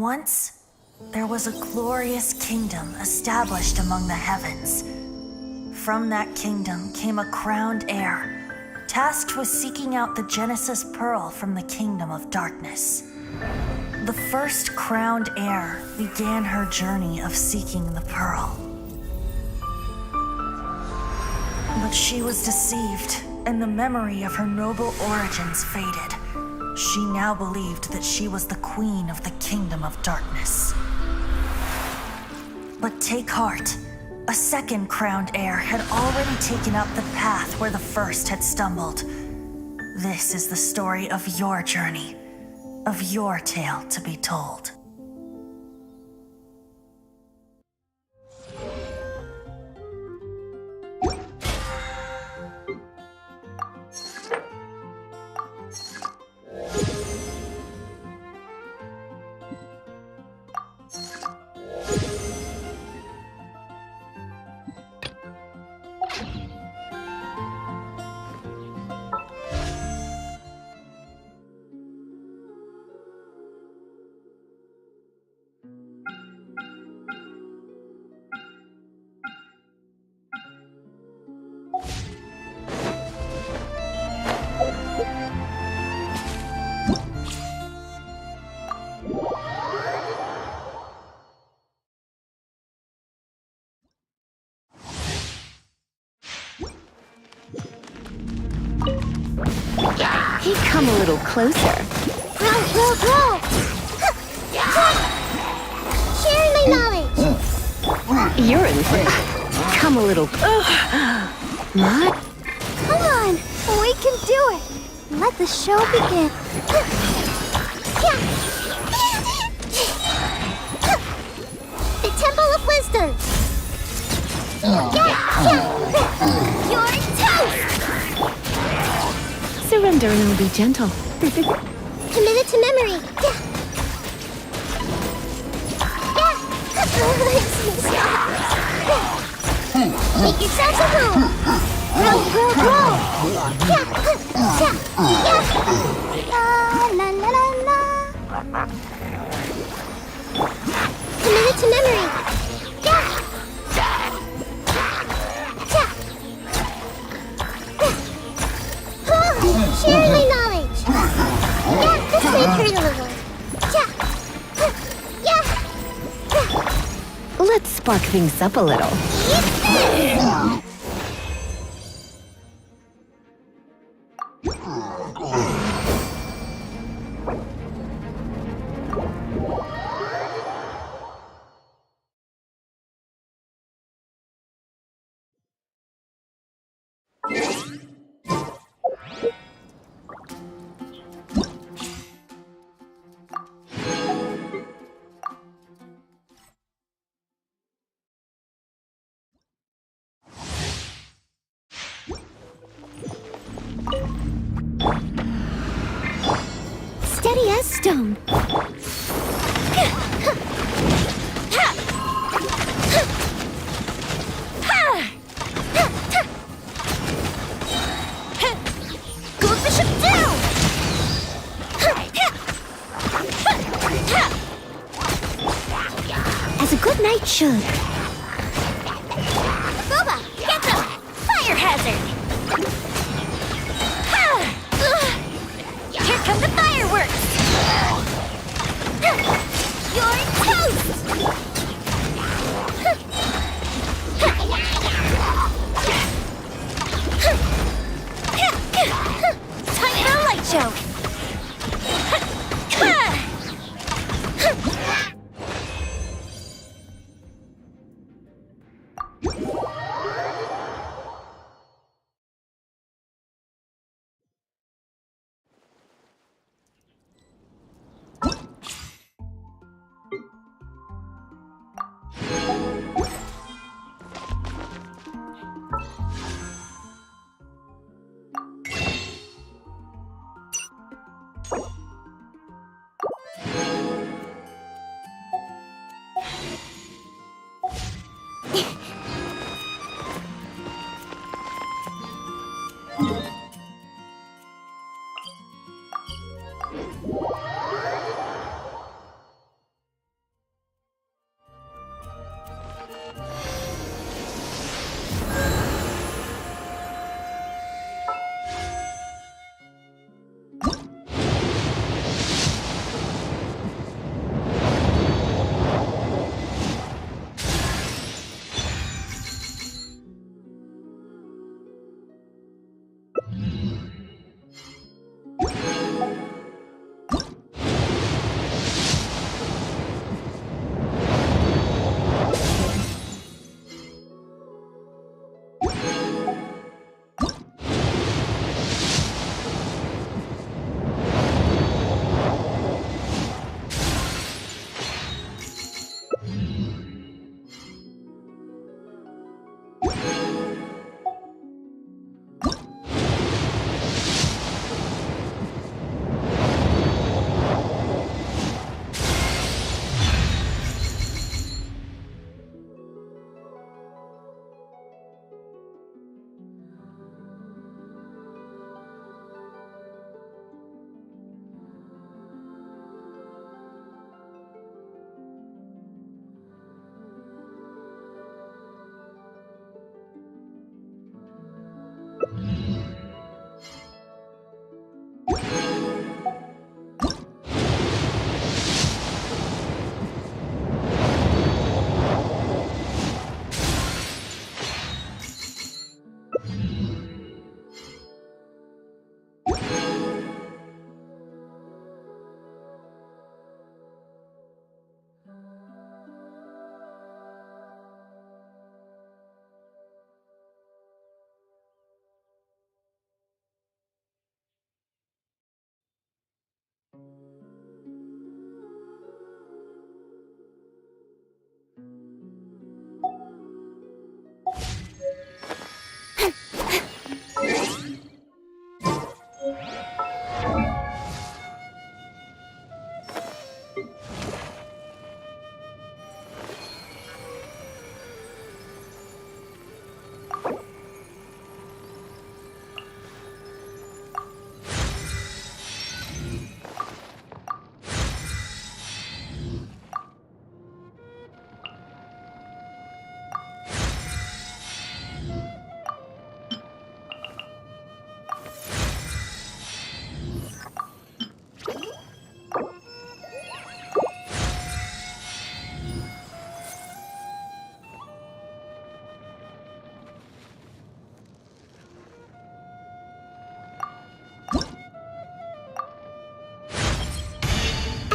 Once, there was a glorious kingdom established among the heavens. From that kingdom came a crowned heir, tasked with seeking out the Genesis Pearl from the kingdom of darkness. The first crowned heir began her journey of seeking the pearl. But she was deceived, and the memory of her noble origins faded. She now believed that she was the queen of the kingdom of darkness. But take heart. A second crowned heir had already taken up the path where the first had stumbled. This is the story of your journey, of your tale to be told. Hey, come a little closer. Grow! Sharing my knowledge! You're in for it. Come a little... What? Come on! We can do it! Let the show begin! The Temple of Wisdom! You're toast! Surrender and I'll be gentle. Committed to memory! Make yourselves at home! Grow! La la la la! Committed to memory! Sharing my knowledge! This may hurt a little. Let's spark things up a little. Steady as stone. Goldbishop down! As a good knight should. Boba, get them! Fire hazard! Here come the fireworks! You're toast! Time for a light show!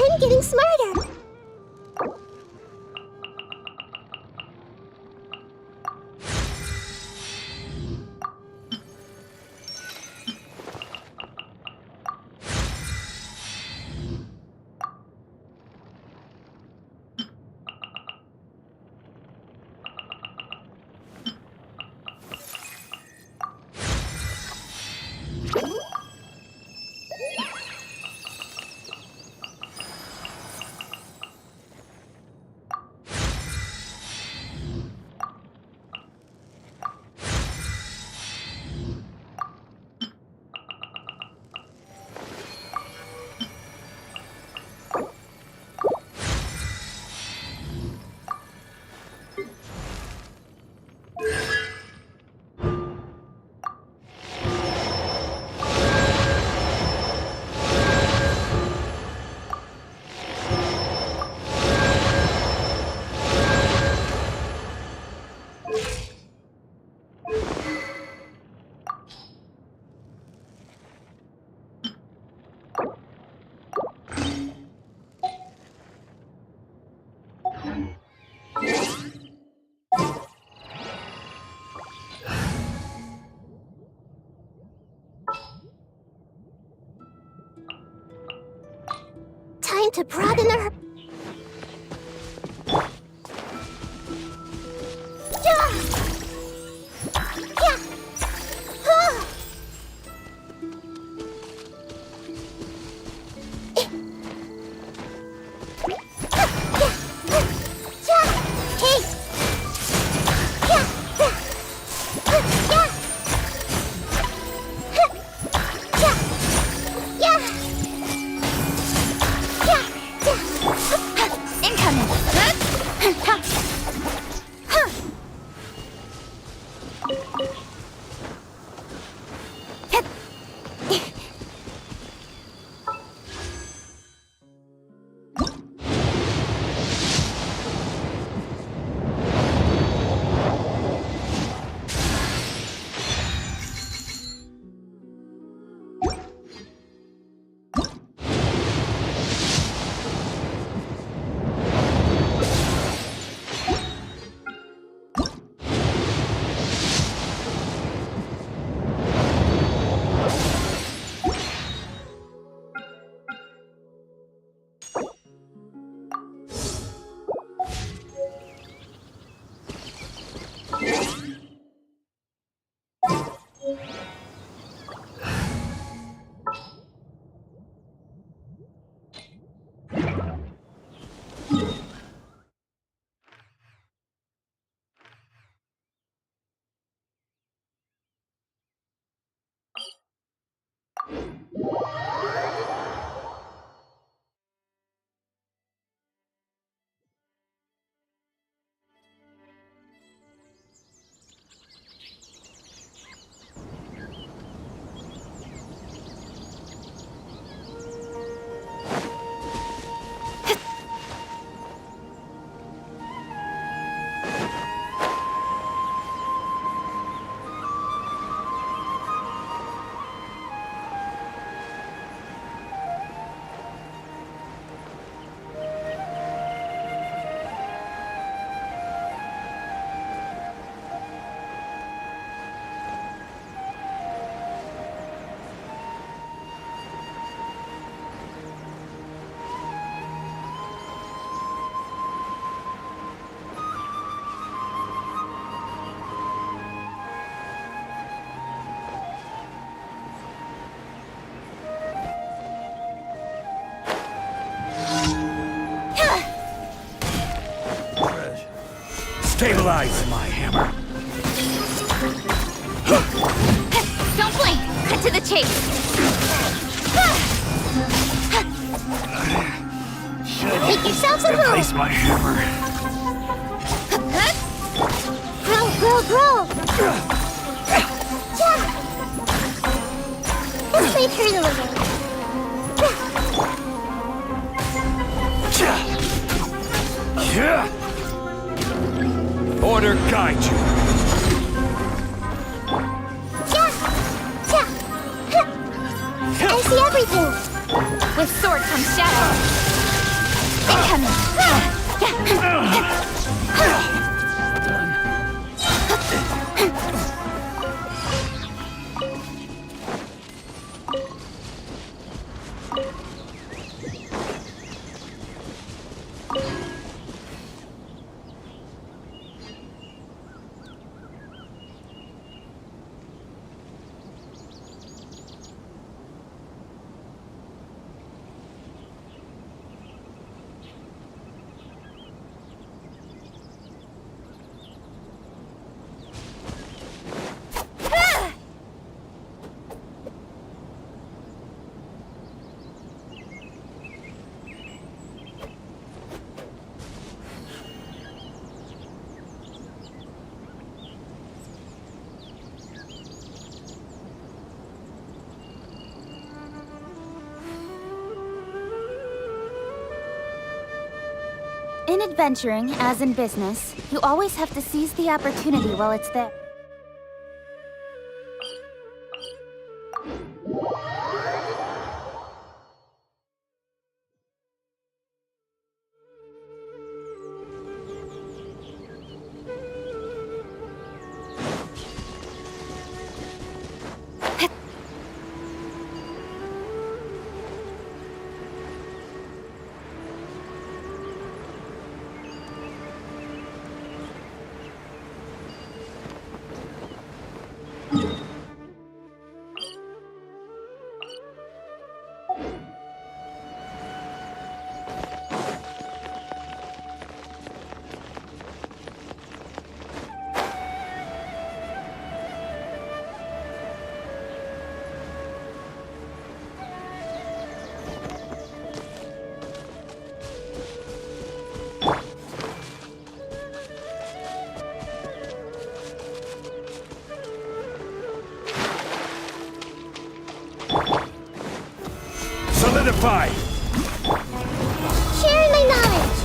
I'm getting smarter. Time to broaden our... Yeah! Yeah! Ah! lies my hammer. Don't blink! Cut to the chase! Make yourselves at home. Replace my hammer. Grow. Yeah. This may hurt a little. Order guide you. I see everything. With sword comes shadow! Incoming! In adventuring, as in business, you always have to seize the opportunity while it's there. Solidify! Sharing my knowledge.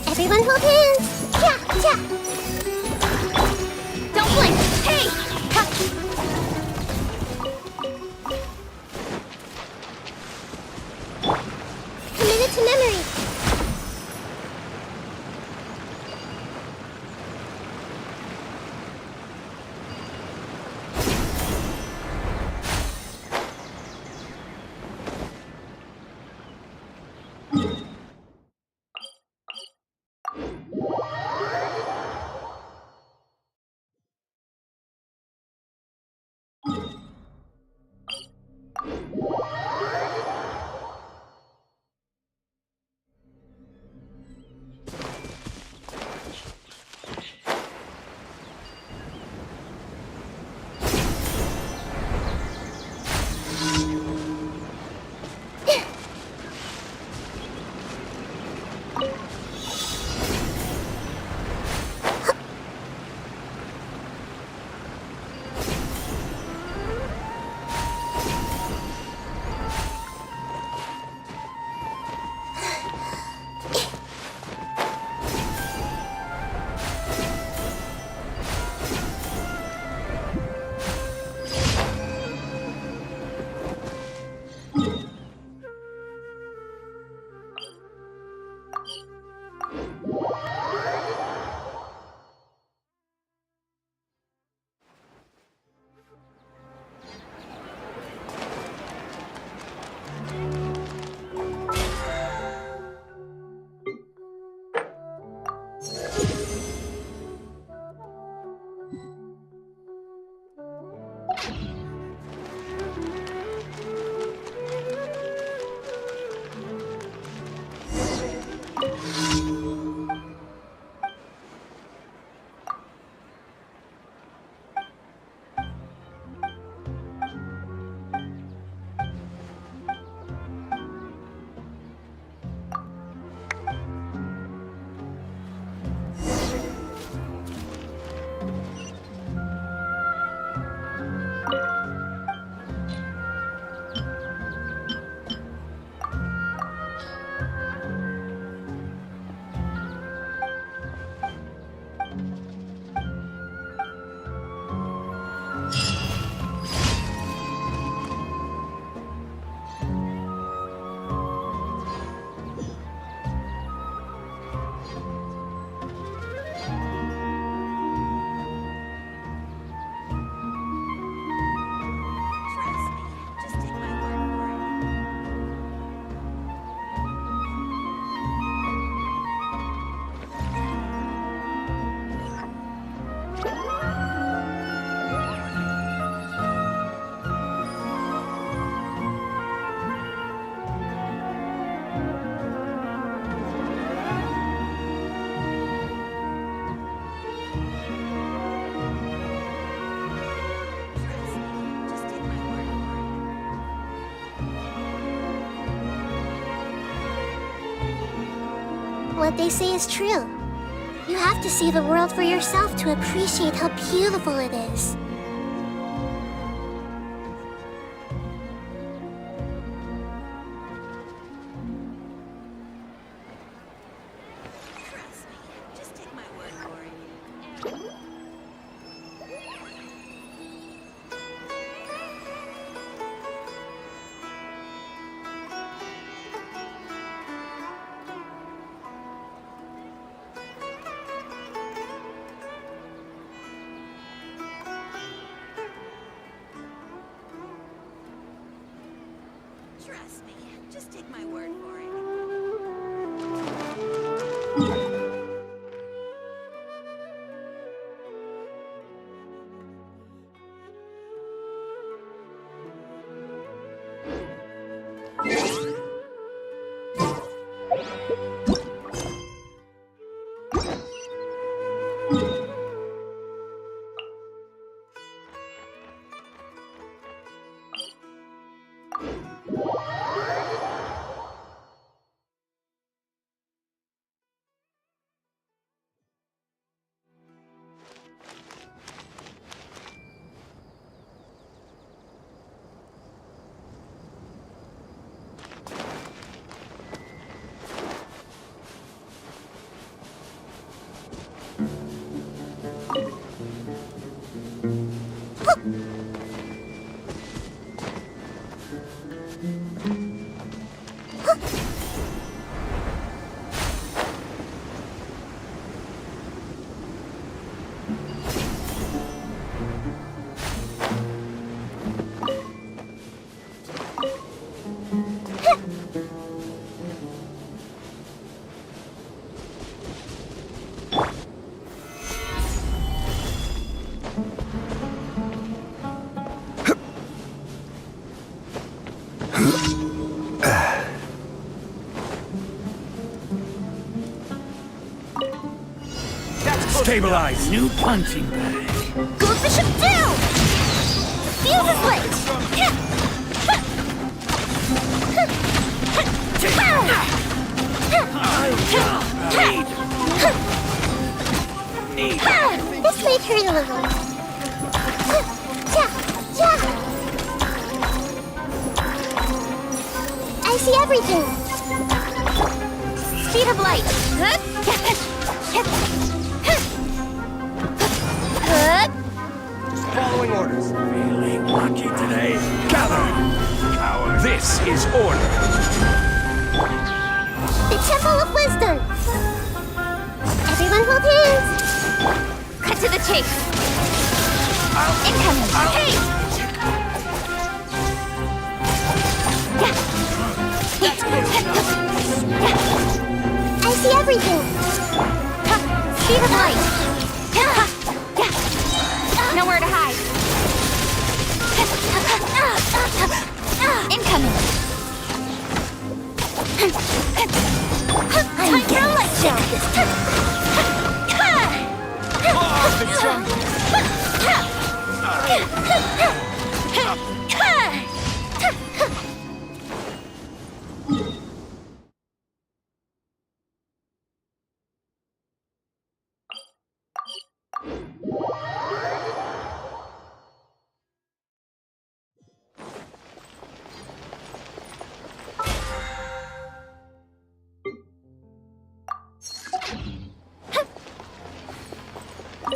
Everyone hold hands. Don't blink! Hey! Committed to memory. what they say is true. You have to see the world for yourself to appreciate how beautiful it is. Trust me, just take my word for it. Stabilize. New punching bag. Go Bishop down! The fuse is lit! This might hurt a little. I see everything. Speed of light! Following orders. Feeling lucky today. Gather! Coward. This is order. The Temple of Wisdom. Everyone hold hands. Cut to the chase! Incoming! Hey! I see everything. Speed of light! Nowhere to hide. Incoming. I'm getting light down this time.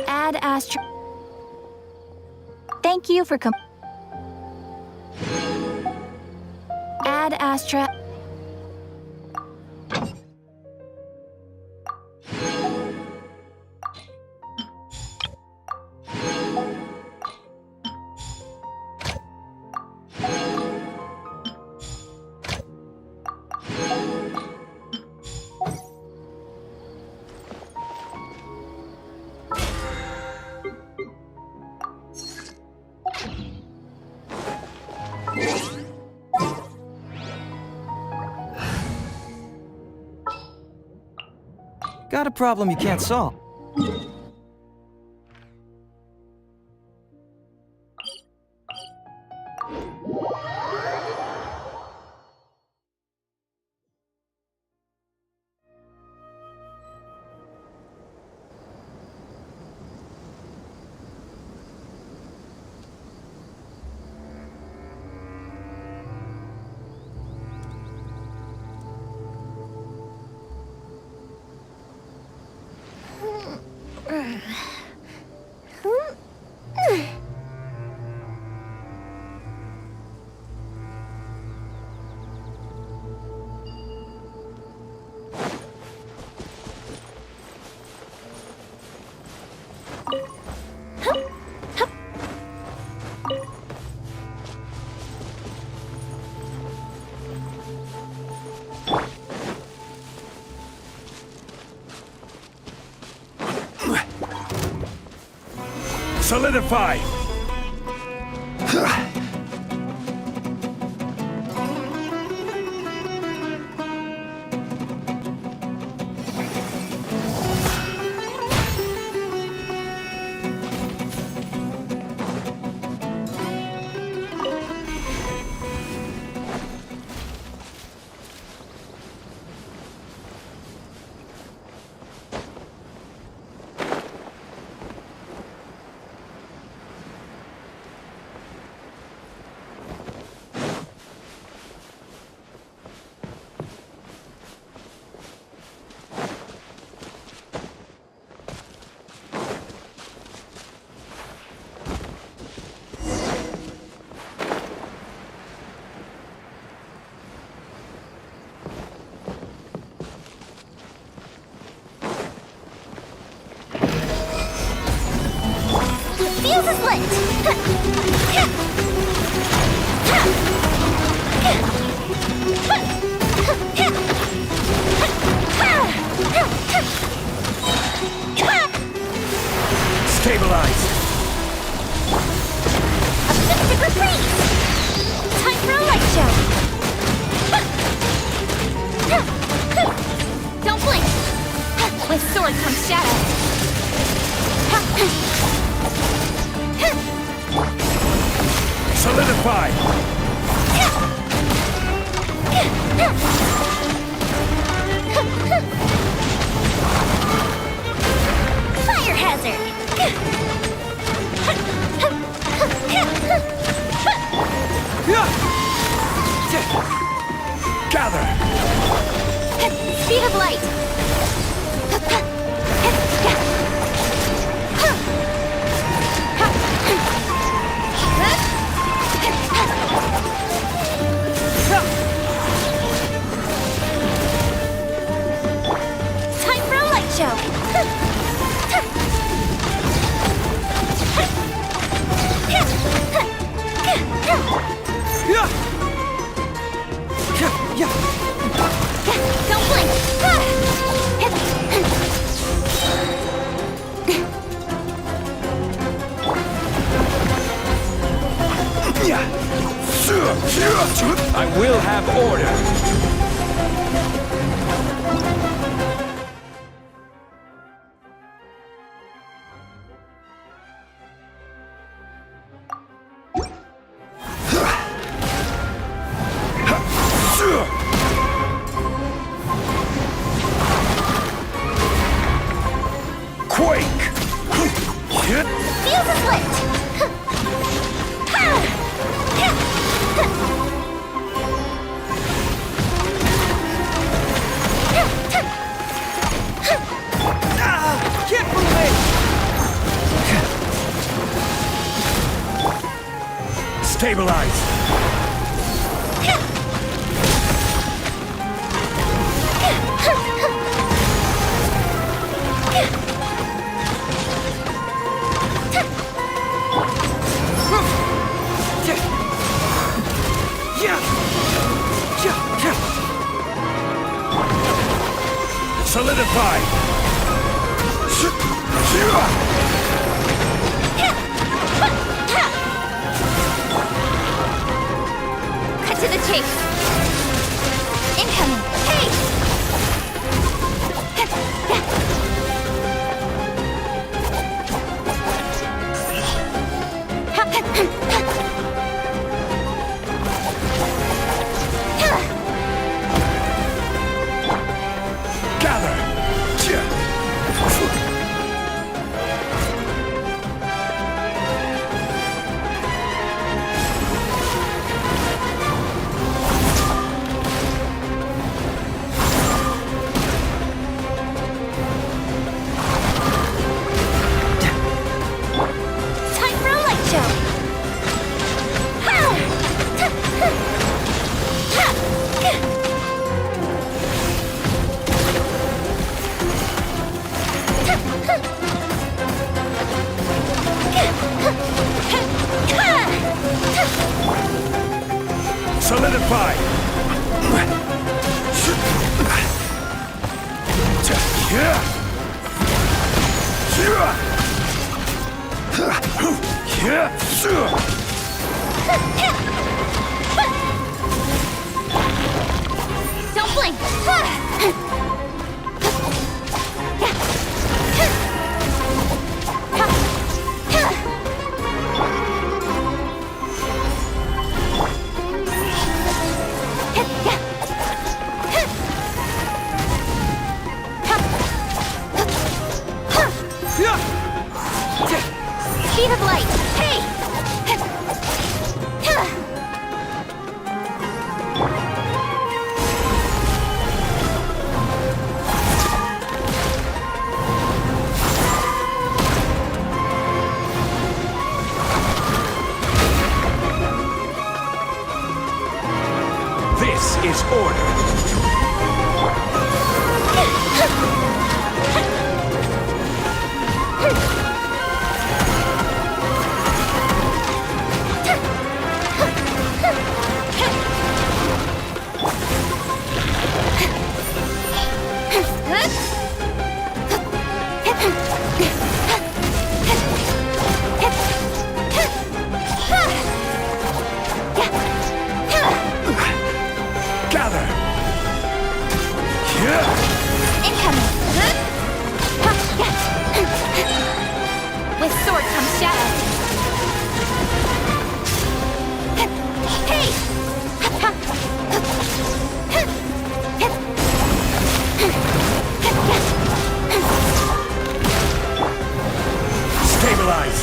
Add Astra. Thank you for Add Astra. Got a problem you can't solve. Solidify! Fuse is lit! Stabilize! Objective freeze! Time for a light show! Don't blink! With sword comes shadow! Solidify! Fire hazard! Gather! Speed of light! Time for a light show! Don't blink! I will have order! Quake! Fuse is lit! Can't move it! Stabilize! Solidify! Cut to the chase! Incoming! Hey! Solidify! Don't blink! Speed of light! Hey! This is order. Gather! Incoming! With sword comes shadow. Hey! Stabilize!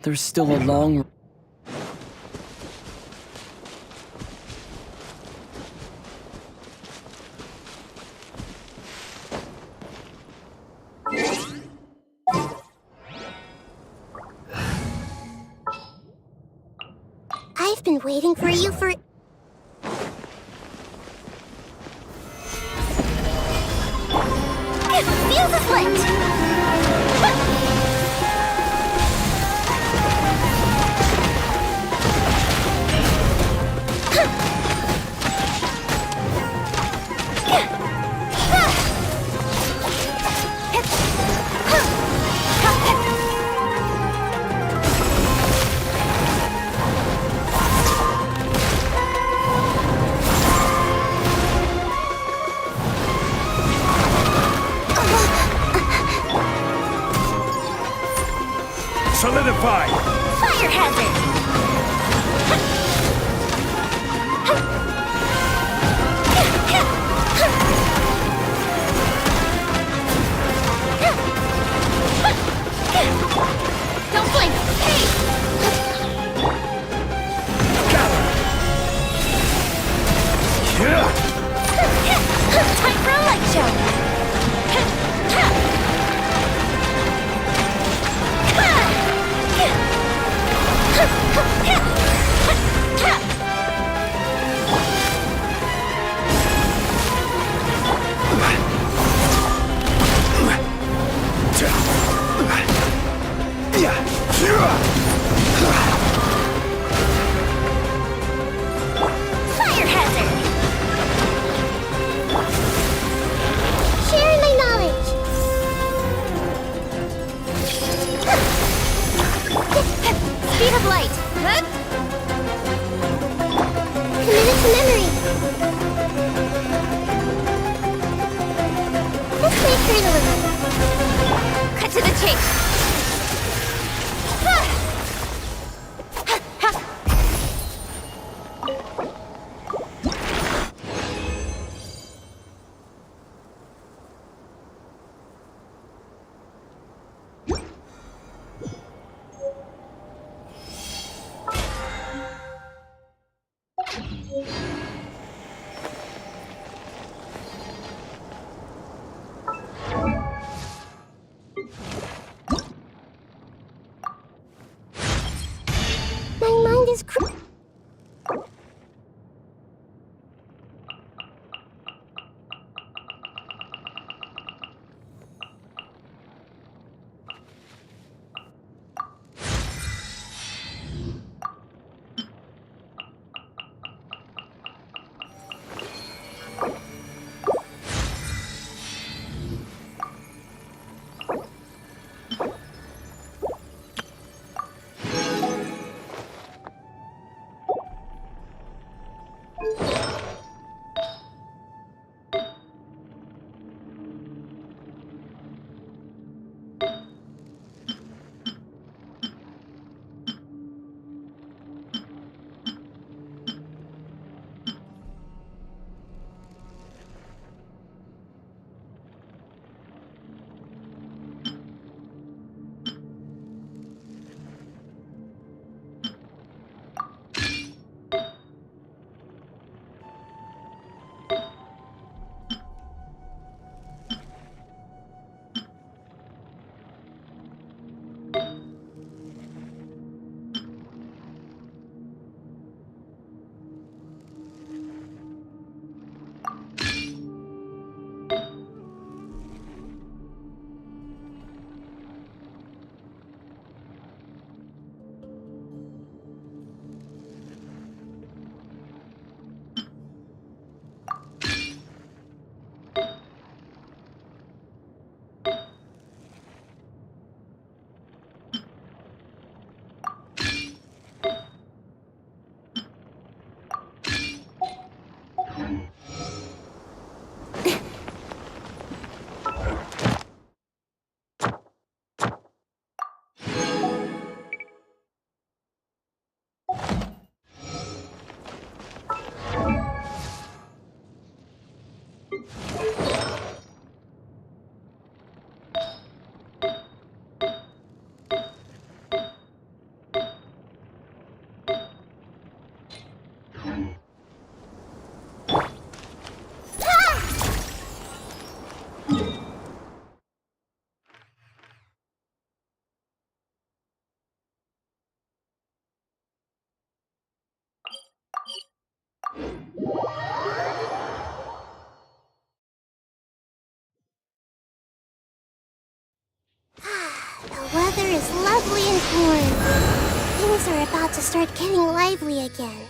There's still a long... I've been waiting for you for... Fuse is lit! Solidify! Fire hazard! Don't blink! Hey! Gather! Time for a light show! Fire hazard! through the living. Cut to the chase. My mind is The weather is lovely and warm. Things are about to start getting lively again.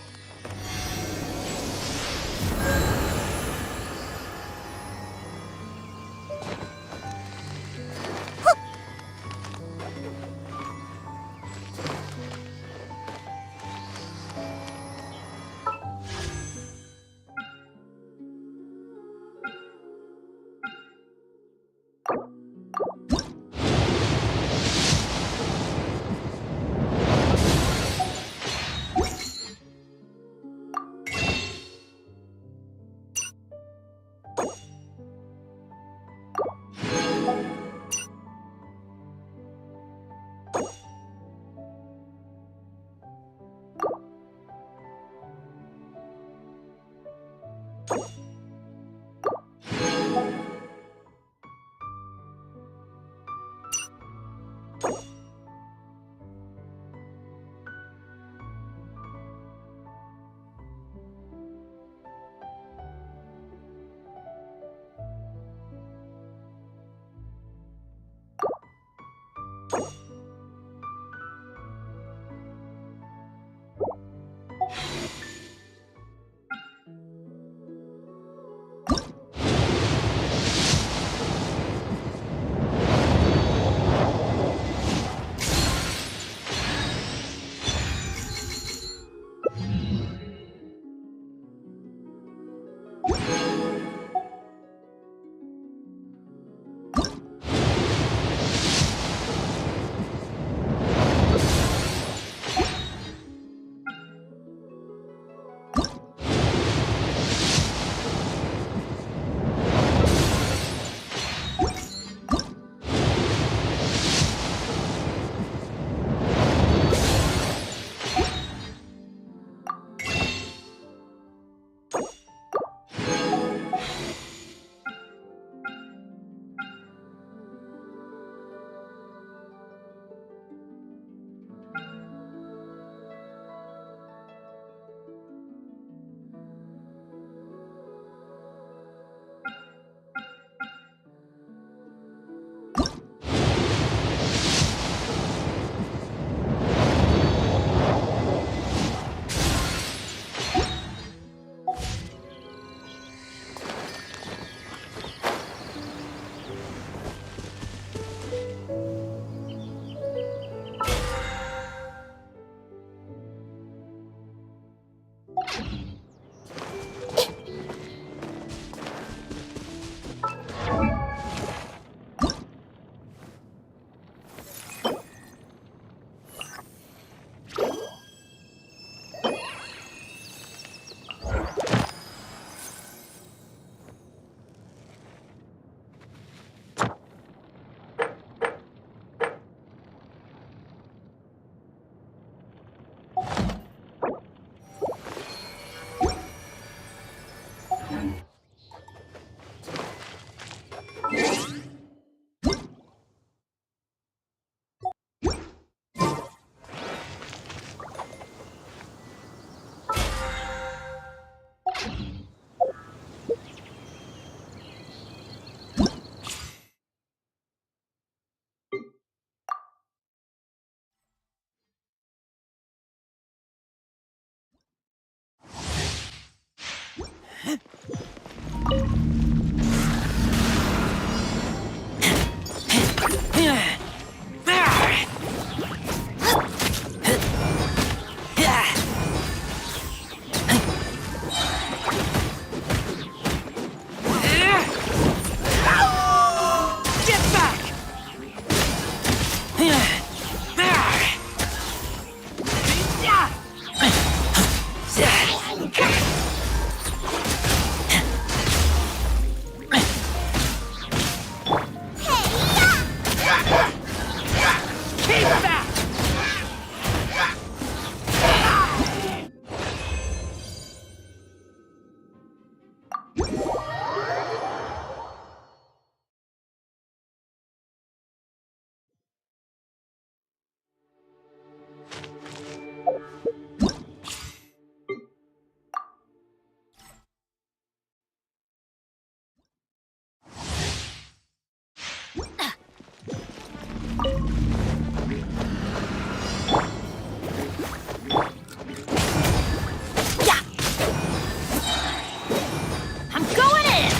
I'm going in!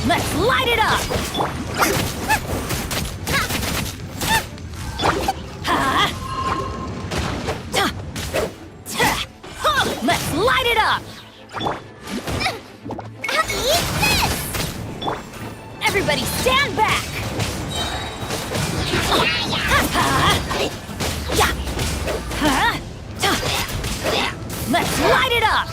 Let's light it up! Let's light it up! Eat this! Everybody stand back! Let's light it up!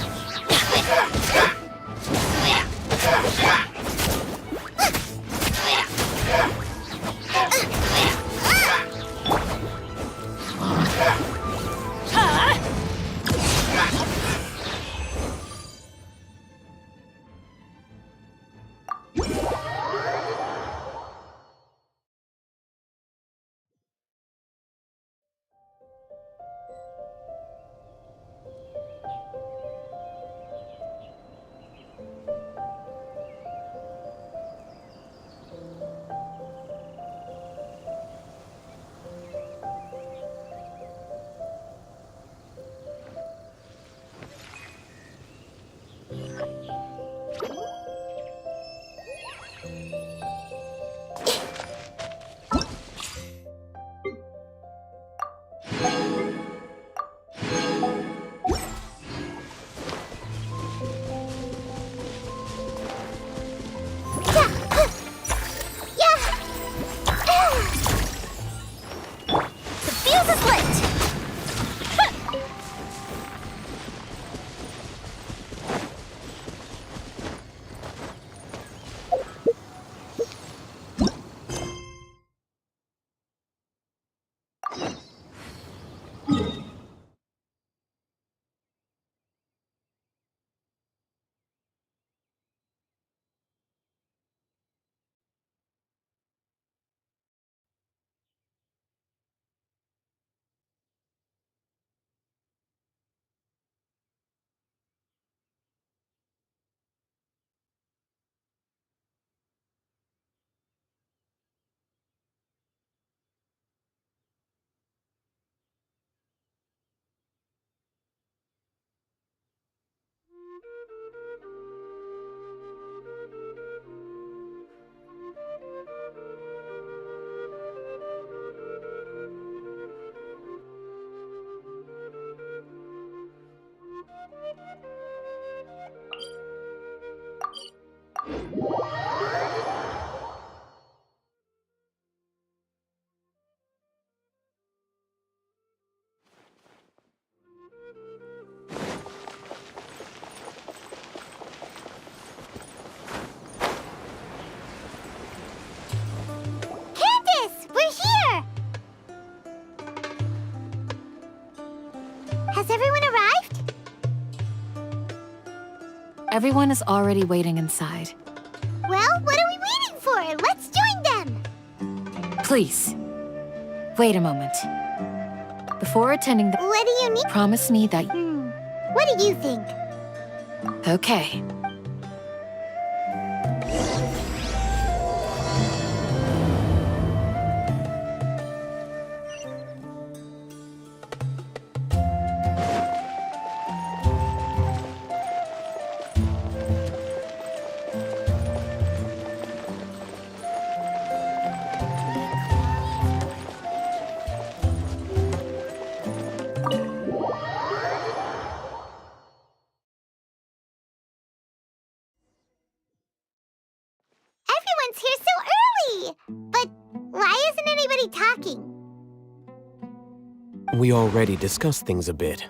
Has everyone arrived? Everyone is already waiting inside. Well, what are we waiting for? Let's join them! Please, wait a moment. Before attending the... What do you need? Promise me that... What do you think? Okay. Okay, but why isn't anybody talking? We already discussed things a bit.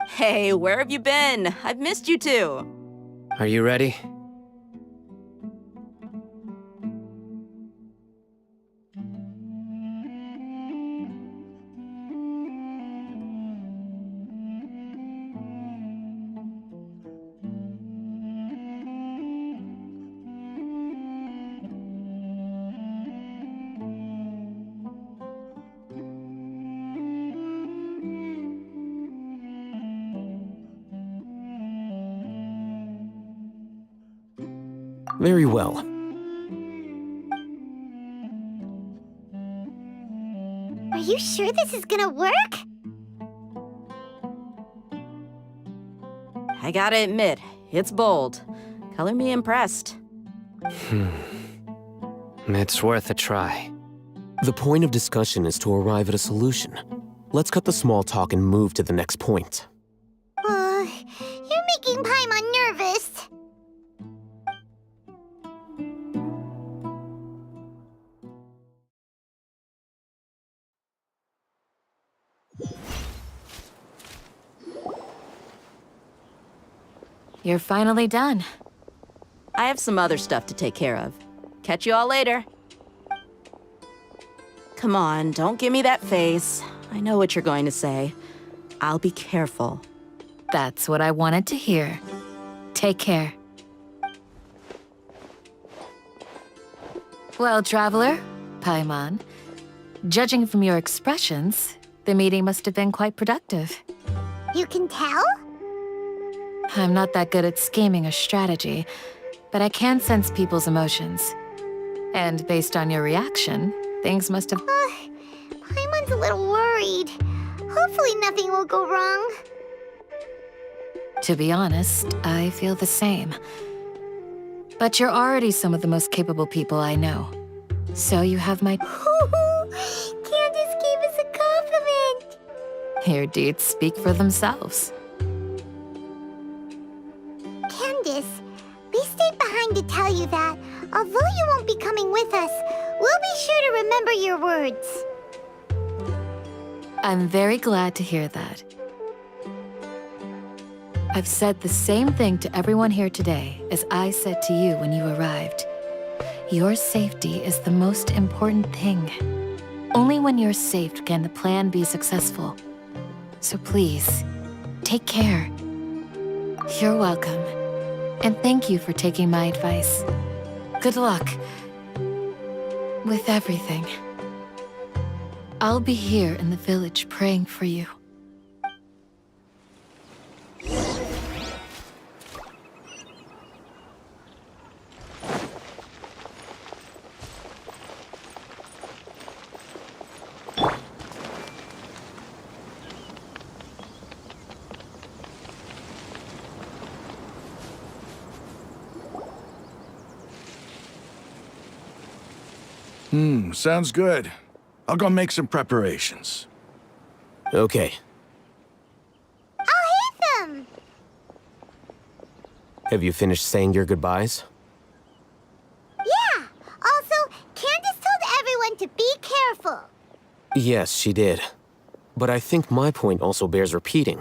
Hey, where have you been? I've missed you too. Are you ready? Very well. Are you sure this is gonna work? I gotta admit, it's bold. Color me impressed. It's worth a try. The point of discussion is to arrive at a solution. Let's cut the small talk and move to the next point. You're making Paimon nervous. You're finally done. I have some other stuff to take care of. Catch you all later. Come on, don't give me that face. I know what you're going to say. I'll be careful. That's what I wanted to hear. Take care. Well, Traveler, Paimon, judging from your expressions, the meeting must have been quite productive. You can tell? I'm not that good at scheming or strategy, but I can sense people's emotions. And based on your reaction, things must have... Paimon's a little worried. Hopefully nothing will go wrong. To be honest, I feel the same. But you're already some of the most capable people I know. So you have my... Candace gave us a compliment. Your deeds speak for themselves. Candace, we stayed behind to tell you that, although you won't be coming with us, we'll be sure to remember your words. I'm very glad to hear that. I've said the same thing to everyone here today as I said to you when you arrived. Your safety is the most important thing. Only when you're safe can the plan be successful. So please, take care. You're welcome. And thank you for taking my advice. Good luck with everything. I'll be here in the village praying for you. Sounds good. I'll go make some preparations. Okay. I'll hit them! Have you finished saying your goodbyes? Yeah! Also, Candace told everyone to be careful. Yes, she did. But I think my point also bears repeating.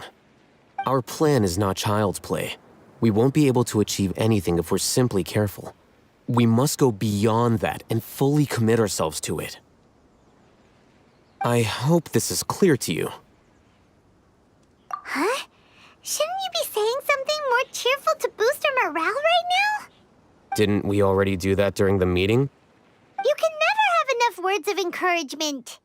Our plan is not child's play. We won't be able to achieve anything if we're simply careful. We must go beyond that and fully commit ourselves to it. I hope this is clear to you. Huh? Shouldn't you be saying something more cheerful to boost our morale right now? Didn't we already do that during the meeting? You can never have enough words of encouragement.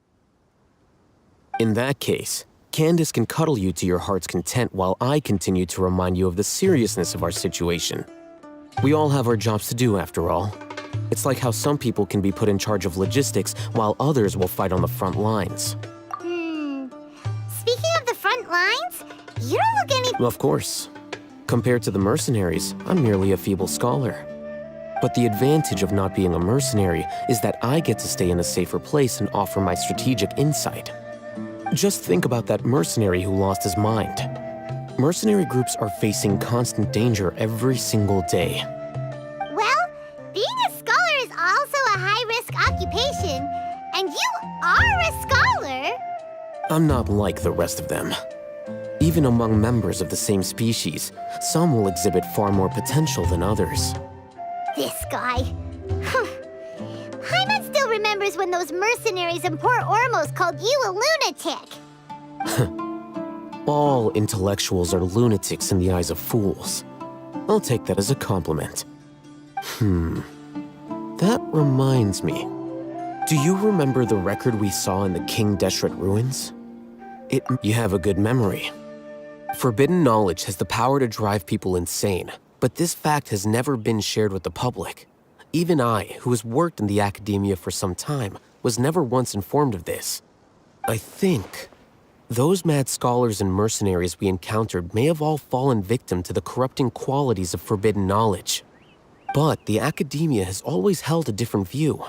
In that case, Candace can cuddle you to your heart's content while I continue to remind you of the seriousness of our situation. We all have our jobs to do, after all. It's like how some people can be put in charge of logistics while others will fight on the front lines. Speaking of the front lines, you don't look any... Of course. Compared to the mercenaries, I'm merely a feeble scholar. But the advantage of not being a mercenary is that I get to stay in a safer place and offer my strategic insight. Just think about that mercenary who lost his mind. Mercenary groups are facing constant danger every single day. Well, being a scholar is also I'm not like the rest of them. Even among members of the same species, some will exhibit far more potential than others. This guy. Paimon still remembers when those mercenaries in Port Ormos called you a lunatic. All intellectuals are lunatics in the eyes of fools. I'll take that as a compliment. That reminds me. Do you remember the record we saw in the King Deshret ruins? You have a good memory. Forbidden knowledge has the power to drive people insane, but this fact has never been shared with the public. Even I, who has worked in the academia for some time, was never once informed of this. I think those mad scholars and mercenaries we encountered may have all fallen victim to the corrupting qualities of forbidden knowledge. But the academia has always held a different view.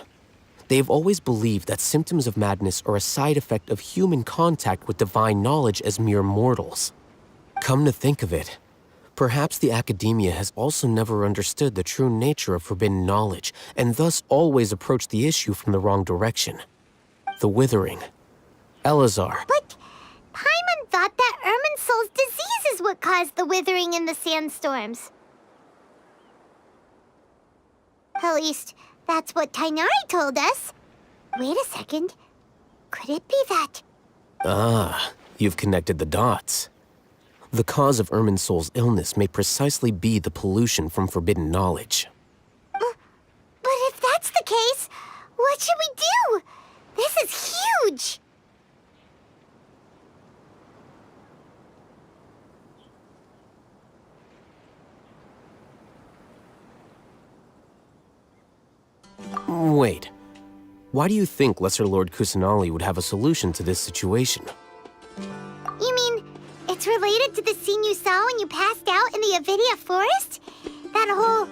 They have always believed that symptoms of madness are a side effect of human contact with divine knowledge as mere mortals. Come to think of it, perhaps the academia has also never understood the true nature of forbidden knowledge, and thus always approached the issue from the wrong direction. The withering. Elazar. But Paimon thought that Irminsul's disease is what caused the withering in the sandstorms. At least, that's what Tainari told us. Wait a second. Could it be that? Ah, you've connected the dots. The cause of Irminsul's illness may precisely be the pollution from forbidden knowledge. But if that's the case, what should we do? This is huge! Wait. Why do you think Lesser Lord Kusanali would have a solution to this situation? You mean, it's related to the scene you saw when you passed out in the Avidia forest? That whole,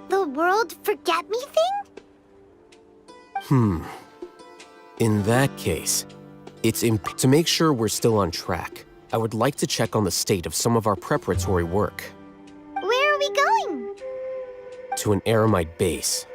the world forget me thing? In that case, to make sure we're still on track, I would like to check on the state of some of our preparatory work. Where are we going? To an Eremite base.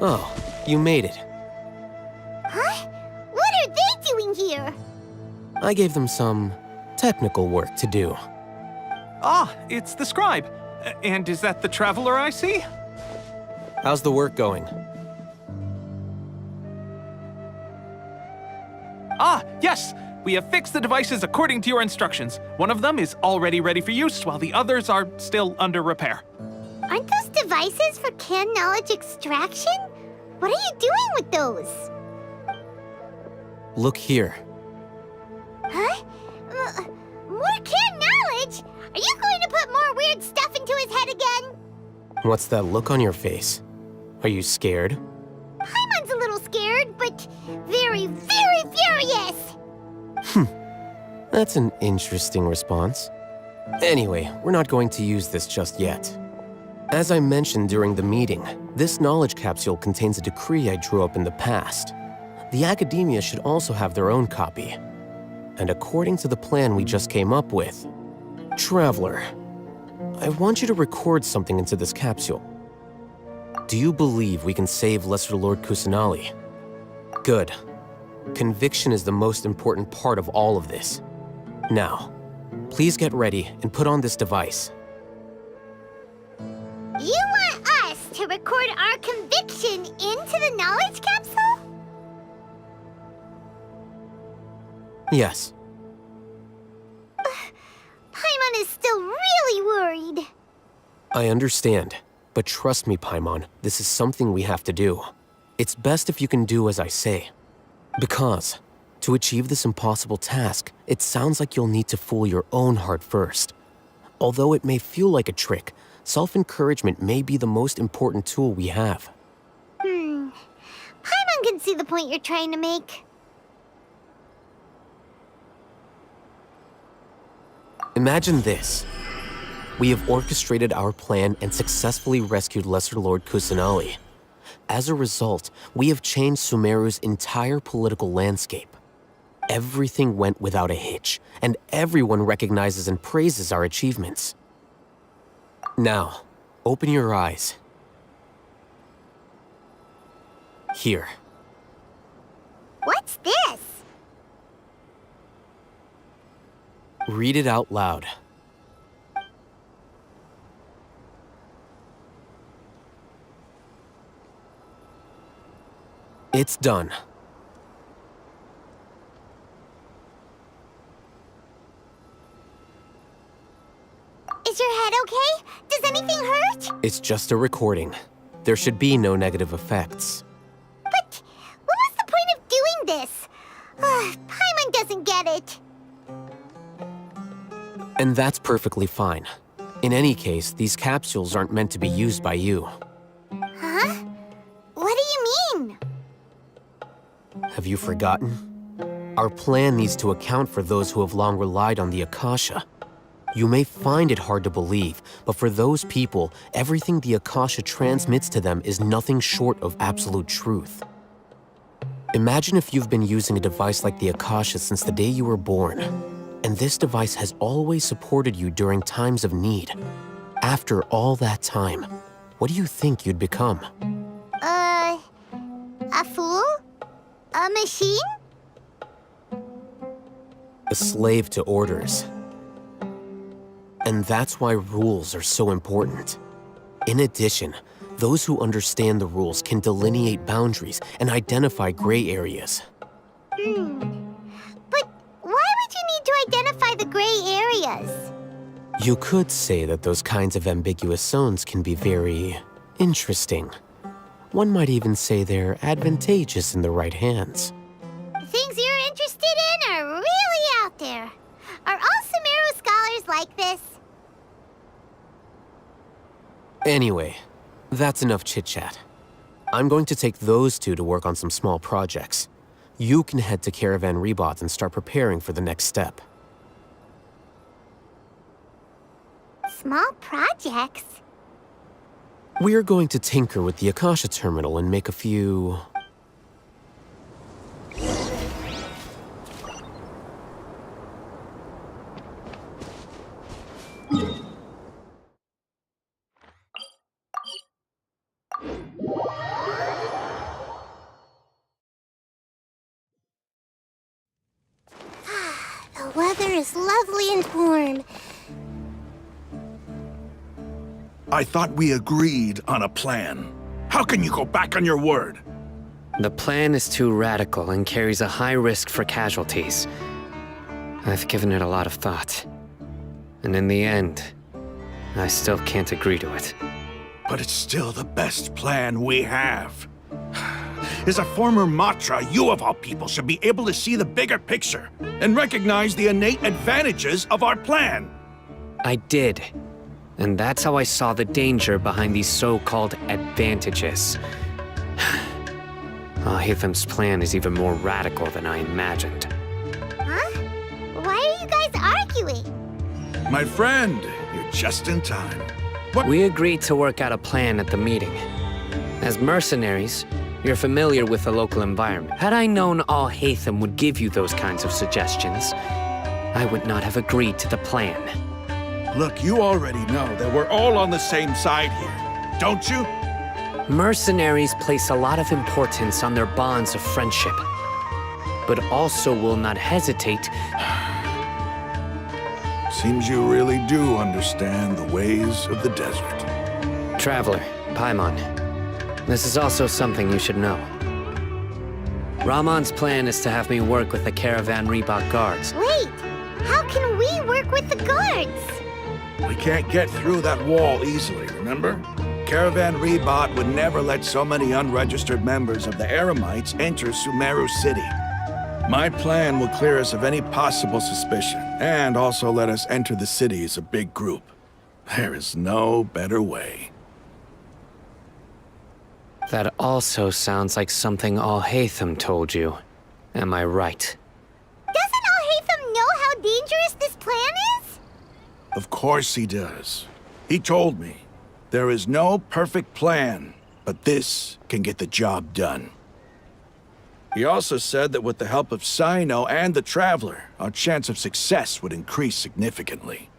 Oh, you made it. Huh? What are they doing here? I gave them some technical work to do. Ah, it's the scribe. And is that the traveler I see? How's the work going? Ah, yes! We have fixed the devices according to your instructions. One of them is already ready for use, while the others are still under repair. Aren't those devices for canned knowledge extraction? What are you doing with those? Look here. Huh? More canned knowledge? Are you going to put more weird stuff into his head again? What's that look on your face? Are you scared? Paimon's a little scared, but very, very furious! That's an interesting response. Anyway, we're not going to use this just yet. As I mentioned during the meeting, this knowledge capsule contains a decree I drew up in the past. The academia should also have their own copy. And according to the plan we just came up with, Traveler, I want you to record something into this capsule. Do you believe we can save Lesser Lord Kusanali? Good. Conviction is the most important part of all of this. Now, please get ready and put on this device. You want us to record our conviction into the knowledge capsule? Yes. Paimon is still really worried. I understand, but trust me, Paimon, this is something we have to do. It's best if you can do as I say. Because To achieve this impossible task, it sounds like you'll need to fool your own heart first. Although it may feel like a trick, self-encouragement may be the most important tool we have. Paimon can see the point you're trying to make. Imagine this. We have orchestrated our plan and successfully rescued Lesser Lord Kusanali. As a result, we have changed Sumeru's entire political landscape. Everything went without a hitch, and everyone recognizes and praises our achievements. Now, open your eyes. Here. What's this? Read it out loud. It's done. Is your head okay? Does anything hurt? It's just a recording. There should be no negative effects. But what was the point of doing this? Paimon doesn't get it. And that's perfectly fine. In any case, these capsules aren't meant to be used by you. Huh? What do you mean? Have you forgotten? Our plan needs to account for those who have long relied on the Akasha. You may find it hard to believe, but for those people, everything the Akasha transmits to them is nothing short of absolute truth. Imagine if you've been using a device like the Akasha since the day you were born, and this device has always supported you during times of need. After all that time, what do you think you'd become? A fool? A machine? A slave to orders. And that's why rules are so important. In addition, those who understand the rules can delineate boundaries and identify gray areas. But why would you need to identify the gray areas? You could say that those kinds of ambiguous zones can be very interesting. One might even say they're advantageous in the right hands. Things you're interested in are really out there. Are all Sumeru scholars like this? Anyway, that's enough chit-chat. I'm going to take those two to work on some small projects. You can head to Caravan Rebot and start preparing for the next step. Small projects? We're going to tinker with the Akasha terminal and make a few... The weather is lovely and warm. I thought we agreed on a plan. How can you go back on your word? The plan is too radical and carries a high risk for casualties. I've given it a lot of thought. And in the end, I still can't agree to it. But it's still the best plan we have. As a former Matra, you of all people should be able to see the bigger picture and recognize the innate advantages of our plan. I did. And that's how I saw the danger behind these so-called advantages. Ahithem's plan is even more radical than I imagined. Huh? Why are you guys arguing? My friend, you're just in time. What? We agreed to work out a plan at the meeting. As mercenaries, you're familiar with the local environment. Had I known Ahithem would give you those kinds of suggestions, I would not have agreed to the plan. Look, you already know that we're all on the same side here, don't you? Mercenaries place a lot of importance on their bonds of friendship, but also will not hesitate. Seems you really do understand the ways of the desert. Traveler, Paimon, this is also something you should know. Ramon's plan is to have me work with the Caravan Rebot guards. Wait, how can we work with the guards? We can't get through that wall easily, remember? Caravan Rebot would never let so many unregistered members of the Eremites enter Sumeru City. My plan will clear us of any possible suspicion, and also let us enter the city as a big group. There is no better way. That also sounds like something Al-Haytham told you. Am I right? Doesn't Al-Haytham know how dangerous this plan is? Of course he does. He told me, there is no perfect plan, but this can get the job done. He also said that with the help of Sino and the Traveler, our chance of success would increase significantly.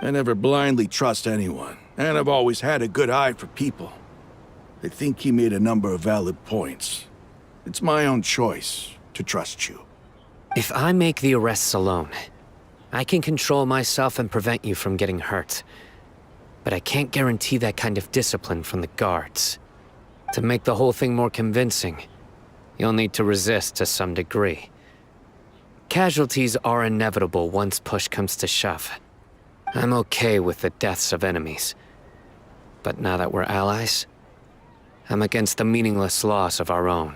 I never blindly trust anyone, and I've always had a good eye for people. I think he made a number of valid points. It's my own choice to trust you. If I make the arrests alone, I can control myself and prevent you from getting hurt. But I can't guarantee that kind of discipline from the guards. To make the whole thing more convincing, you'll need to resist to some degree. Casualties are inevitable once push comes to shove. I'm okay with the deaths of enemies. But now that we're allies, I'm against the meaningless loss of our own.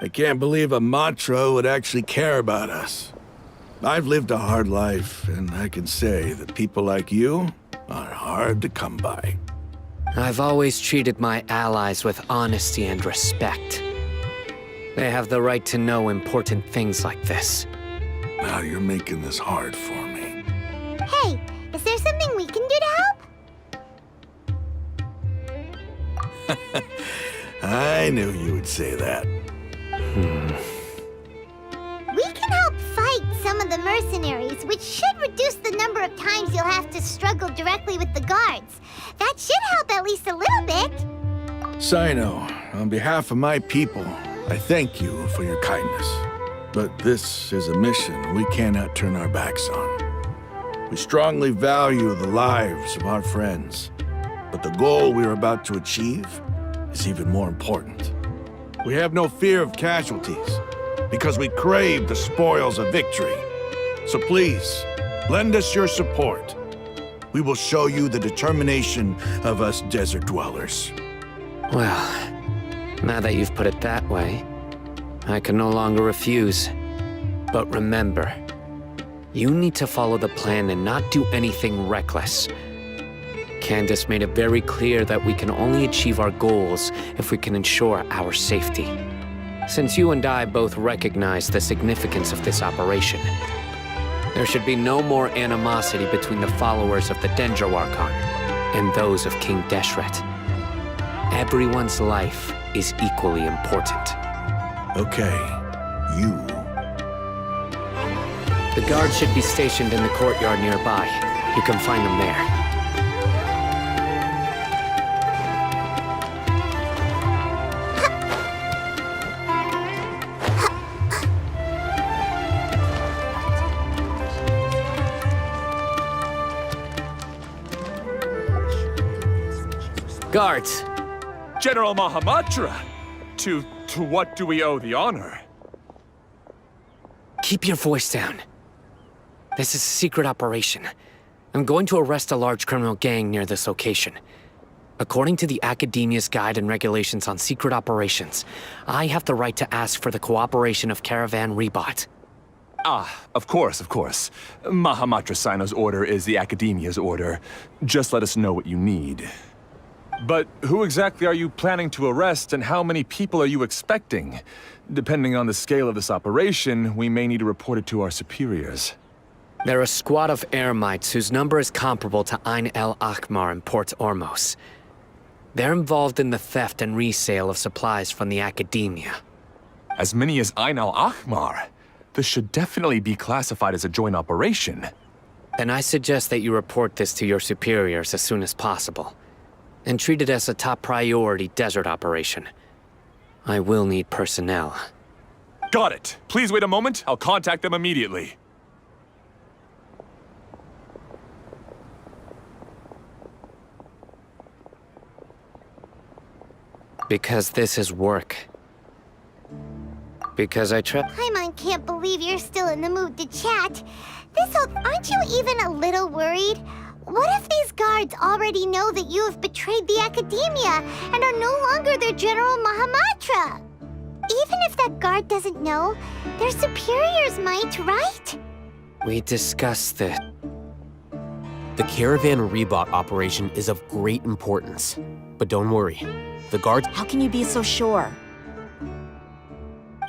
I can't believe a Matra would actually care about us. I've lived a hard life, and I can say that people like you are hard to come by. I've always treated my allies with honesty and respect. They have the right to know important things like this. Now you're making this hard for me. Hey, is there something we can do to help? I knew you would say that. We can help fight some of the mercenaries, which should reduce the number of times you'll have to struggle directly with the guards. That should help at least a little bit. Sino, on behalf of my people, I thank you for your kindness. But this is a mission we cannot turn our backs on. We strongly value the lives of our friends, but the goal we are about to achieve is even more important. We have no fear of casualties, because we crave the spoils of victory. So please, lend us your support. We will show you the determination of us desert dwellers. Well, now that you've put it that way, I can no longer refuse. But remember, you need to follow the plan and not do anything reckless. Candace made it very clear that we can only achieve our goals if we can ensure our safety. Since you and I both recognize the significance of this operation, there should be no more animosity between the followers of the Dendroarchon and those of King Deshret. Everyone's life is equally important. Okay, you. The guards should be stationed in the courtyard nearby. You can find them there. Guards! General Mahamatra! To what do we owe the honor? Keep your voice down. This is a secret operation. I'm going to arrest a large criminal gang near this location. According to the Academia's Guide and Regulations on Secret Operations, I have the right to ask for the cooperation of Caravan Rebot. Ah, of course, of course. Mahamatra Sino's order is the Academia's order. Just let us know what you need. But who exactly are you planning to arrest, and how many people are you expecting? Depending on the scale of this operation, we may need to report it to our superiors. They're a squad of Eremites whose number is comparable to Ain el Akhmar in Port Ormos. They're involved in the theft and resale of supplies from the Academia. As many as Ain el Akhmar? This should definitely be classified as a joint operation. Then I suggest that you report this to your superiors as soon as possible, and treat it as a top priority desert operation. I will need personnel. Got it. Please wait a moment. I'll contact them immediately. Because this is work. Because I Paimon can't believe you're still in the mood to chat. Aren't you even a little worried? What if these guards already know that you have betrayed the Academia and are no longer their General Mahamatra? Even if that guard doesn't know, their superiors might, right? We discussed it. The Caravan Rebot operation is of great importance. But don't worry, the guards... How can you be so sure?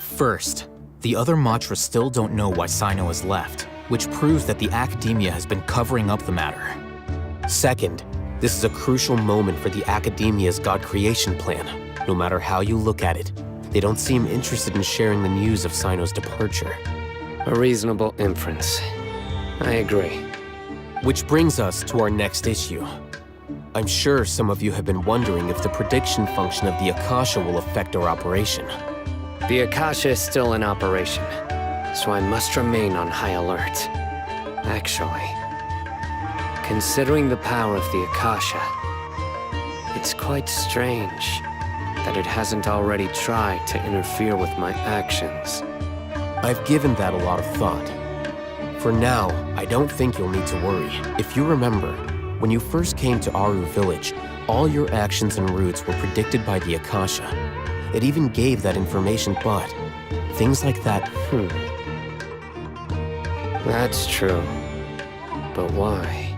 First, the other Matras still don't know why Sino has left, which proves that the Academia has been covering up the matter. Second, this is a crucial moment for the Academia's God creation plan. No matter how you look at it, they don't seem interested in sharing the news of Sino's departure. A reasonable inference. I agree. Which brings us to our next issue. I'm sure some of you have been wondering if the prediction function of the Akasha will affect our operation. The Akasha is still in operation, so I must remain on high alert. Actually, considering the power of the Akasha, it's quite strange that it hasn't already tried to interfere with my actions. I've given that a lot of thought. For now, I don't think you'll need to worry. If you remember, when you first came to Aru Village, all your actions and routes were predicted by the Akasha. It even gave that information, but things like that... That's true. But why?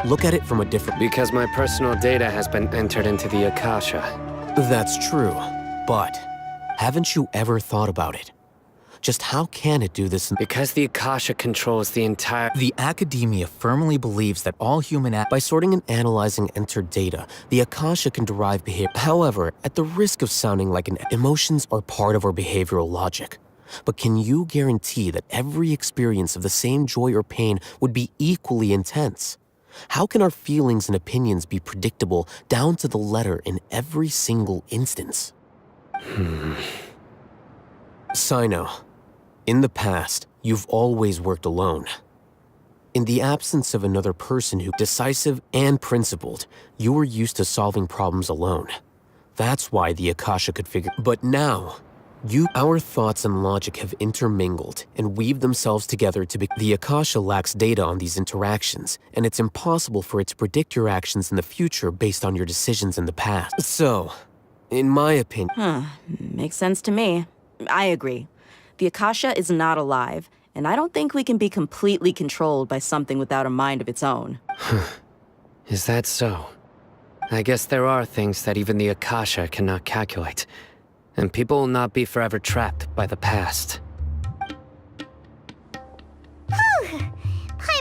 Look at it from a different... Because my personal data has been entered into the Akasha. That's true, but haven't you ever thought about it? Just how can it do this? Because the Akasha controls the entire... The Academia firmly believes that all human By sorting and analyzing entered data, the Akasha can derive behavior. However, at the risk of sounding like emotions are part of our behavioral logic. But can you guarantee that every experience of the same joy or pain would be equally intense? How can our feelings and opinions be predictable down to the letter in every single instance? Sino, in the past, you've always worked alone. In the absence of another person who decisive and principled, you were used to solving problems alone. That's why the Akasha could figure... But now, our thoughts and logic have intermingled and weaved themselves together to be... The Akasha lacks data on these interactions, and it's impossible for it to predict your actions in the future based on your decisions in the past. So, in my opinion... Makes sense to me. I agree. The Akasha is not alive, and I don't think we can be completely controlled by something without a mind of its own. Is that so? I guess there are things that even the Akasha cannot calculate, and people will not be forever trapped by the past.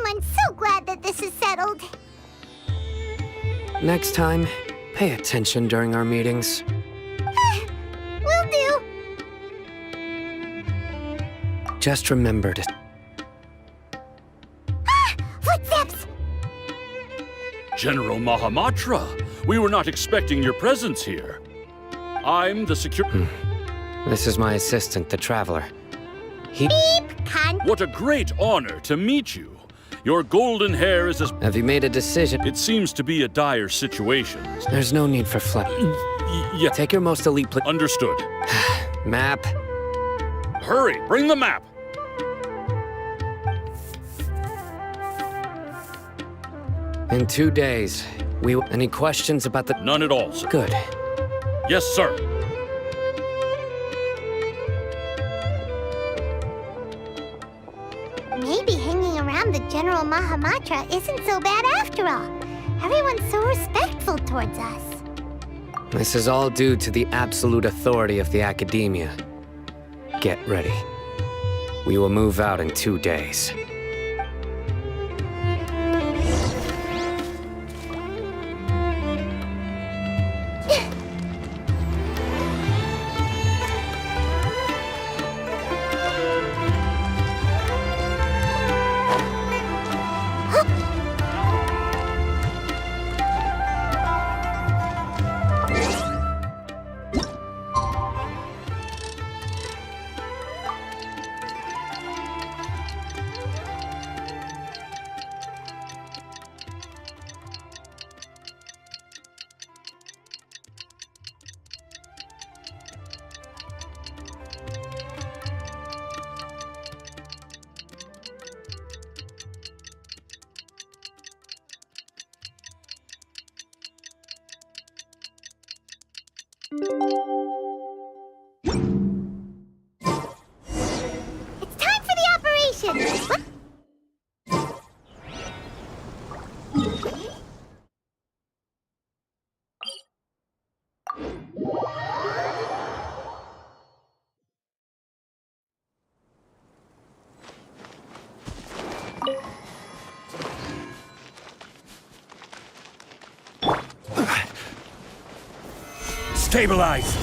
I'm so glad that this is settled. Next time, pay attention during our meetings. Will do. Just remember to... Footsteps! General Mahamatra, we were not expecting your presence here. I'm the This is my assistant, the Traveler. He... Beep, cunt. What a great honor to meet you. Your golden hair is as... Have you made a decision? It seems to be a dire situation. There's no need for flex. Yeah. Take your most elite... Understood. Map. Hurry, bring the map. In 2 days, we... Any questions about the... None at all, sir. Good. Yes, sir. Maybe hanging around the General Mahamatra isn't so bad after all. Everyone's so respectful towards us. This is all due to the absolute authority of the Academia. Get ready. We will move out in 2 days. Stabilize!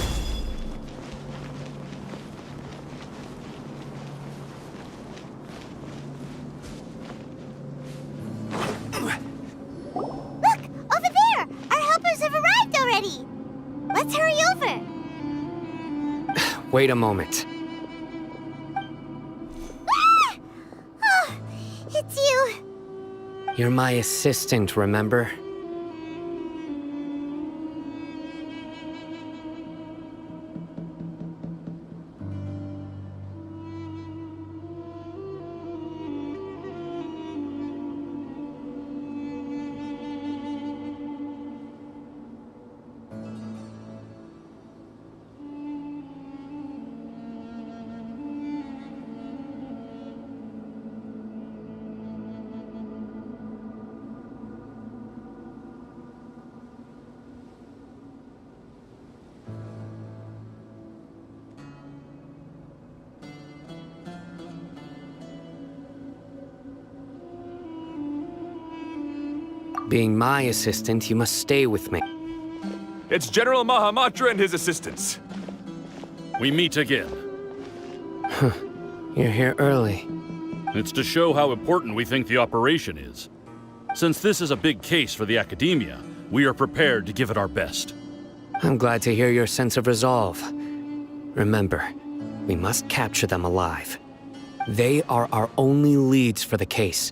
Look! Over there! Our helpers have arrived already! Let's hurry over! Wait a moment. Ah! Oh, it's you! You're my assistant, remember? Being my assistant, you must stay with me. It's General Mahamatra and his assistants. We meet again. You're here early. It's to show how important we think the operation is. Since this is a big case for the Academia, we are prepared to give it our best. I'm glad to hear your sense of resolve. Remember, we must capture them alive. They are our only leads for the case.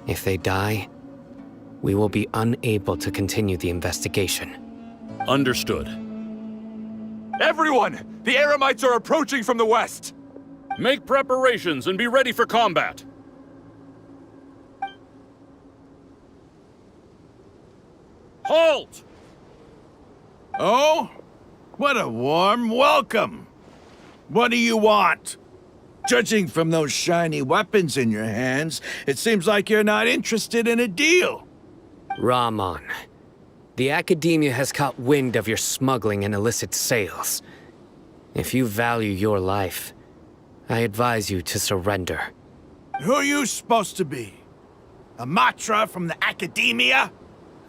If they die, we will be unable to continue the investigation. Understood. Everyone! The Eremites are approaching from the west! Make preparations and be ready for combat. Halt! Oh? What a warm welcome! What do you want? Judging from those shiny weapons in your hands, it seems like you're not interested in a deal. Rahman, the Academia has caught wind of your smuggling and illicit sales. If you value your life, I advise you to surrender. Who are you supposed to be? A Matra from the Academia?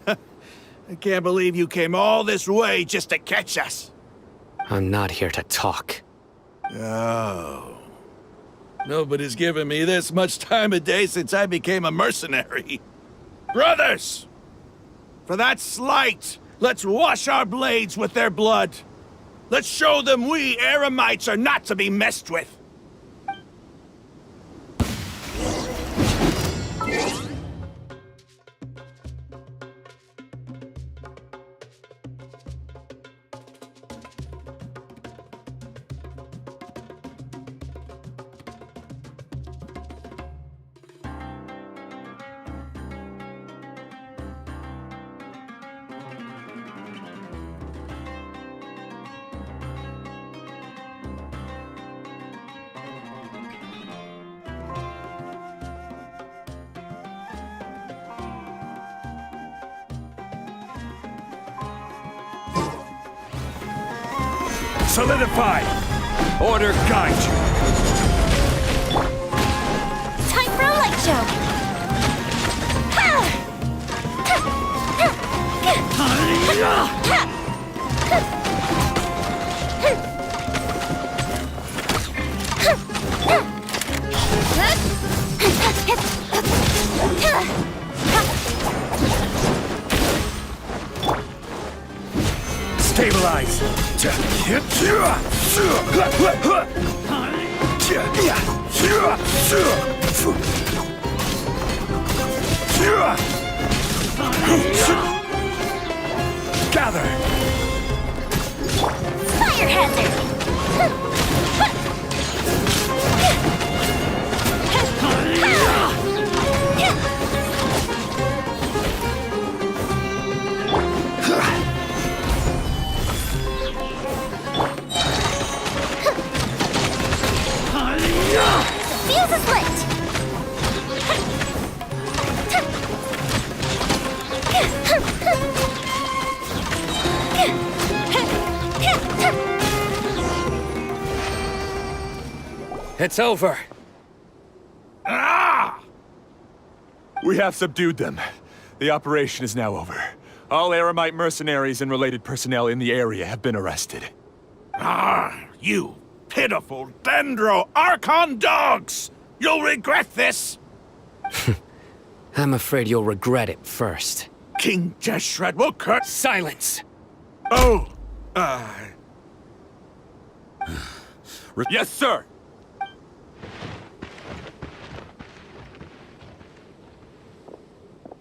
I can't believe you came all this way just to catch us. I'm not here to talk. Oh. Nobody's given me this much time of day since I became a mercenary. Brothers! For that slight, let's wash our blades with their blood. Let's show them we Eremites are not to be messed with. Solidify! Order guide you! Time for a light show! Stabilize! Gather! Fire hazard! Fuse is lit! It's over. Ah! We have subdued them. The operation is now over. All Aramite mercenaries and related personnel in the area have been arrested. Ah, you pitiful Dendro Archon dogs! You'll regret this! I'm afraid you'll regret it first. King Jeshred will cut. Silence! Oh, Yes, sir!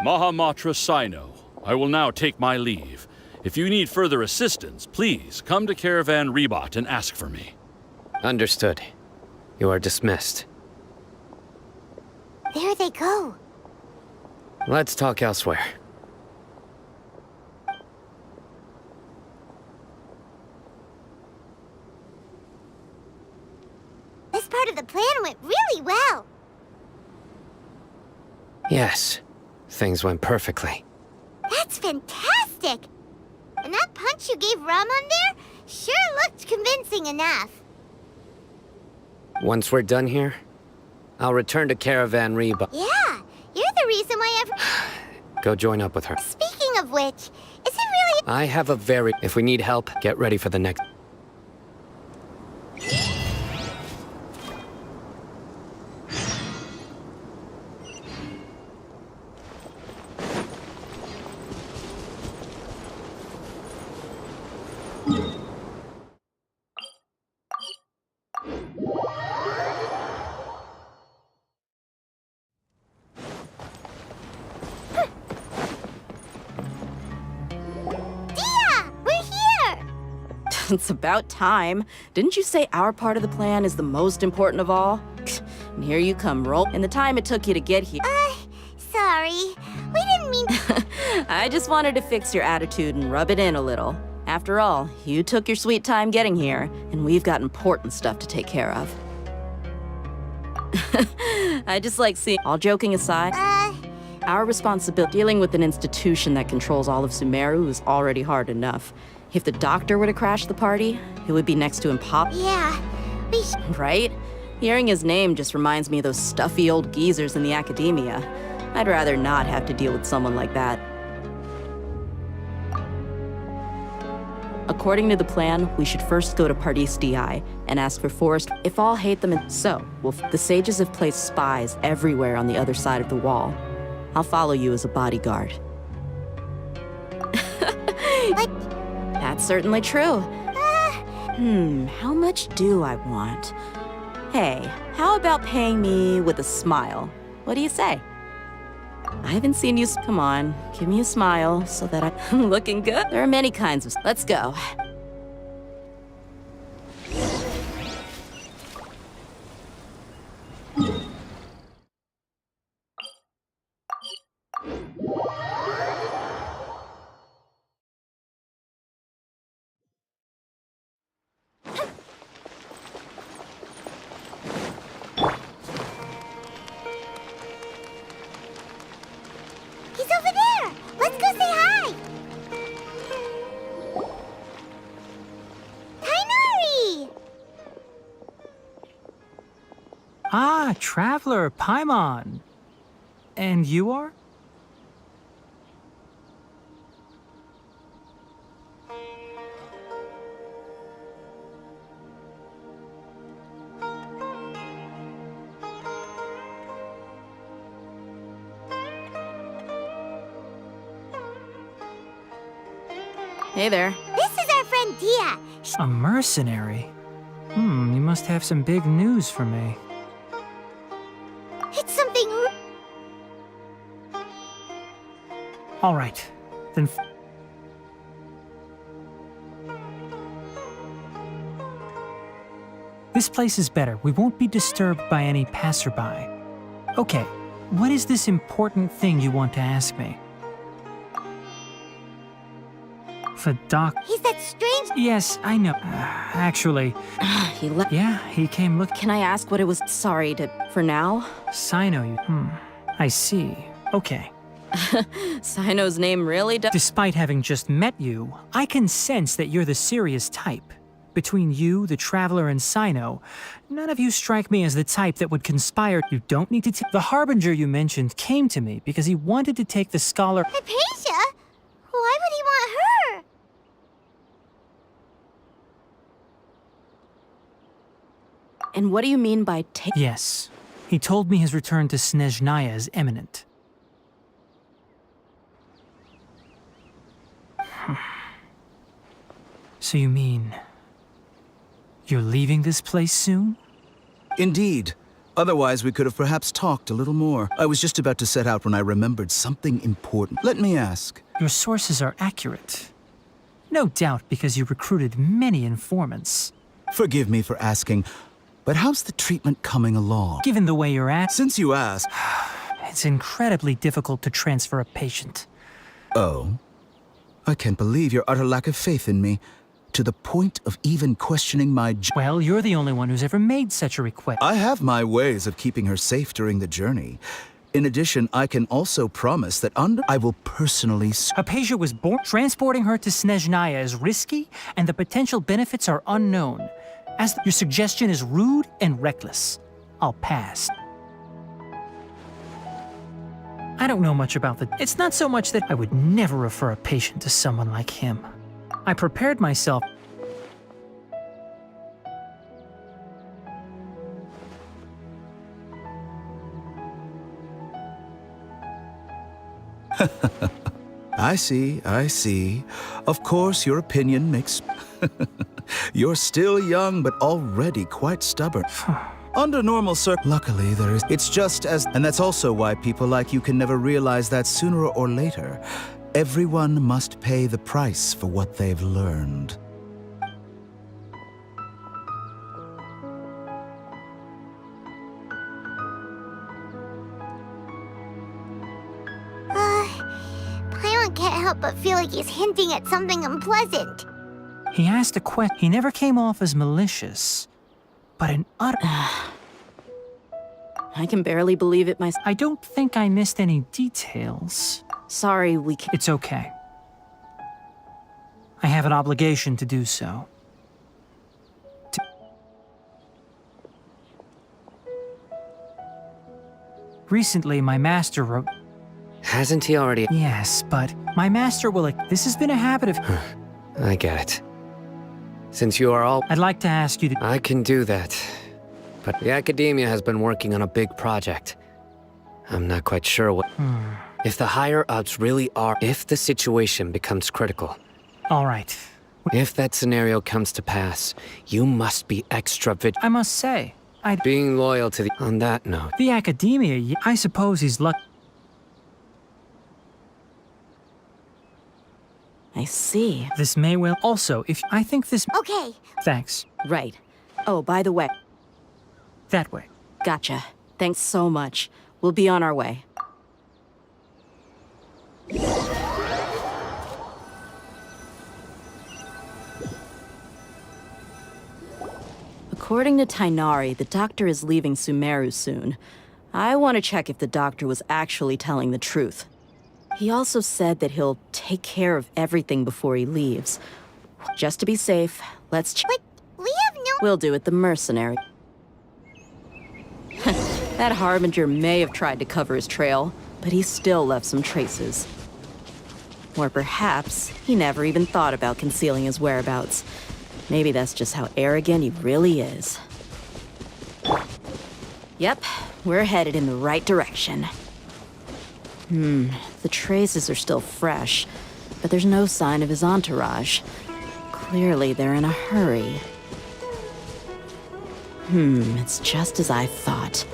Mahamatra Sino, I will now take my leave. If you need further assistance, please come to Caravan Rebot and ask for me. Understood. You are dismissed. There they go. Let's talk elsewhere. This part of the plan went really well. Yes, things went perfectly. That's fantastic! And that punch you gave Ramon there sure looked convincing enough. Once we're done here, I'll return to Caravan Reba. Yeah, you're the reason why Go join up with her. Speaking of which, is it really— I have a very... If we need help, get ready for the next... It's about time. Didn't you say our part of the plan is the most important of all? And here you come, roll. And the time it took you to get here. Sorry. We didn't mean— I just wanted to fix your attitude and rub it in a little. After all, you took your sweet time getting here, and we've got important stuff to take care of. I just like seeing— All joking aside, our responsibility dealing with an institution that controls all of Sumeru is already hard enough. If the doctor were to crash the party, it would be next to impossible. Yeah, we Right? Hearing his name just reminds me of those stuffy old geezers in the academia. I'd rather not have to deal with someone like that. According to the plan, we should first go to Pardis DI and ask for Forest. If all hate them, and so, the sages have placed spies everywhere on the other side of the wall. I'll follow you as a bodyguard. That's certainly true. How much do I want? Hey, how about paying me with a smile? What do you say? I haven't seen you. Come on, give me a smile so that I'm looking good. There are many kinds of. Let's go. He's over there! Let's go say hi! Tainari! Ah, Traveler, Paimon. And you are? Hey there. This is our friend Dia. A mercenary? You must have some big news for me. It's something— All right, then. This place is better. We won't be disturbed by any passerby. Okay, what is this important thing you want to ask me? The doc. He's that strange— Yes, I know. Actually, He left. yeah, he came look. Can I ask what it was? Sorry to. For now? Sino, you. I see. Okay. Sino's name really does. Despite having just met you, I can sense that you're the serious type. between you, the Traveler, and Sino, none of you strike me as the type that would conspire. You don't need to The Harbinger you mentioned came to me because he wanted to take the scholar— Hypatia? Why would he want her? And what do you mean by take? Yes. He told me his return to Snezhnaya is imminent. So you mean you're leaving this place soon? Indeed. Otherwise, we could have perhaps talked a little more. I was just about to set out when I remembered something important. Let me ask. Your sources are accurate. No doubt because you recruited many informants. Forgive me for asking, but how's the treatment coming along? Given the way you're at— Since you asked— It's incredibly difficult to transfer a patient. Oh? I can't believe your utter lack of faith in me, to the point of even questioning my— Well, you're the only one who's ever made such a request. I have my ways of keeping her safe during the journey. In addition, I can also promise that I will personally— Hypatia was born. Transporting her to Snezhnaya is risky, and the potential benefits are unknown. Your suggestion is rude and reckless. I'll pass. I don't know much about It's not so much that I would never refer a patient to someone like him. I prepared myself. I see. Of course, your opinion makes— You're still young, but already quite stubborn. Under normal Luckily, there is— It's just as— And that's also why people like you can never realize that sooner or later, everyone must pay the price for what they've learned. Paimon can't help but feel like he's hinting at something unpleasant. He asked a question. He never came off as malicious, but an utter— I can barely believe it myself. I don't think I missed any details. Sorry, we can't. It's okay. I have an obligation to do so. Recently, my master wrote— Hasn't he already? Yes, but my master will— This has been a habit of— I get it. Since you are all— I'd like to ask you to— I can do that. But the Academia has been working on a big project. I'm not quite sure what— If the higher-ups really are— If the situation becomes critical— All right. If that scenario comes to pass, you must be extra vigilant. I must say, Being loyal to the— On that note— The Academia, I suppose he's lucky. I see. This may well— Also, if— I think this— Okay. Thanks. Right. Oh, by the way. That way. Gotcha. Thanks so much. We'll be on our way. According to Tainari, the doctor is leaving Sumeru soon. I want to check if the doctor was actually telling the truth. He also said that he'll take care of everything before he leaves. Just to be safe, let's check. But we have no— We'll do it the mercenary. That Harbinger may have tried to cover his trail, but he still left some traces. Or perhaps he never even thought about concealing his whereabouts. Maybe that's just how arrogant he really is. Yep, we're headed in the right direction. The traces are still fresh, but there's no sign of his entourage. Clearly they're in a hurry. It's just as I thought.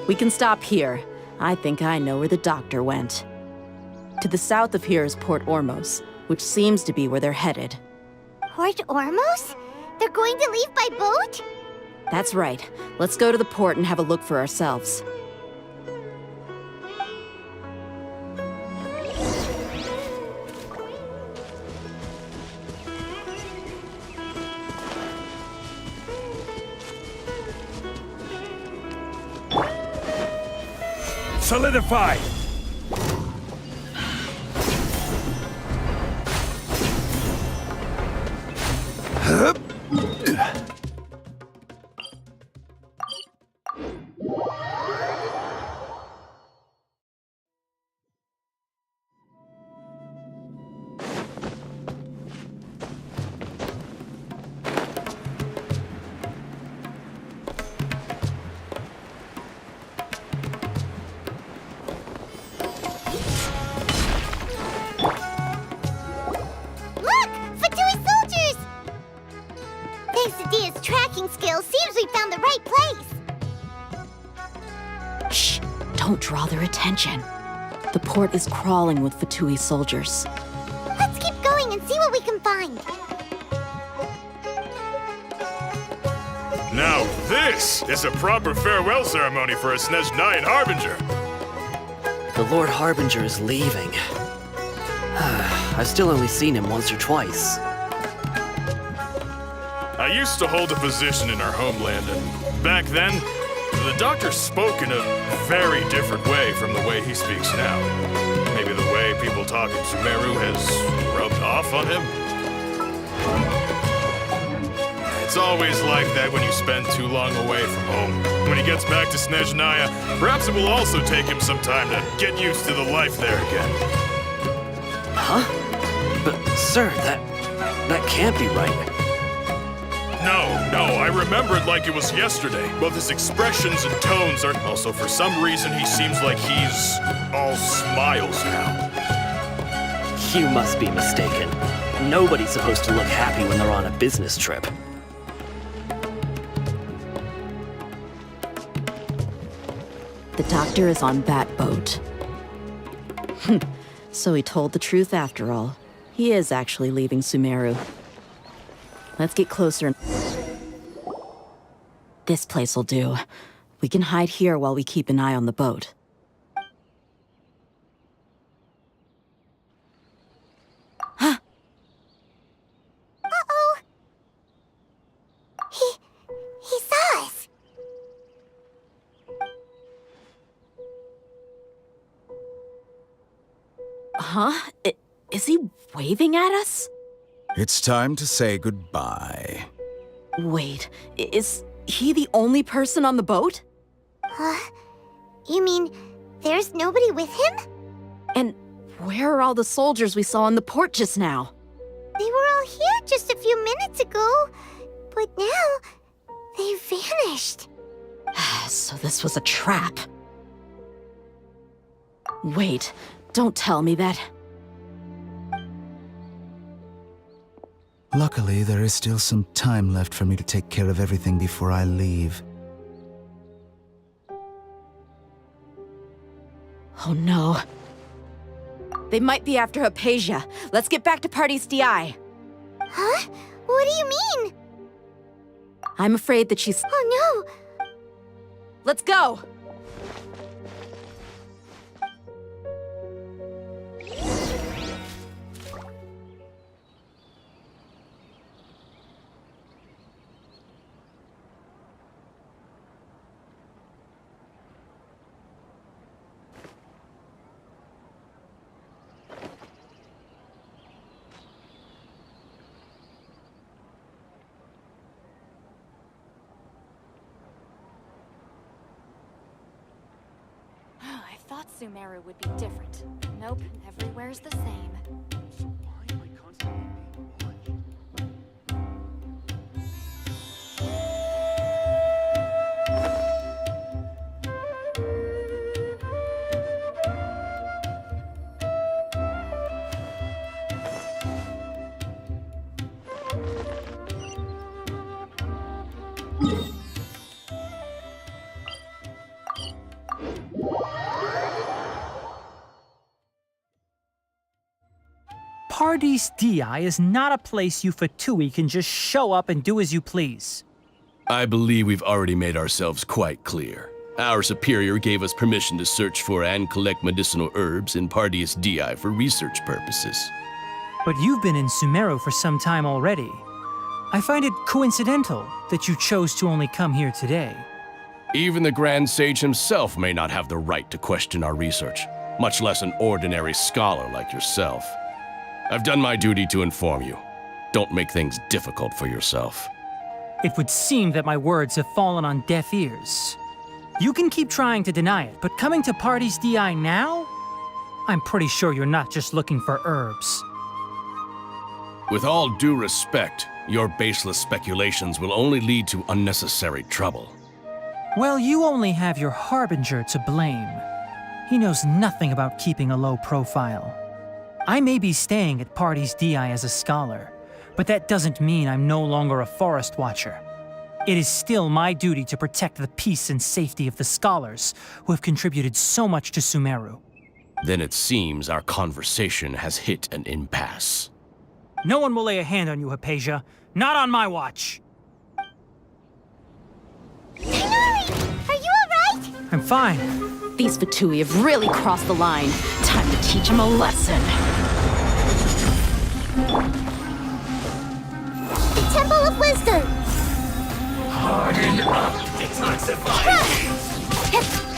We can stop here. I think I know where the doctor went. To the south of here is Port Ormos, which seems to be where they're headed. Port Ormos? They're going to leave by boat? That's right. Let's go to the port and have a look for ourselves. Solidify! Look! Fatui soldiers! Thanks to Dia's tracking skills, seems we found the right place. Shh! Don't draw their attention. The port is crawling with Fatui soldiers. Let's keep going and see what we can find. Now this is a proper farewell ceremony for a Snezhnayan Harbinger. The Lord Harbinger is leaving. I've still only seen him once or twice. I used to hold a position in our homeland, and back then, the doctor spoke in a very different way from the way he speaks now. Maybe the way people talk in Sumeru has rubbed off on him? It's always like that when you spend too long away from home. When he gets back to Snezhnaya, perhaps it will also take him some time to get used to the life there again. Huh? But, sir, that can't be right. No, I remember it like it was yesterday. Both his expressions and tones are... Also, for some reason, he seems like he's all smiles now. You must be mistaken. Nobody's supposed to look happy when they're on a business trip. The doctor is on that boat. So he told the truth after all. He is actually leaving Sumeru. Let's get closer. This place will do. We can hide here while we keep an eye on the boat. Huh? Uh-oh. He saw us. Huh? Is he waving at us? It's time to say goodbye. Wait, is he the only person on the boat? You mean there's nobody with him? And where are all the soldiers we saw in the port just now? They were all here just a few minutes ago, but now they vanished. So this was a trap. Wait, don't tell me that. Luckily, there is still some time left for me to take care of everything before I leave. Oh no. They might be after Hypatia. Let's get back to Party's DI. Huh? What do you mean? I'm afraid that she's... Oh no! Let's go! I thought Sumeru would be different. Nope, everywhere's the same. Pardes Di is not a place you Fatui can just show up and do as you please. I believe we've already made ourselves quite clear. Our superior gave us permission to search for and collect medicinal herbs in Pardes Di for research purposes. But you've been in Sumeru for some time already. I find it coincidental that you chose to only come here today. Even the Grand Sage himself may not have the right to question our research, much less an ordinary scholar like yourself. I've done my duty to inform you. Don't make things difficult for yourself. It would seem that my words have fallen on deaf ears. You can keep trying to deny it, but coming to Party's DI now? I'm pretty sure you're not just looking for herbs. With all due respect, your baseless speculations will only lead to unnecessary trouble. Well, you only have your Harbinger to blame. He knows nothing about keeping a low profile. I may be staying at Party's DI as a scholar, but that doesn't mean I'm no longer a forest watcher. It is still my duty to protect the peace and safety of the scholars who have contributed so much to Sumeru. Then it seems our conversation has hit an impasse. No one will lay a hand on you, Hypatia. Not on my watch. Are you alright? I'm fine. These Fatui have really crossed the line. Time to teach them a lesson. The Temple of Wisdom! Harden up, detoxify!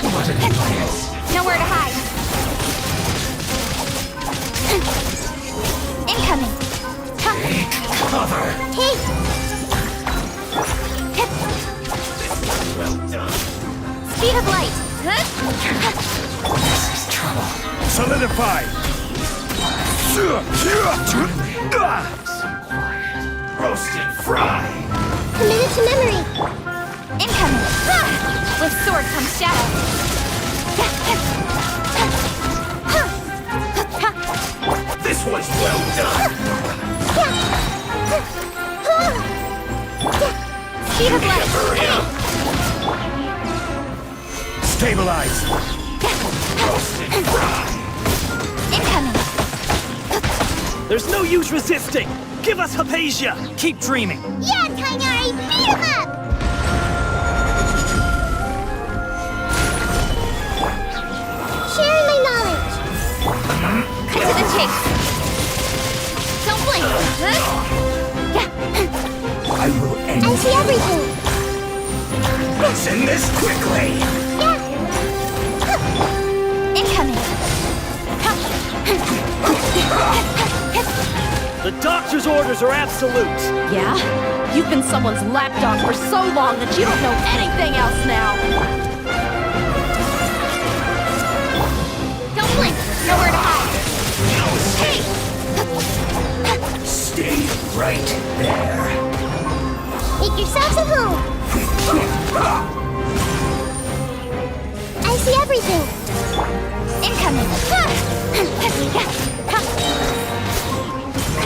What are the plans? Nowhere to hide. Incoming! Take cover! Well done. Speed of light! This is trouble. Solidify! Roast and fry! Committed to memory! Incoming! With sword comes shadow! This was well done! Speed of light! Hurry up! Stabilize! Roast and fry! Incoming! There's no use resisting! Give us Hypatia! Keep dreaming! Yeah, Tainari! Beat him up! Sharing my knowledge! Cut to the chase! Don't blink! I will end I see everything! Let's end this quickly! Incoming! The doctor's orders are absolute! Yeah? You've been someone's lapdog for so long that you don't know anything else now! Don't blink! Nowhere to hide! Hey! Stay right there. Make yourselves at home! I see everything! Incoming! Cut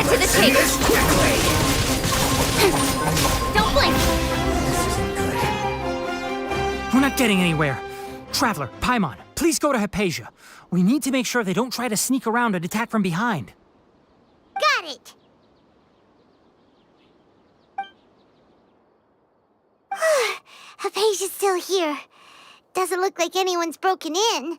to the chase! This quickly! Don't blink! We're not getting anywhere. Traveler, Paimon, please go to Hypatia. We need to make sure they don't try to sneak around and attack from behind. Got it! Hypatia's still here. Doesn't look like anyone's broken in.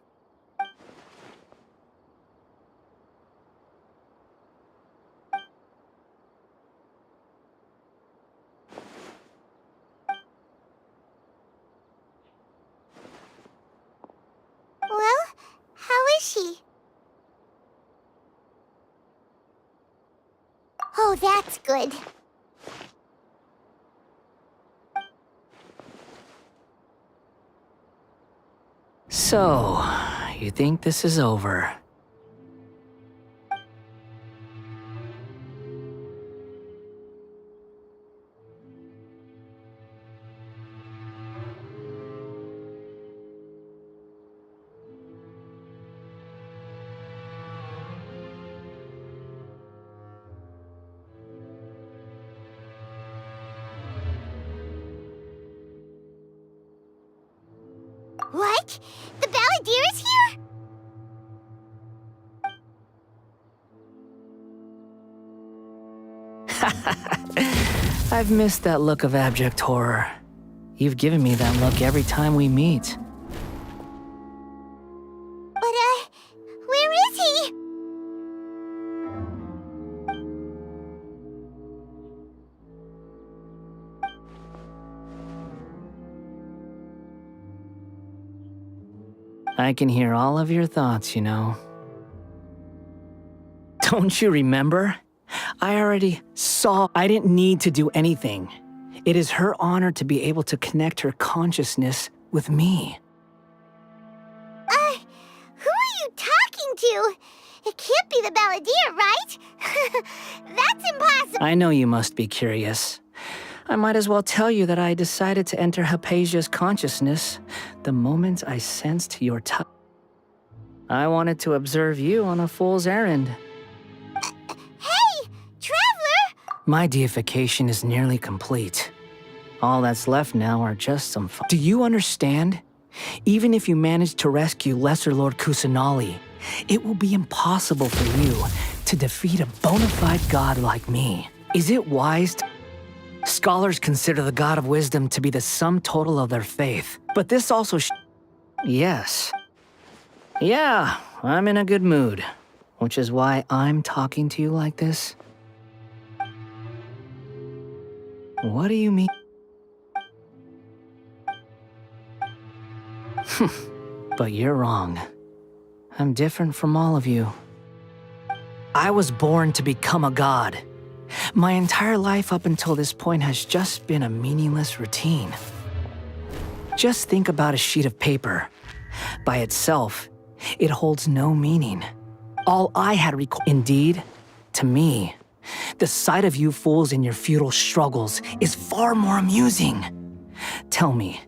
Well, how is she? Oh, that's good. So, you think this is over? What? The Balladeer is here? I've missed that look of abject horror. You've given me that look every time we meet. But, where is he? I can hear all of your thoughts, you know. Don't you remember? I already saw I didn't need to do anything. It is her honor to be able to connect her consciousness with me. Who are you talking to? It can't be the Balladeer, right? That's impossible. I know you must be curious. I might as well tell you that I decided to enter Hypatia's consciousness the moment I sensed your touch. I wanted to observe you on a fool's errand. Hey, Traveler! My deification is nearly complete. All that's left now are just some Do you understand? Even if you manage to rescue Lesser Lord Kusanali, it will be impossible for you to defeat a bona fide god like me. Is it wise to... Scholars consider the God of Wisdom to be the sum total of their faith. But this also Yes. Yeah, I'm in a good mood. Which is why I'm talking to you like this. What do you mean? But you're wrong. I'm different from all of you. I was born to become a god. My entire life up until this point has just been a meaningless routine. Just think about a sheet of paper. By itself, it holds no meaning. All I had Indeed, to me, the sight of you fools in your futile struggles is far more amusing. Tell me,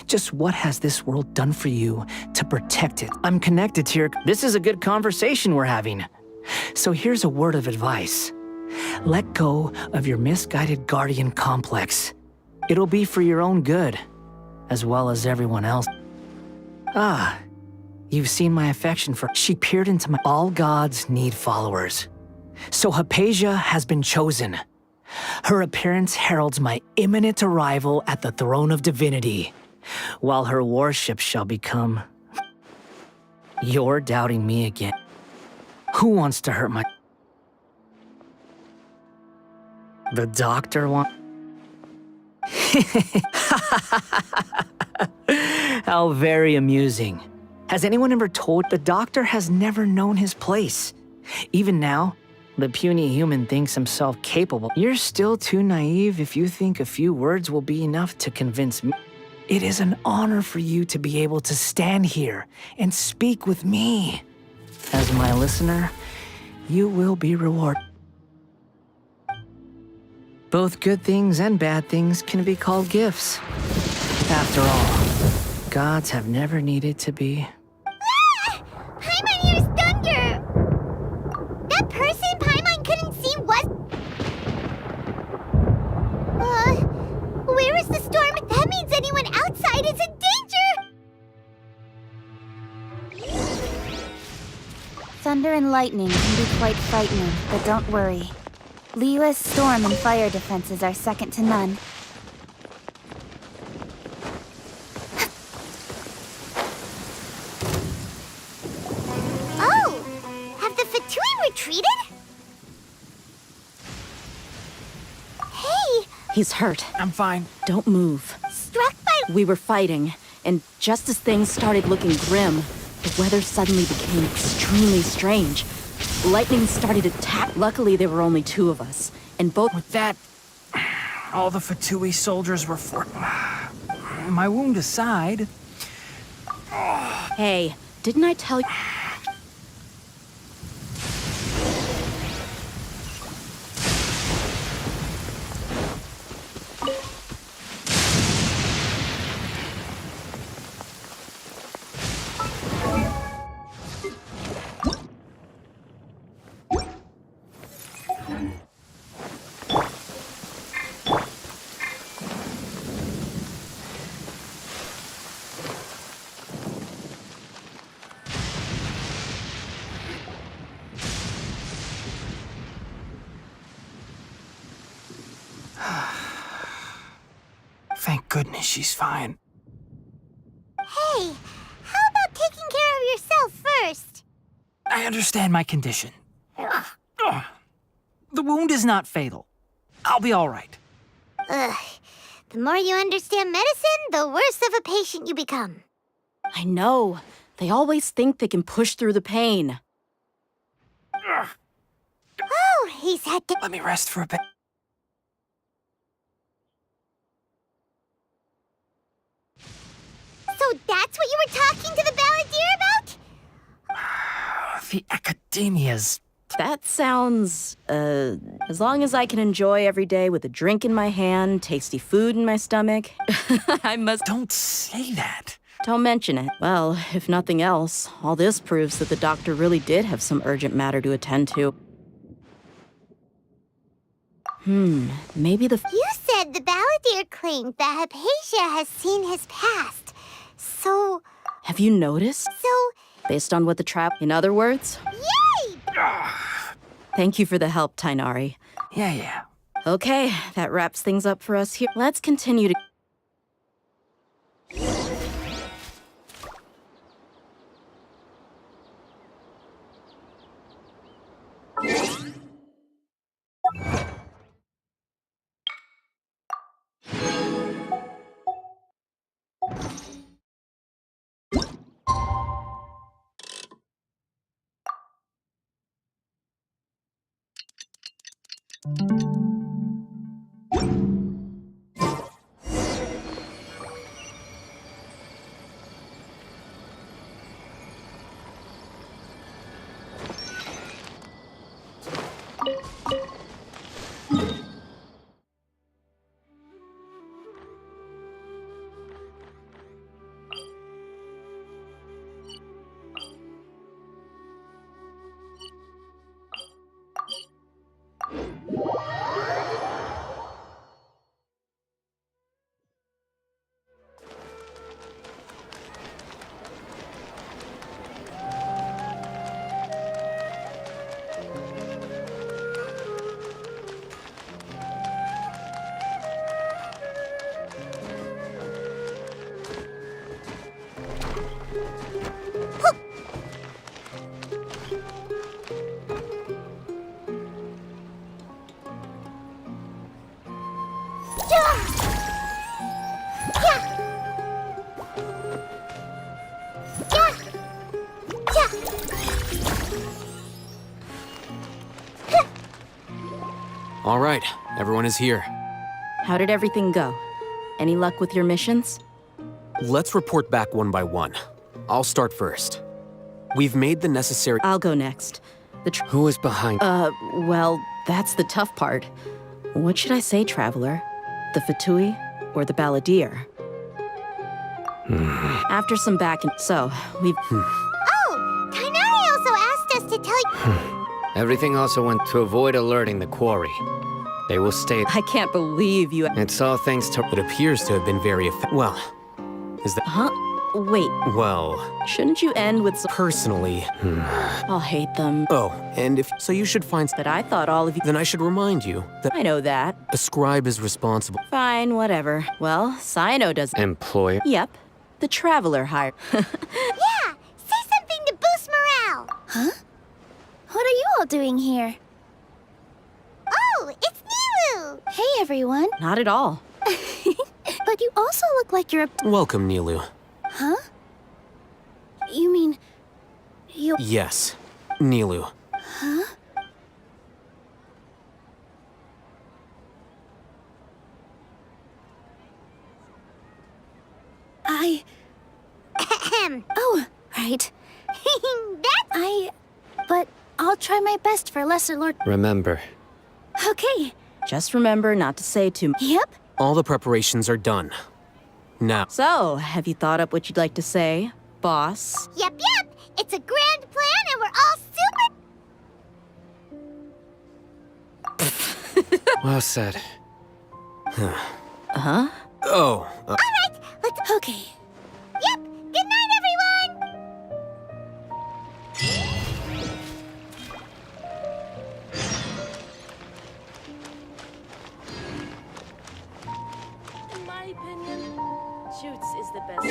just what has this world done for you to protect it? I'm connected to your... This is a good conversation we're having. So here's a word of advice. Let go of your misguided guardian complex. It'll be for your own good, as well as everyone else. Ah, you've seen my affection for... She peered into my... All gods need followers. So Hypatia has been chosen. Her appearance heralds my imminent arrival at the throne of divinity, while her worship shall become... You're doubting me again. Who wants to hurt my... The doctor How very amusing. Has anyone ever told... The doctor has never known his place. Even now, the puny human thinks himself capable. You're still too naive if you think a few words will be enough to convince me. It is an honor for you to be able to stand here and speak with me. As my listener, you will be rewarded. Both good things and bad things can be called gifts. After all, gods have never needed to be... Ah! Paimon hears thunder! That person Paimon couldn't see was... Where is the storm? That means anyone outside is in danger! Thunder and lightning can be quite frightening, but don't worry. Liyue's storm and fire defenses are second to none. Oh! Have the Fatui retreated? Hey! He's hurt. I'm fine. Don't move. Struck by... We were fighting, and just as things started looking grim, the weather suddenly became extremely strange. Lightning started to attack. Luckily, there were only two of us, and both... With that, all the Fatui soldiers were for... My wound aside... Hey, didn't I tell you... Thank goodness she's fine. Hey, how about taking care of yourself first? I understand my condition. Ugh. The wound is not fatal. I'll be all right. Ugh. The more you understand medicine, the worse of a patient you become. I know. They always think they can push through the pain. Oh, he's had to. Let me rest for a bit. So that's what you were talking to the balladeer about? The academia's. That sounds, as long as I can enjoy every day with a drink in my hand, tasty food in my stomach, I must. Don't say that. Don't mention it. Well, if nothing else, all this proves that the doctor really did have some urgent matter to attend to. Maybe the. You said the balladeer claimed that Hypatia has seen his past. So. Have you noticed? So. Based on what the trap. In other words? Yay! Thank you for the help, Tainari. Yeah. Okay, that wraps things up for us here. Let's continue to. All right, everyone is here. How did everything go? Any luck with your missions? Let's report back one by one. I'll start first. We've made the necessary. I'll go next. Who is behind? Well, that's the tough part. What should I say, Traveler? The Fatui or the Balladeer? After some back and so, we've. Oh, Tainari also asked us to tell you. Everything also went to avoid alerting the quarry. They will stay. I can't believe you. It's all thanks to. It appears to have been very effective. Well, is that. Huh? Wait. Well. Shouldn't you end with some. Personally. I'll hate them. Oh, and if. So you should find. But I thought all of you. Then I should remind you that. I know that. A scribe is responsible. Fine, whatever. Well, Cyno does. Employer? Yep. The Traveler hired. Yeah! Say something to boost morale! Huh? What are you all doing here? Oh, it's Nilu! Hey, everyone. Not at all. But you also look like you're a... Welcome, Nilu. Huh? You mean... you... Yes, Nilu. Huh? Oh, right. But I'll try my best for Lesser Lord... Remember. Okay. Just remember not to say too much. Yep. All the preparations are done. Now. So, have you thought up what you'd like to say, boss? Yep. It's a grand plan and we're all super... Well said. Huh? Oh. All right, let's... Okay. Yep. Good night, everyone! In my opinion, Shoots is the best.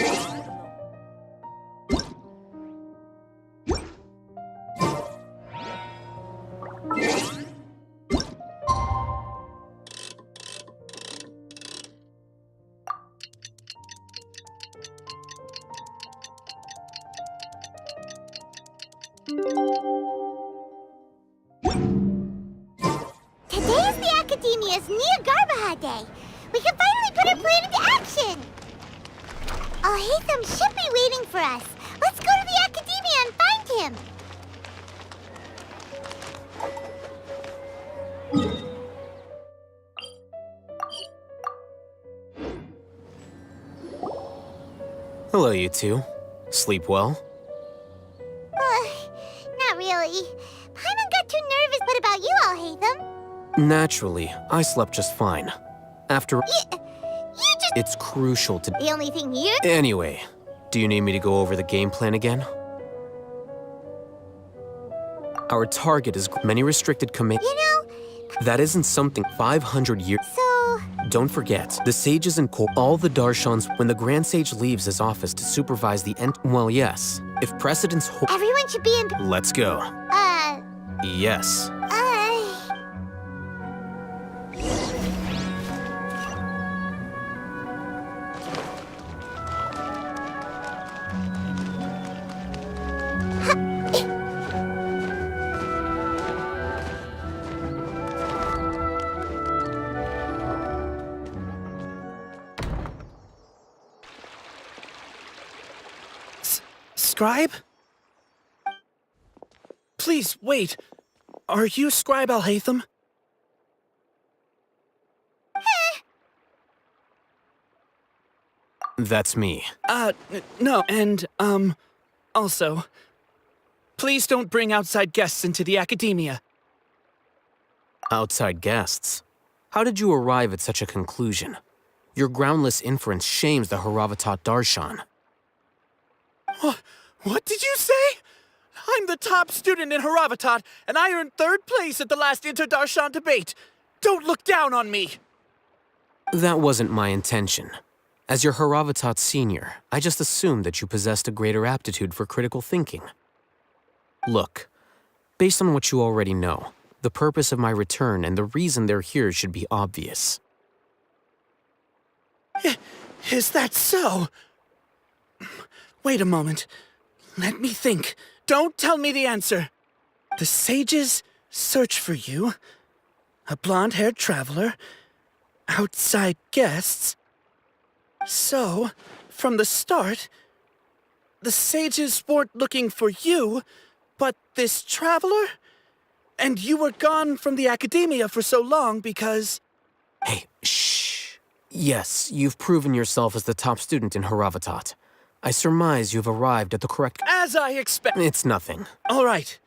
Today is the Academia's Nia Day. We can finally put our plan into action. Alhaitham should be waiting for us. Let's go to the Academia and find him. Hello, you two. Sleep well? Not really. Paimon got too nervous. What about you, Alhaitham? Naturally, I slept just fine. After... You just... It's crucial to... The only thing you... Anyway, do you need me to go over the game plan again? Our target is many restricted command... You know... That isn't something 500 years... So... Don't forget, the sages and all the Darshans, when the Grand Sage leaves his office to supervise the end... Well, yes, if precedence holds... Everyone should be in... Let's go. Yes. Scribe? Please, wait. Are you Scribe Alhaitham? That's me. No, and, also, please don't bring outside guests into the Academia. Outside guests? How did you arrive at such a conclusion? Your groundless inference shames the Haravatat Darshan. What did you say? I'm the top student in Haravatat, and I earned 3rd place at the last Inter-Darshan debate. Don't look down on me! That wasn't my intention. As your Haravatat senior, I just assumed that you possessed a greater aptitude for critical thinking. Look, based on what you already know, the purpose of my return and the reason they're here should be obvious. Is that so? Wait a moment. Let me think. Don't tell me the answer. The sages search for you. A blonde-haired traveler. Outside guests. So, from the start, the sages weren't looking for you, but this traveler? And you were gone from the Academia for so long because... Hey, shh. Yes, you've proven yourself as the top student in Haravatat. I surmise you've arrived at the correct... As I expect... It's nothing. All right.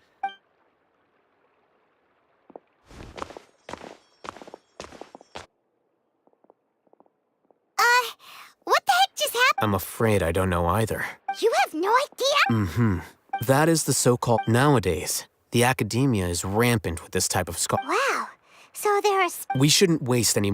What the heck just happened? I'm afraid I don't know either. You have no idea? Mm-hmm. That is the so-called... Nowadays, the Academia is rampant with this type of Wow. So there's... We shouldn't waste any...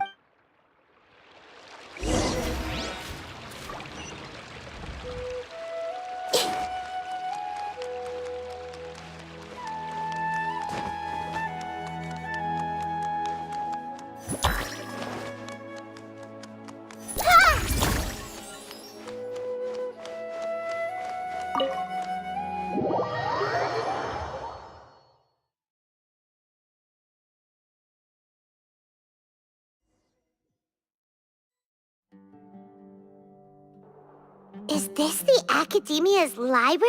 Is this the Academia's library?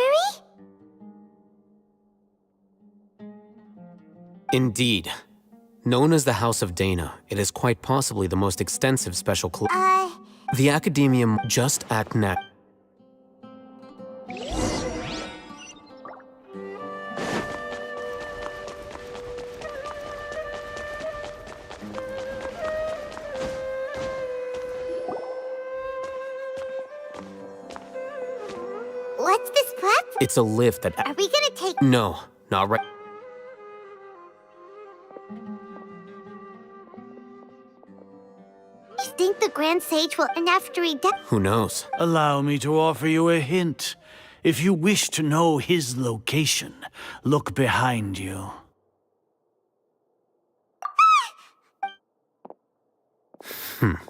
Indeed. Known as the House of Dana, it is quite possibly the most extensive special The Academia just at net. What's this platform? It's a lift that... Are we gonna take... No, not right... You think the Grand Sage will end after he dies? Who knows? Allow me to offer you a hint. If you wish to know his location, look behind you.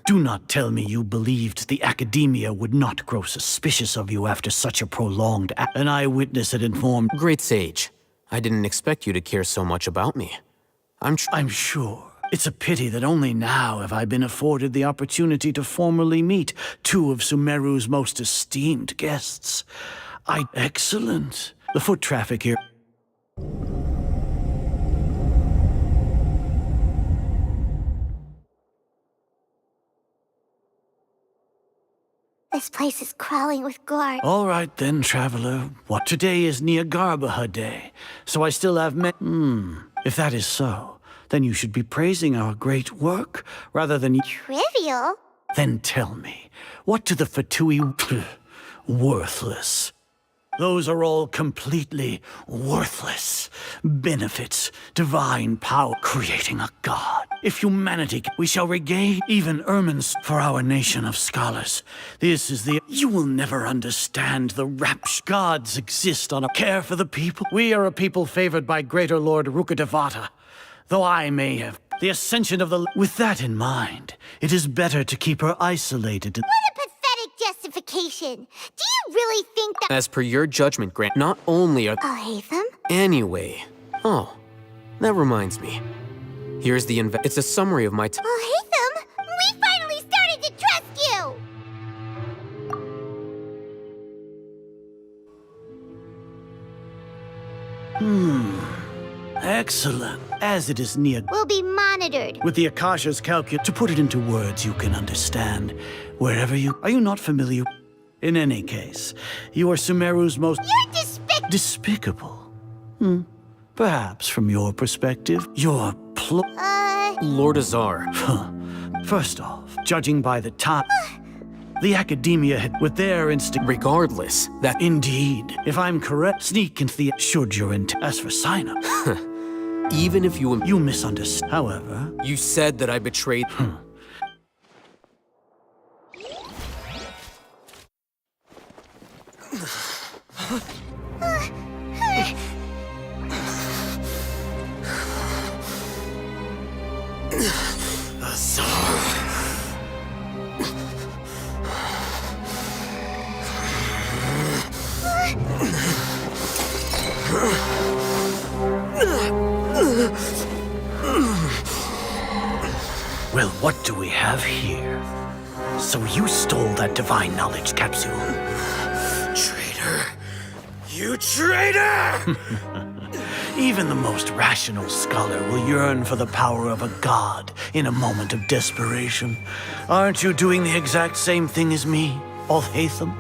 Do not tell me you believed the Academia would not grow suspicious of you after such a prolonged An eyewitness had informed... Great Sage, I didn't expect you to care so much about me. I'm sure. It's a pity that only now have I been afforded the opportunity to formally meet two of Sumeru's most esteemed guests. Excellent. The foot traffic here. This place is crawling with guards. All right then, traveler. What today is Niagarbaha Day, so I still have If that is so, then you should be praising our great work rather than Trivial? Then tell me, what do the Fatui worthless? Those are all completely worthless benefits, divine power, creating a god. If humanity, we shall regain even ermines for our nation of scholars. This is you will never understand the rapture. Gods exist on a care for the people. We are a people favored by Greater Lord Rukadevata. Though I may have the ascension of the... With that in mind, it is better to keep her isolated. What a pathetic justification. Do you really think that... As per your judgment, Grant, not only are... Hatham? Anyway. Oh, that reminds me. Here's the It's a summary of my... Hatham, we finally started to trust you! Excellent. As it is near... We'll be monitored. With the Akasha's calculus, to put it into words you can understand, wherever you... Are you not familiar? In any case, you are Sumeru's most... You're despicable. Perhaps from your perspective, you're Lord Azar. First off, judging by the time... The Academia had, with their instinct... Regardless, that... Indeed. If I'm correct, sneak into the... Should your intent... As for Sino... Even if you... You misunderstood. However... You said that I betrayed... Well, what do we have here? So you stole that divine knowledge capsule. Traitor! You traitor! Even the most rational scholar will yearn for the power of a god in a moment of desperation. Aren't you doing the exact same thing as me, Alhaitham?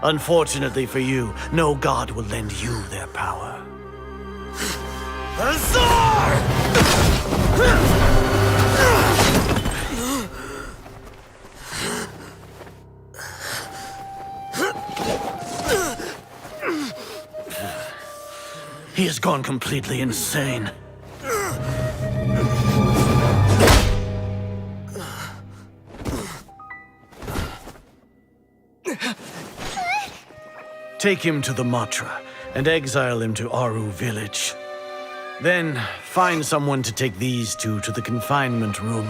Unfortunately for you, no god will lend you their power. Azar! He has gone completely insane. Take him to the Matra and exile him to Aru village. Then find someone to take these two to the confinement room.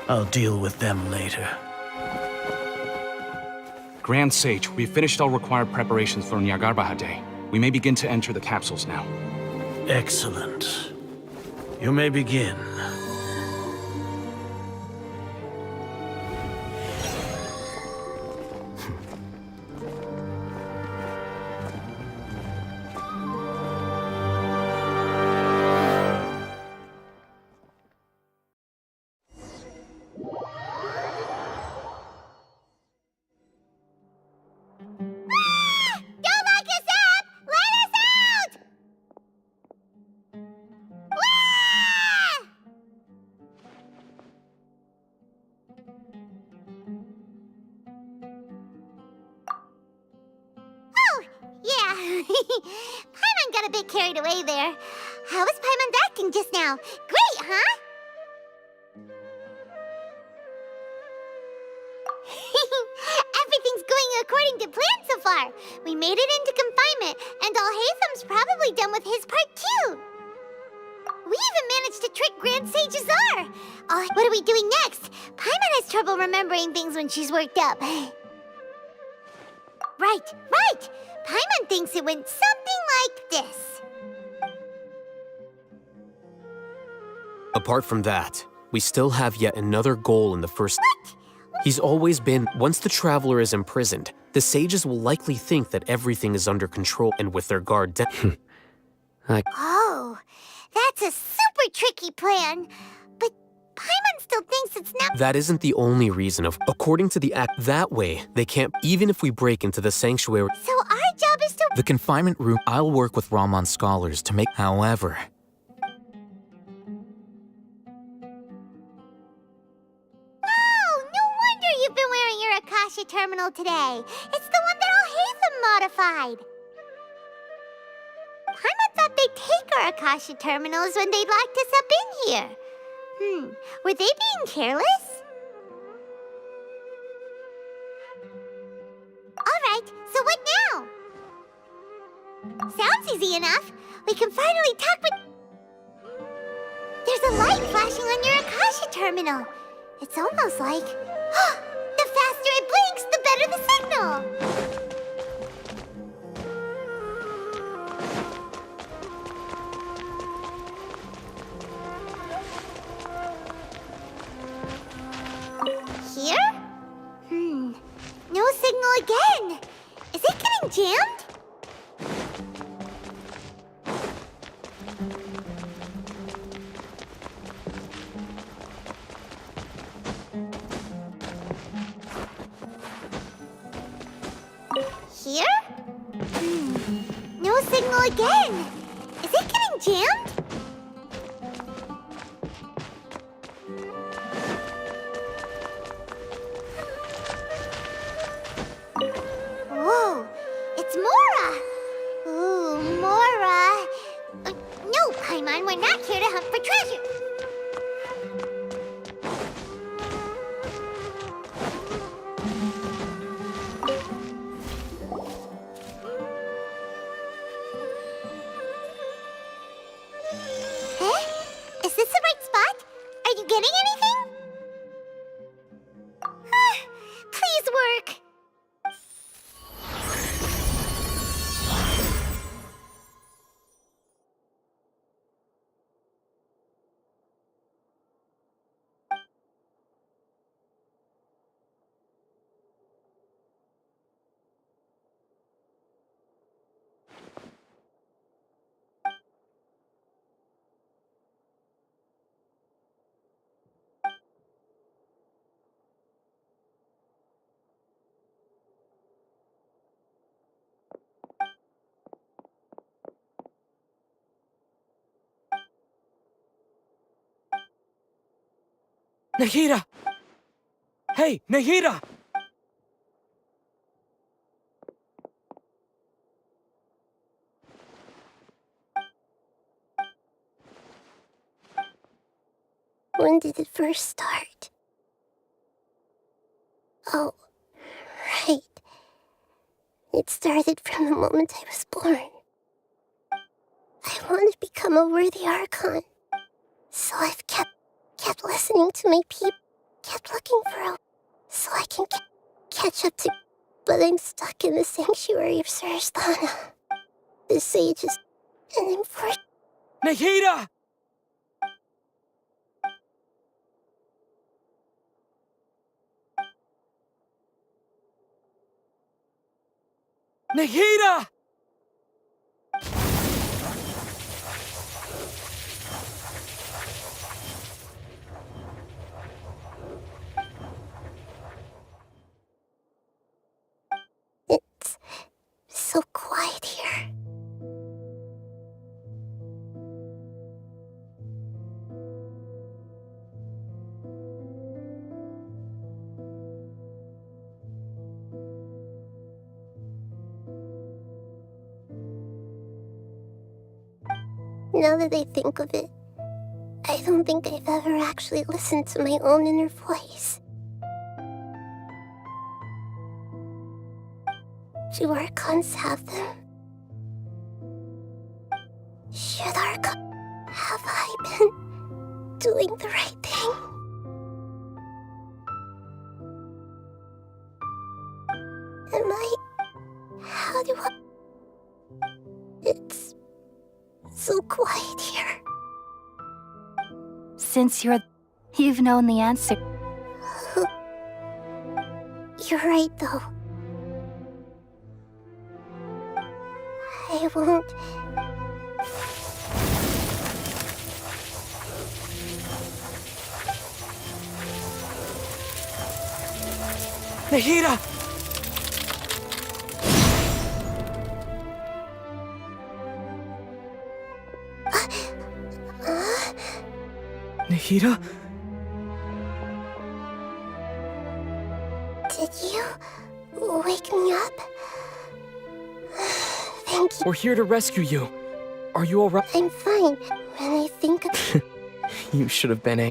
I'll deal with them later. Grand Sage, we've finished all required preparations for Niagarbaha Day. We may begin to enter the capsules now. Excellent. You may begin. Paimon got a bit carried away there. How was Paimon acting just now? Great, huh? Everything's going according to plan so far. We made it into confinement, and Alhaitham's probably done with his part too. We even managed to trick Grand Sage Azar. What are we doing next? Paimon has trouble remembering things when she's worked up. Right. Paimon thinks it went something like this. Apart from that, we still have yet another goal in the first. What? He's always been. Once the Traveler is imprisoned, the sages will likely think that everything is under control and with their guard down. Oh, that's a super tricky plan. But Paimon still thinks it's not. That isn't the only reason of. According to the act, that way, they can't. Even if we break into the sanctuary. So our job is to. The confinement room, I'll work with Raman scholars to make. However, No wonder you've been wearing your Akasha terminal today. It's the one that Alhaitham modified. Paimon thought they'd take our Akasha terminals when they locked us up in here. Were they being careless? Alright, so what now? Sounds easy enough. We can finally talk with... There's a light flashing on your Akasha terminal. It's almost like... the faster it blinks, the better the signal! Here? No signal again! Is it getting jammed? Here? No signal again! Is it getting jammed? Whoa! It's Mora! Ooh, Mora! No, Paimon, we're not here to hunt for treasure! Is this the right spot? Are you getting anything? Please work! Nahida! Hey, Nahida! When did it first start? Oh, right. It started from the moment I was born. I want to become a worthy Archon. So I've kept listening to my people, kept looking for a... so I can catch up to... But I'm stuck in the sanctuary of Sarasthana. The sages... and I'm forced... Nahida! Nahida! It's so quiet here. Now that I think of it, I don't think I've ever actually listened to my own inner voice. Do Archons have them? Should Archon... Have I been doing the right thing? Am I... How do I... It's so quiet here. Since you've known the answer. You're right, though. I won't. Nahida! Nahida? Did you wake me up? Thank you. We're here to rescue you. Are you alright? I'm fine. When I think of... You should have been a...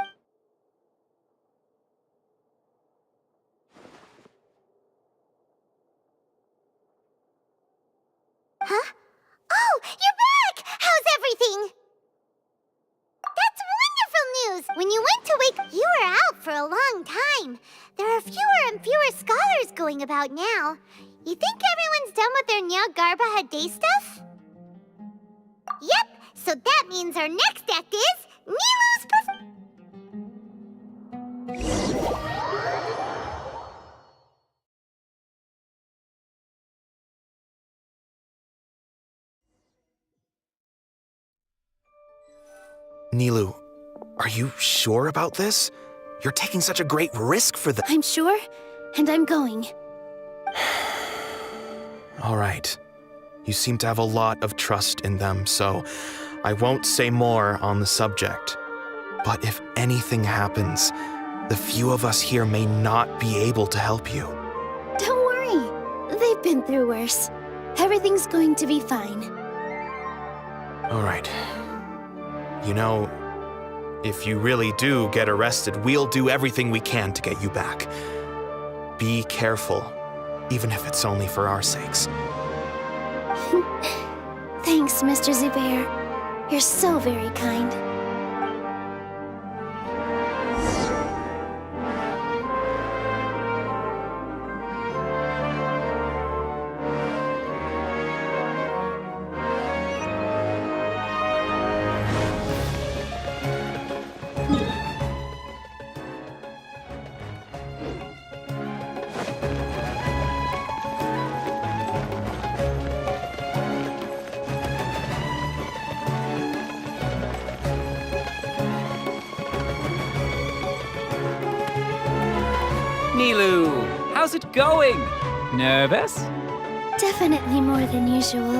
Huh? Oh, you're back! How's everything? That's wonderful news! When you went to wake, you were out for a long time. There are fewer and fewer scholars going about now. You think everyone's done with their Nyargarba Day stuff? Yep, so that means our next act is Nilu's Nilu, are you sure about this? You're taking such a great risk for the— I'm sure, and I'm going. All right. You seem to have a lot of trust in them, so I won't say more on the subject. But if anything happens, the few of us here may not be able to help you. Don't worry. They've been through worse. Everything's going to be fine. All right. You know, if you really do get arrested, we'll do everything we can to get you back. Be careful, even if it's only for our sakes. Thanks, Mr. Zubair. You're so very kind. Nilu, how's it going? Nervous? Definitely more than usual.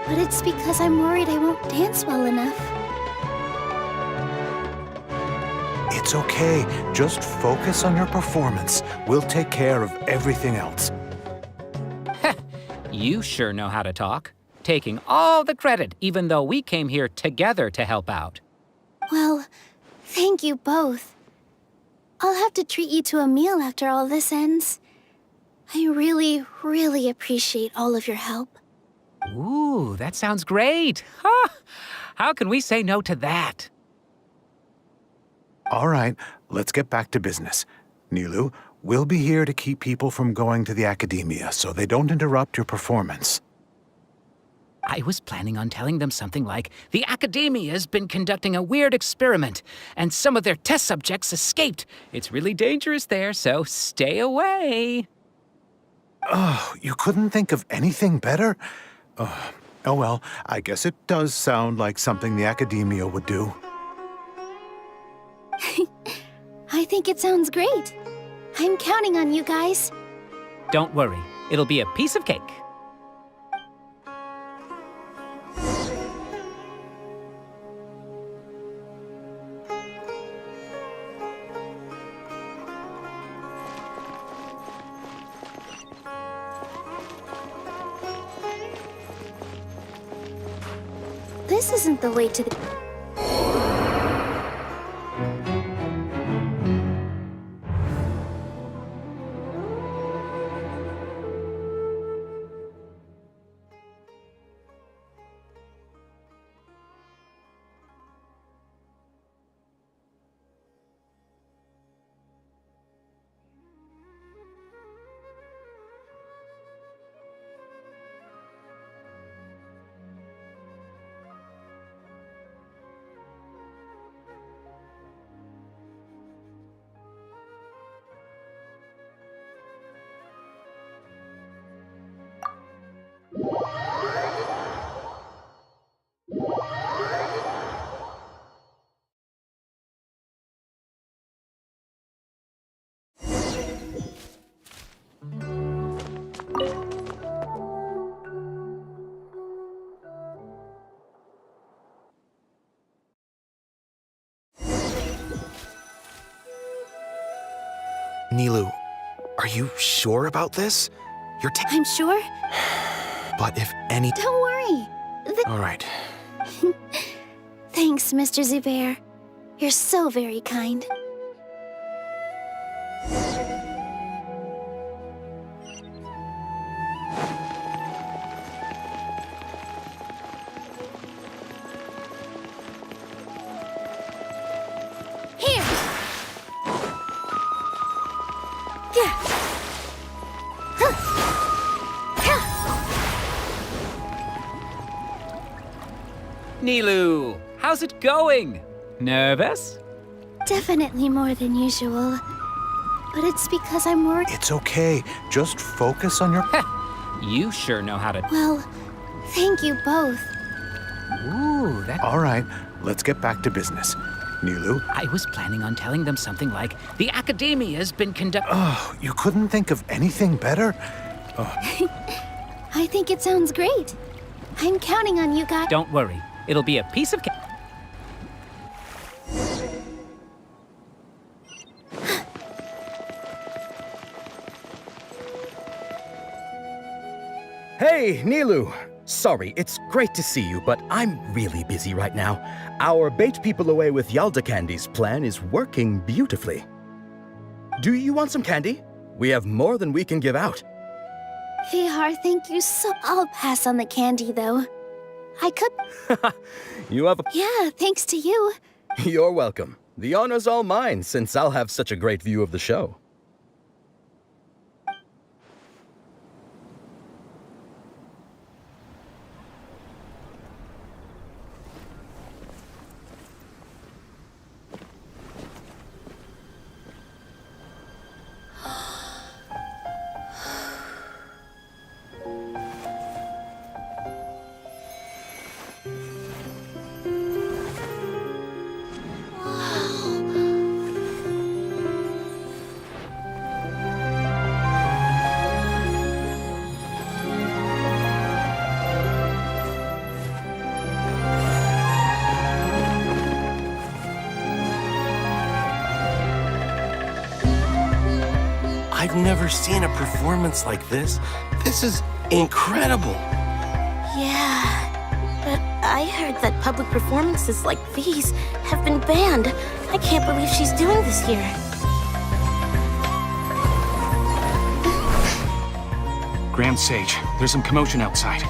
But it's because I'm worried I won't dance well enough. It's okay. Just focus on your performance. We'll take care of everything else. You sure know how to talk. Taking all the credit, even though we came here together to help out. Well, thank you both. I'll have to treat you to a meal after all this ends. I really, really appreciate all of your help. Ooh, that sounds great. Huh? How can we say no to that? All right, let's get back to business. Nilu, we'll be here to keep people from going to the academia so they don't interrupt your performance. I was planning on telling them something like, the academia's been conducting a weird experiment, and some of their test subjects escaped. It's really dangerous there, so stay away. Oh, you couldn't think of anything better? Oh well, I guess it does sound like something the academia would do. I think it sounds great. I'm counting on you guys. Don't worry, it'll be a piece of cake. This isn't the way to the... Nilu, are you sure about this? I'm sure. But if any... Don't worry. All right. Thanks, Mr. Zubair. You're so very kind. Here. Nilu, how's it going? Nervous? Definitely more than usual. But it's because I'm worried. It's okay. Just focus on your... You sure know how to... Well, thank you both. Ooh, that... All right, let's get back to business. Nilu? I was planning on telling them something like, the Academia's been conducting... Oh, you couldn't think of anything better? I think it sounds great. I'm counting on you guys. Don't worry. It'll be a piece of cake. Hey, Nilu! Sorry, it's great to see you, but I'm really busy right now. Our Bait People Away with Yalda Candies plan is working beautifully. Do you want some candy? We have more than we can give out. THOR, thank you so... I'll pass on the candy, though. I could... You have a... Yeah, thanks to you. You're welcome. The honor's all mine, since I'll have such a great view of the show. I've never seen a performance like this. This is incredible. Yeah, but I heard that public performances like these have been banned. I can't believe she's doing this here. Grand Sage, there's some commotion outside.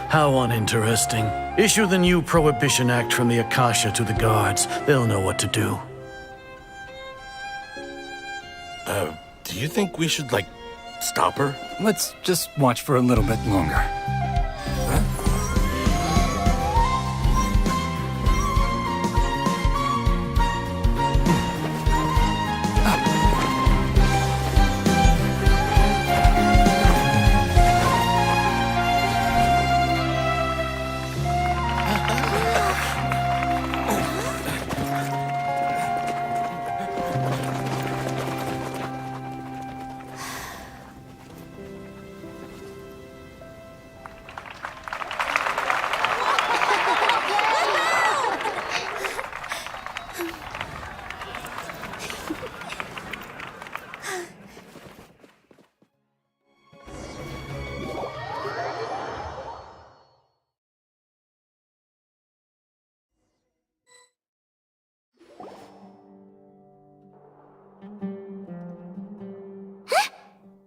How uninteresting. Issue the new Prohibition Act from the Akasha to the guards. They'll know what to do. Do you think we should, like, stop her? Let's just watch for a little bit longer.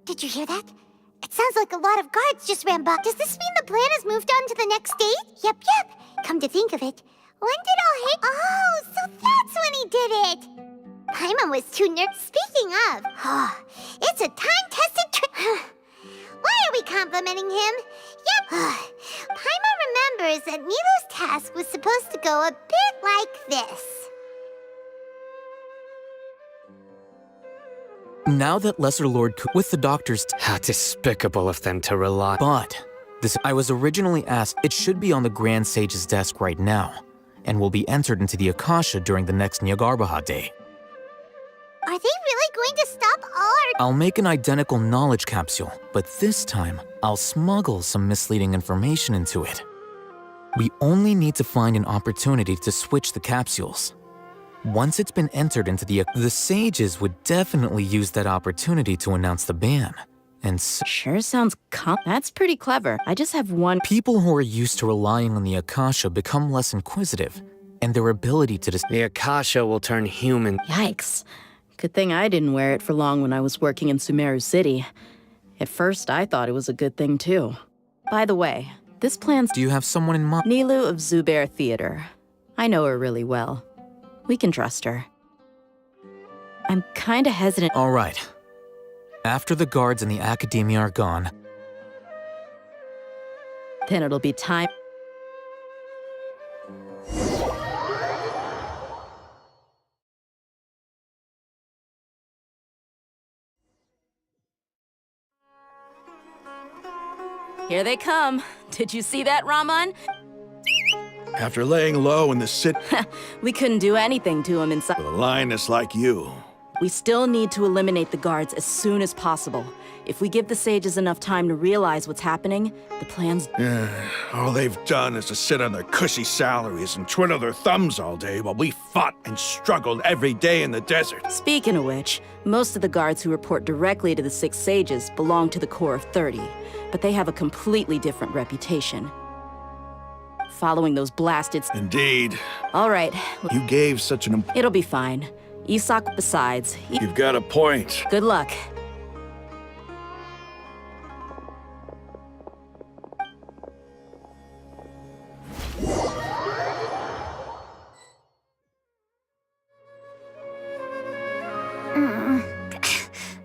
Did you hear that? It sounds like a lot of guards just ran by. Does this mean the plan has moved on to the next date? Yep. Come to think of it, when did all hate? Oh, so that's when he did it! Paimon was too nervous. Speaking of, it's a time-tested trick. Why are we complimenting him? Yep. Paimon remembers that Nilu's task was supposed to go a bit like this. Now that Lesser Lord with the doctors... How despicable of them to rely... But I was originally asked, it should be on the Grand Sage's desk right now, and will be entered into the Akasha during the next Nyargarbaha Day. Are they really going to stop all our... I'll make an identical knowledge capsule, but this time, I'll smuggle some misleading information into it. We only need to find an opportunity to switch the capsules. Once it's been entered into the sages would definitely use that opportunity to announce the ban. And Sure sounds That's pretty clever. I just have one. People who are used to relying on the Akasha become less inquisitive, and their ability to The Akasha will turn human. Yikes. Good thing I didn't wear it for long when I was working in Sumeru City. At first, I thought it was a good thing, too. By the way, this plan's... Do you have someone in mind? Nilu of Zubair Theater. I know her really well. We can trust her. I'm kinda hesitant. All right. After the guards and the Academia are gone... Then it'll be time... Here they come. Did you see that, Raman? After laying low in the city, We couldn't do anything to him inside. with a lioness like you. We still need to eliminate the guards as soon as possible. If we give the sages enough time to realize what's happening, the plan's... All they've done is to sit on their cushy salaries and twiddle their thumbs all day while we fought and struggled every day in the desert. Speaking of which, most of the guards who report directly to the 6 sages belong to the Corps of 30, but they have a completely different reputation. Following those blasted... Indeed. All right. You gave such an... It'll be fine. Isak, besides... You've got a point. Good luck.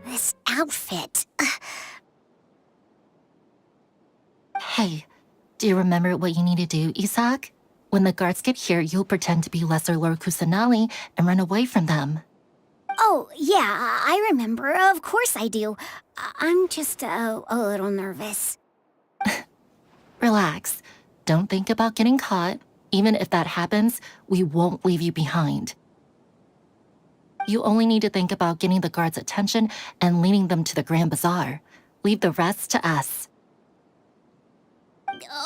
This outfit. Hey, do you remember what you need to do, Isak? When the guards get here, you'll pretend to be Lesser Lord Kusanali and run away from them. Oh, yeah, I remember. Of course I do. I'm just a little nervous. Relax. Don't think about getting caught. Even if that happens, we won't leave you behind. You only need to think about getting the guards' attention and leading them to the Grand Bazaar. Leave the rest to us.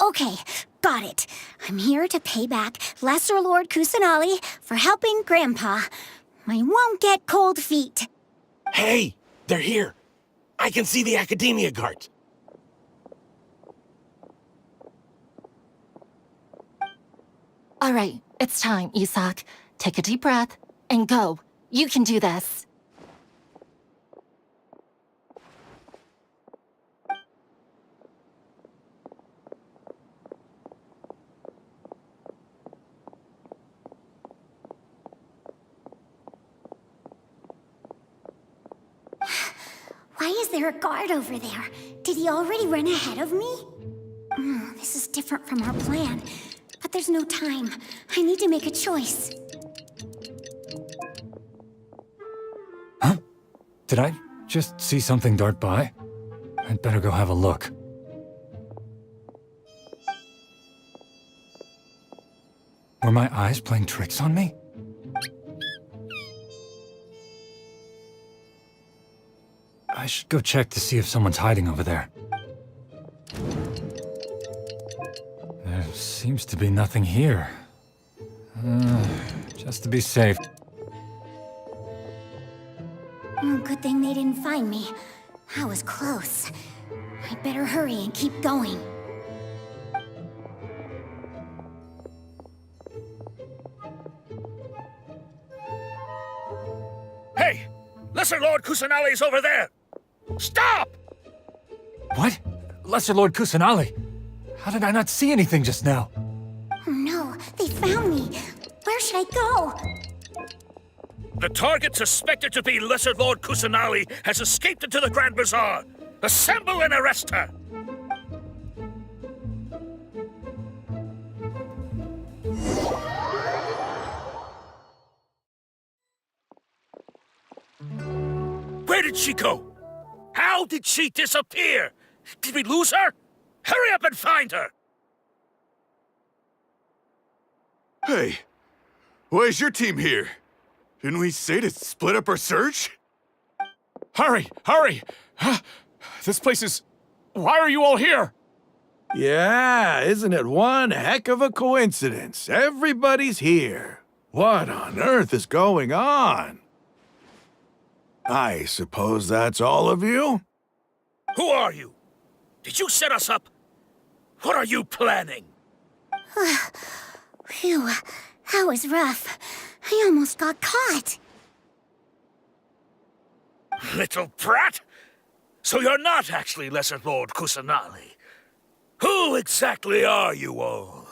Okay, got it. I'm here to pay back Lesser Lord Kusanali for helping Grandpa. I won't get cold feet. Hey, they're here. I can see the Academia guards. All right, it's time, Isak. Take a deep breath and go. You can do this. Why is there a guard over there? Did he already run ahead of me? This is different from our plan. But there's no time. I need to make a choice. Did I just see something dart by? I'd better go have a look. Were my eyes playing tricks on me? I should go check to see if someone's hiding over there. There seems to be nothing here. Just to be safe. Good thing they didn't find me. That was close. I'd better hurry and keep going. Hey! Lesser Lord Kusanali's over there! Stop! What? Lesser Lord Kusanali? How did I not see anything just now? Oh no, they found me. Where should I go? The target suspected to be Lesser Lord Kusanali has escaped into the Grand Bazaar. Assemble and arrest her! Where did she go? How did she disappear? Did we lose her? Hurry up and find her! Hey, why is your team here? Didn't we say to split up our search? Hurry! Hurry! This place is... Why are you all here? Yeah, isn't it one heck of a coincidence? Everybody's here. What on earth is going on? I suppose that's all of you? Who are you? Did you set us up? What are you planning? Phew, that was rough. I almost got caught. Little brat? So you're not actually Lesser Lord Kusanali. Who exactly are you all?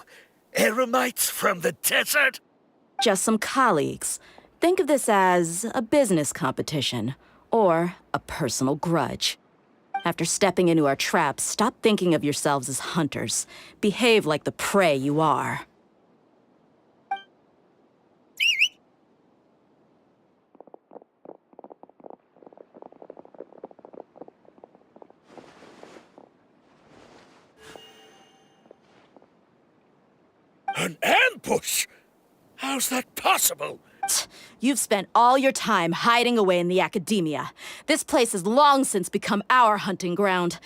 Eremites from the desert? Just some colleagues. Think of this as a business competition, or a personal grudge. After stepping into our traps, stop thinking of yourselves as hunters. Behave like the prey you are. An ambush? How's that possible? You've spent all your time hiding away in the academia. This place has long since become our hunting ground.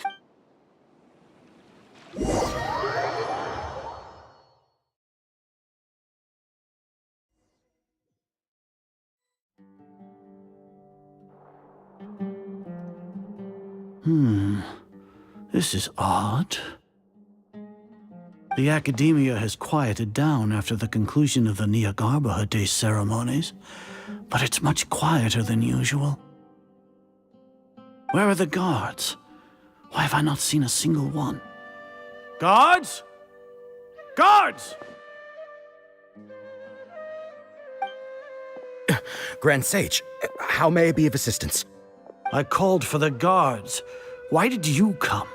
This is odd. The academia has quieted down after the conclusion of the Nyagarbha Day ceremonies, but it's much quieter than usual. Where are the guards? Why have I not seen a single one? Guards? Guards! Grand Sage, how may I be of assistance? I called for the guards. Why did you come?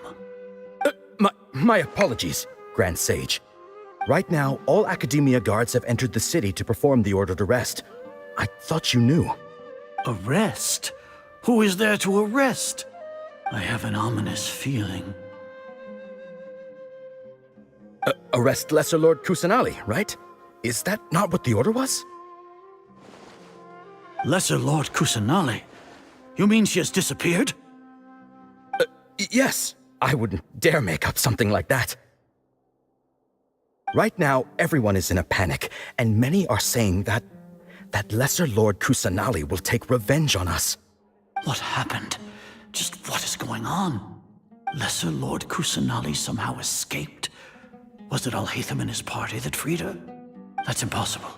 My apologies, Grand Sage. Right now, all Academia guards have entered the city to perform the ordered arrest. I thought you knew. Arrest? Who is there to arrest? I have an ominous feeling. Arrest Lesser Lord Kusanali, right? Is that not what the order was? Lesser Lord Kusanali? You mean she has disappeared? Yes. I wouldn't dare make up something like that. Right now, everyone is in a panic, and many are saying that Lesser Lord Kusanali will take revenge on us. What happened? Just what is going on? Lesser Lord Kusanali somehow escaped? Was it Alhaitham and his party that freed her? That's impossible.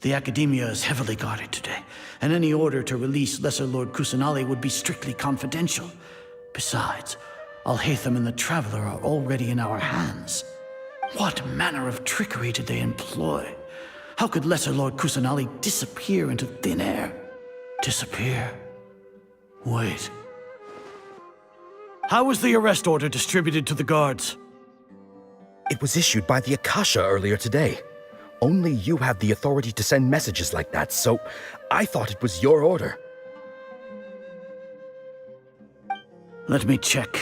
The Academia is heavily guarded today, and any order to release Lesser Lord Kusanali would be strictly confidential. Besides, Alhaitham and the Traveler are already in our hands. What manner of trickery did they employ? How could Lesser Lord Kusanali disappear into thin air? Disappear? Wait. How was the arrest order distributed to the guards? It was issued by the Akasha earlier today. Only you have the authority to send messages like that, so I thought it was your order. Let me check.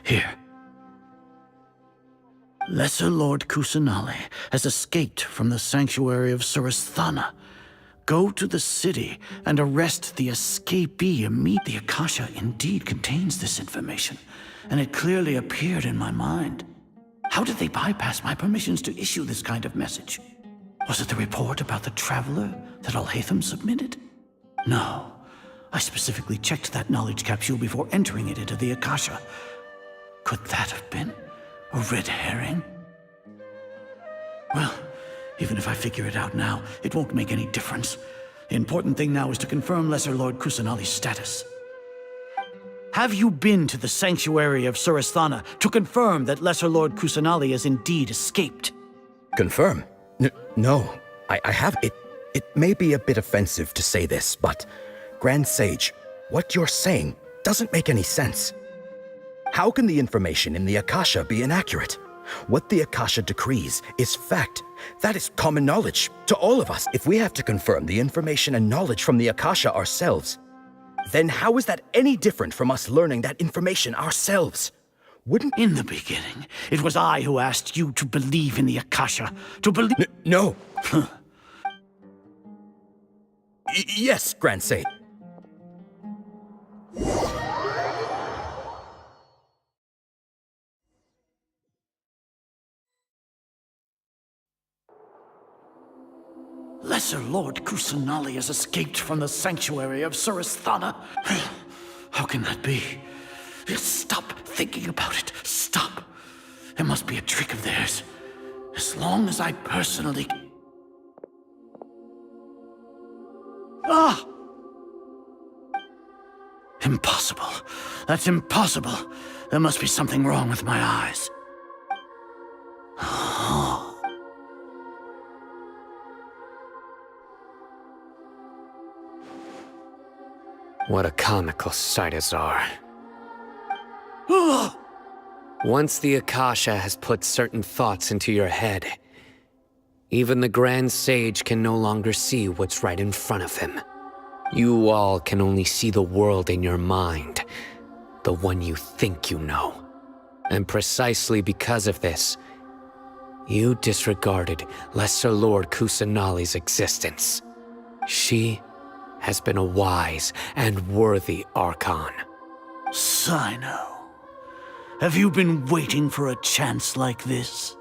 Here. Lesser Lord Kusanali has escaped from the sanctuary of Surasthana. Go to the city and arrest the escapee immediately. The Akasha indeed contains this information, and it clearly appeared in my mind. How did they bypass my permissions to issue this kind of message? Was it the report about the Traveler that Alhaitham submitted? No. I specifically checked that knowledge capsule before entering it into the Akasha. Could that have been a red herring? Well, even if I figure it out now, it won't make any difference. The important thing now is to confirm Lesser Lord Kusanali's status. Have you been to the sanctuary of Surasthana to confirm that Lesser Lord Kusanali has indeed escaped? Confirm? No, I have. It may be a bit offensive to say this, but Grand Sage, what you're saying doesn't make any sense. How can the information in the Akasha be inaccurate? What the Akasha decrees is fact. That is common knowledge to all of us. If we have to confirm the information and knowledge from the Akasha ourselves, then how is that any different from us learning that information ourselves? Wouldn't— In the beginning, it was I who asked you to believe in the Akasha. To believe— No. Yes, Grand Sage. Lesser Lord Kusanali has escaped from the sanctuary of Surasthana. How can that be? Stop thinking about it. Stop. It must be a trick of theirs. As long as I personally... Ah! Impossible. That's impossible. There must be something wrong with my eyes. What a comical sight, THOR. Once the Akasha has put certain thoughts into your head, even the Grand Sage can no longer see what's right in front of him. You all can only see the world in your mind, the one you think you know. And precisely because of this, you disregarded Lesser Lord Kusanali's existence. She has been a wise and worthy Archon. Sino, have you been waiting for a chance like this?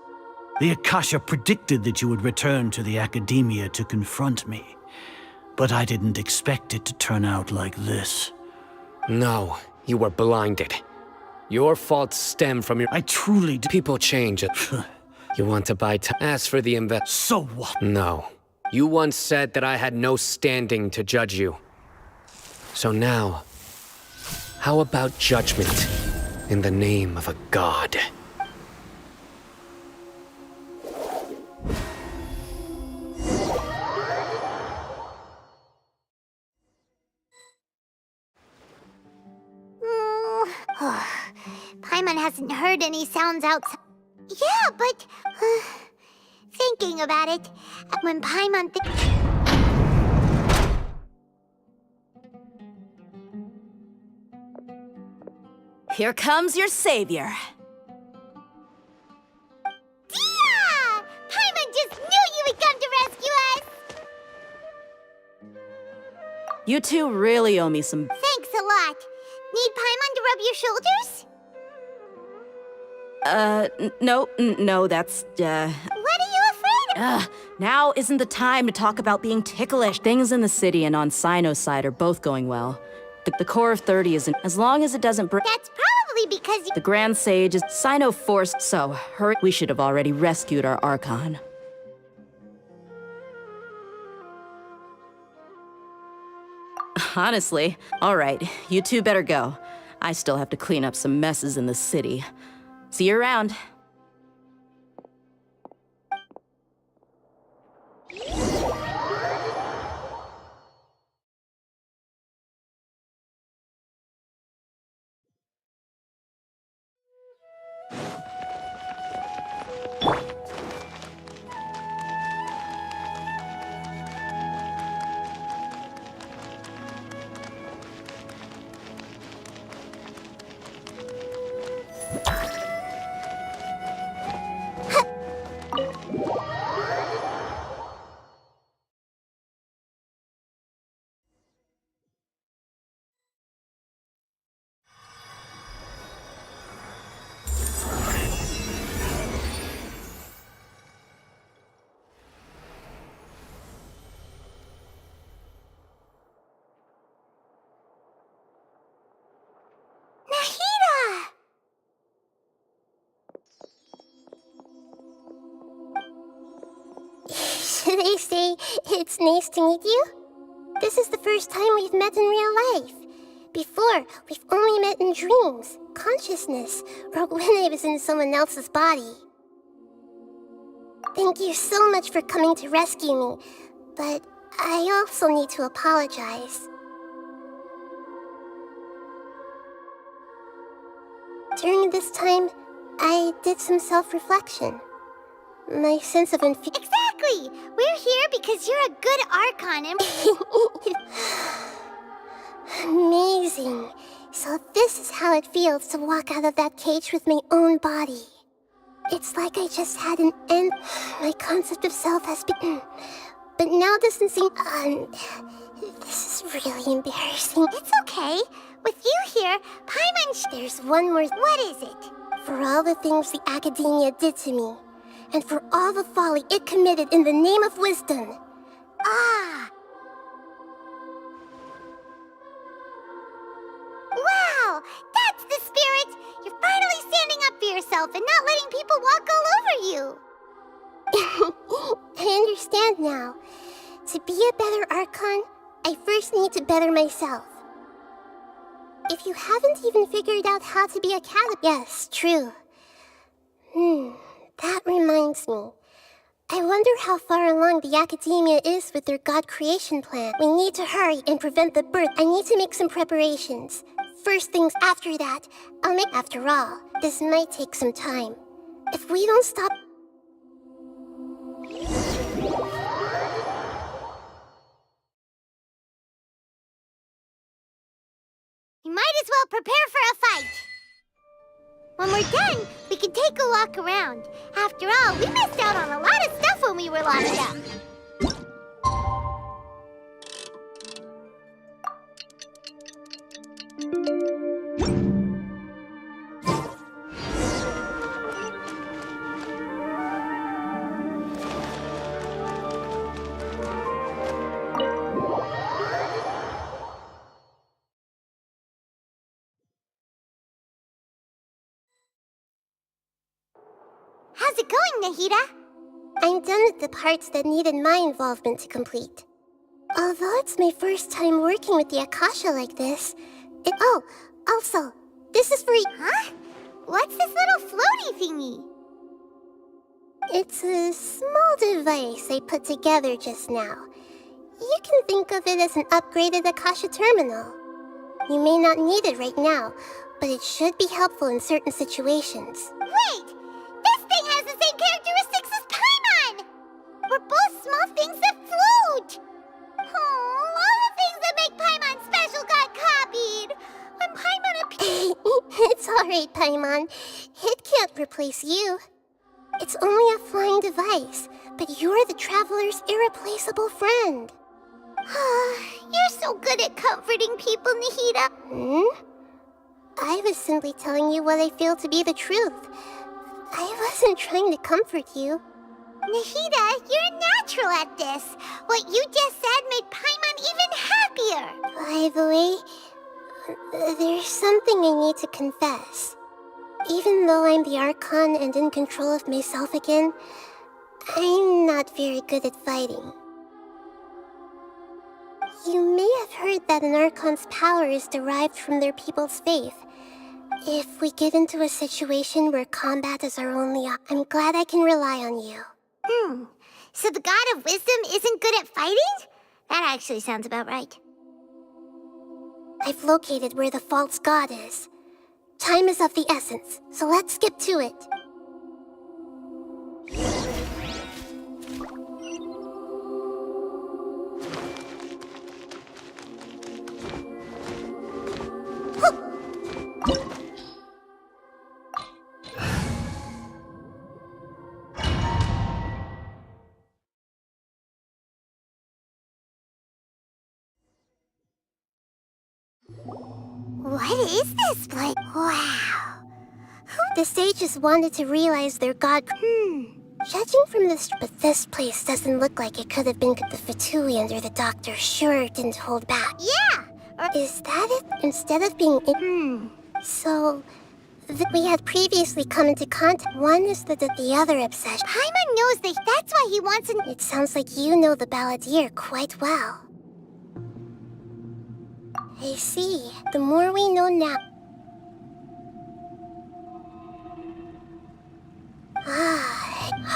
The Akasha predicted that you would return to the Academia to confront me, but I didn't expect it to turn out like this. No, you were blinded. Your faults stem from your... I truly do. People change it. You want to buy time. As for the So what? No. You once said that I had no standing to judge you. So now, how about judgment in the name of a god? Paimon hasn't heard any sounds outside. Yeah, but... thinking about it, when Paimon Here comes your savior. Dia! Paimon just knew you would come to rescue us! You two really owe me some... Thanks a lot. Need Paimon to rub your shoulders? No, that's, What are you afraid of? Now isn't the time to talk about being ticklish. Things in the city and on Sino's side are both going well. The core of 30 isn't... As long as it doesn't break... That's probably because you... The Grand Sage is Sino forced, so hurry. We should have already rescued our Archon. Honestly, alright, you two better go. I still have to clean up some messes in the city. See you around. They say it's nice to meet you. This is the first time we've met in real life. Before, we've only met in dreams, consciousness, or when I was in someone else's body. Thank you so much for coming to rescue me, but I also need to apologize. During this time, I did some self-reflection. My sense of Exactly! We're here because you're a good Archon and... Amazing. So this is how it feels to walk out of that cage with my own body. It's like I just had an end. My concept of self has been... But now this doesn't seem... This is really embarrassing. It's okay. With you here, Paimon... There's one more... What is it? For all the things the Academia did to me, and for all the folly it committed in the name of wisdom, for yourself and not letting people walk all over you. I understand now. To be a better Archon, I first need to better myself. If you haven't even figured out how to be a cat... Yes, true. That reminds me. I wonder how far along the Academia is with their God creation plan. We need to hurry and prevent the birth. I need to make some preparations. First things after that, I'll make... After all, this might take some time. If we don't stop... You might as well prepare for a fight. When we're done, we can take a walk around. After all, we missed out on a lot of stuff when we were locked up. How's it going, Nahida? I'm done with the parts that needed my involvement to complete. Although it's my first time working with the Akasha like this, Oh, also, this is for you. Huh? What's this little floaty thingy? It's a small device I put together just now. You can think of it as an upgraded Akasha terminal. You may not need it right now, but it should be helpful in certain situations. Wait! This thing has the same characteristics as Paimon! We're both small things that float! Oh, all the things that make Paimon special got copied! When Paimon It's alright, Paimon. It can't replace you. It's only a flying device, but you're the Traveler's irreplaceable friend. You're so good at comforting people, Nahida. I was simply telling you what I feel to be the truth. I wasn't trying to comfort you. Nahida, you're natural at this. What you just said made Paimon even happier. By the way, there's something I need to confess. Even though I'm the Archon and in control of myself again, I'm not very good at fighting. You may have heard that an Archon's power is derived from their people's faith. If we get into a situation where combat is our only I'm glad I can rely on you. So the God of Wisdom isn't good at fighting? That actually sounds about right. I've located where the false god is. Time is of the essence, so let's skip to it. What is this place? Wow. The sages wanted to realize their god. Judging from this, but this place doesn't look like it could have been the Fatui under the doctor. Sure didn't hold back. Yeah. Is that it? Instead of being So, we had previously come into contact. One is the other obsession. Paimon knows that's why he wants an... It sounds like you know the Balladeer quite well. I see. The more we know now...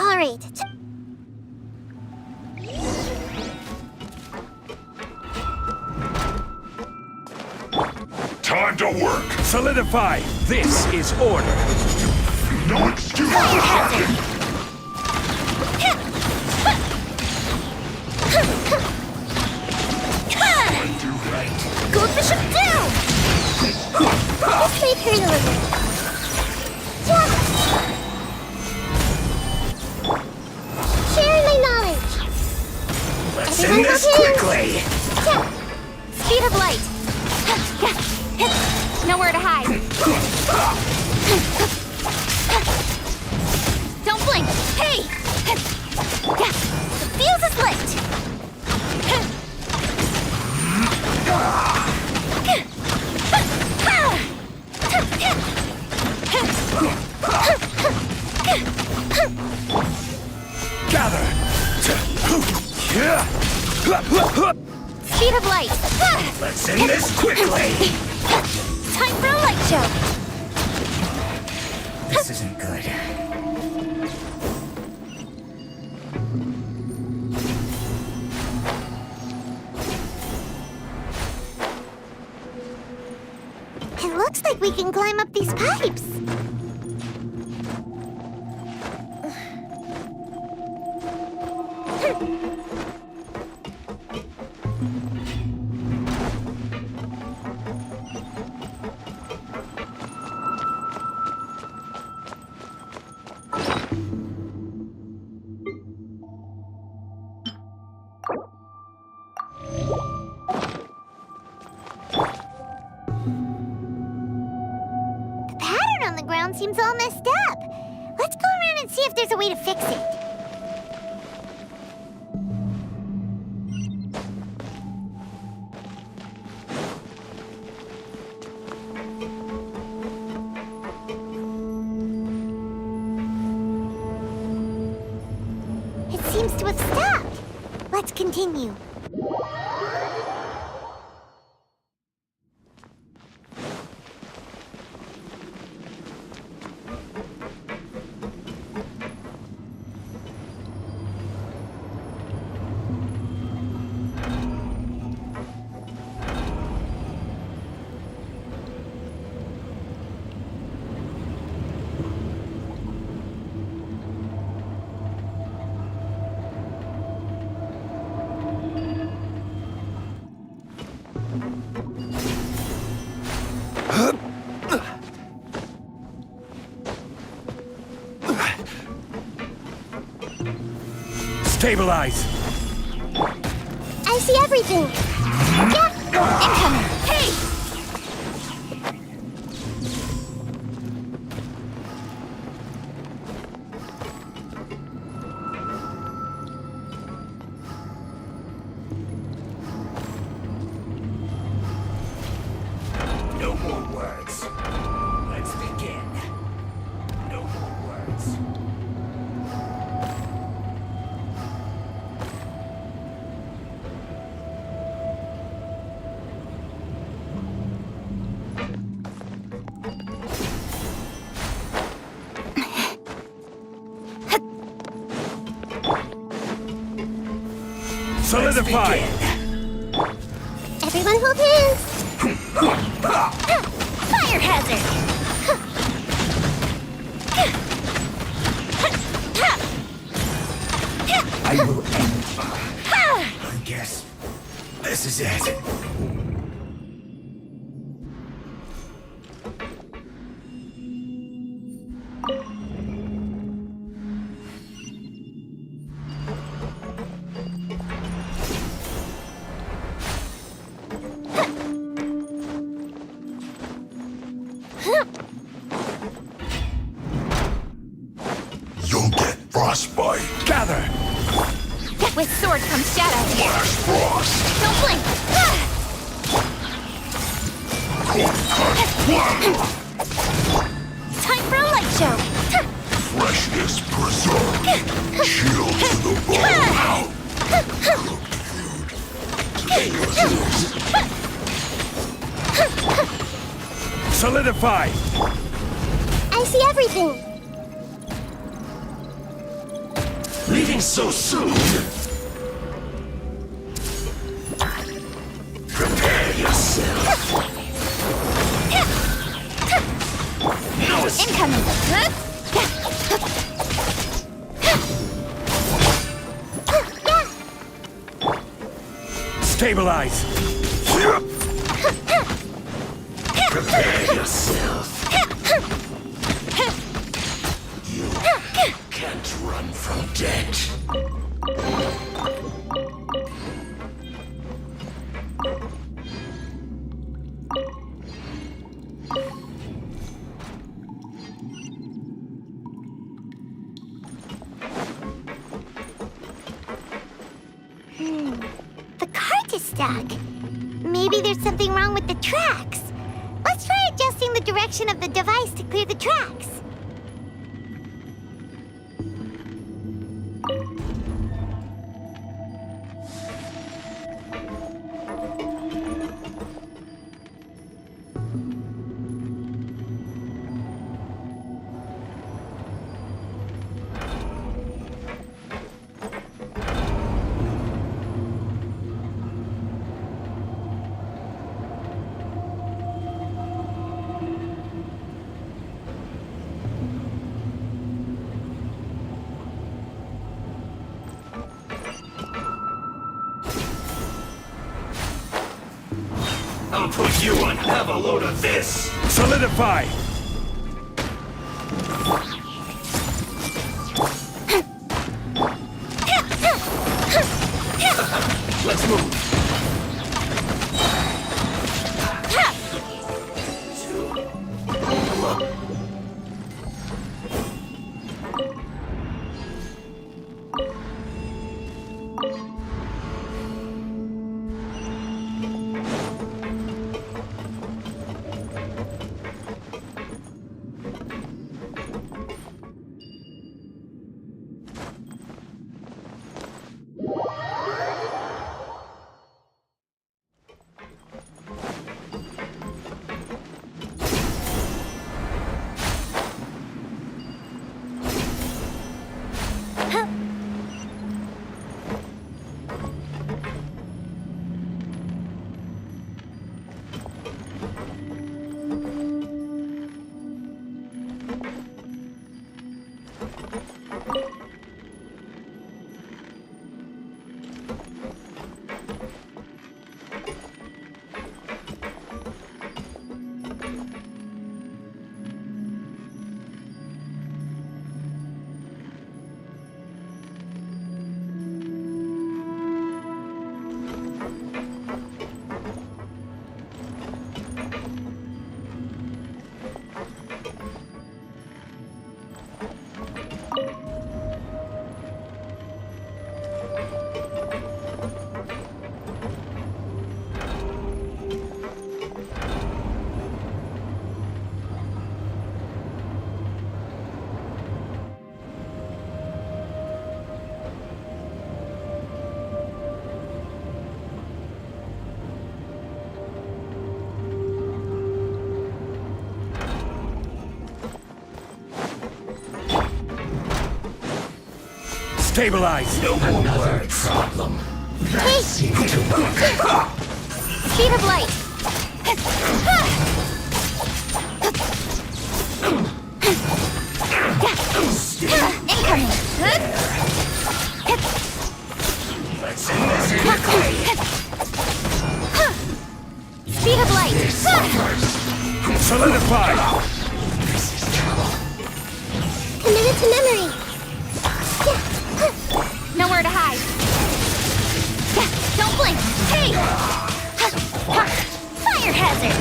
Alright. Time to work. Solidify. This is order. No excuse for shocking. Do right. Goldfish him down! This made her deliver. Sharing my knowledge. Let's end this quickly. Speed of light. Nowhere to hide. Speed of light! Let's end this quickly! Time for a light show! This isn't good. It looks like we can climb up these pipes. Seems all messed up. Let's go around and see if there's a way to fix it. It seems to have stopped. Let's continue. Stabilize! I see everything! Incoming! Hey! No more words. Let's begin. No more words. Solidify! Everyone hold hands! Fire hazard! I will end. I guess this is it. You'll get frostbite. Gather! With sword comes shadow! Flash frost. Don't blink! Time for a light show! Freshness preserved. Chill to the bone. Solidify! I see everything! Leaving so soon? Prepare yourself. No escape. Incoming! Stabilize! Prepare yourself. You can't run from death. The cart is stuck. Maybe there's something wrong with the tracks. Let's try adjusting the direction of the device to clear the tracks. put you on have a load of this! Solidify! Let's move! Stabilize! No more word problem. That seems to work. Speed of light! Incoming! Let's end this quickly. Speed of light! Solidify! This is trouble. Committed to memory. Nowhere to hide. Don't blink! Hey! Fire hazard!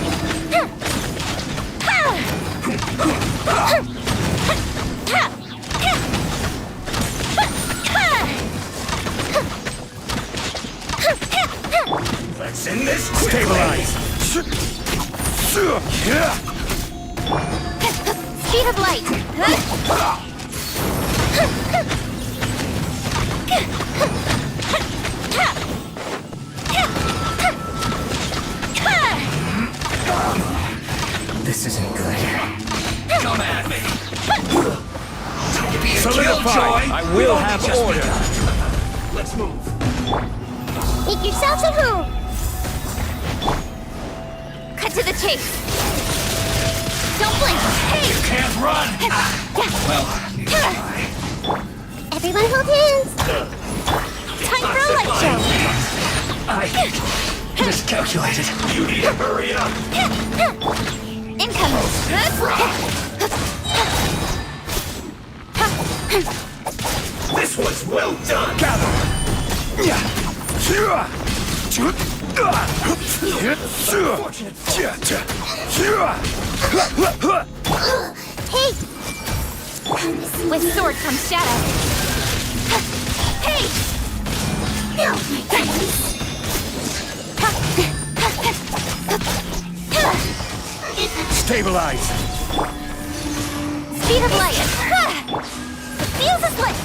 Let's end this quickly. Stabilize! Speed of light! This isn't good. Come at me. Don't be a Solidify. killjoy. I will have order. Let's move. Make yourselves at home. Cut to the chase! Don't blink! Hey! You can't run. Well, Everyone hold hands. Time for a light show! I miscalculated. You need to hurry up. Incoming! This was well done. Hey! With sword comes shadow. Hey! Stabilize! Speed of light! It feels as light!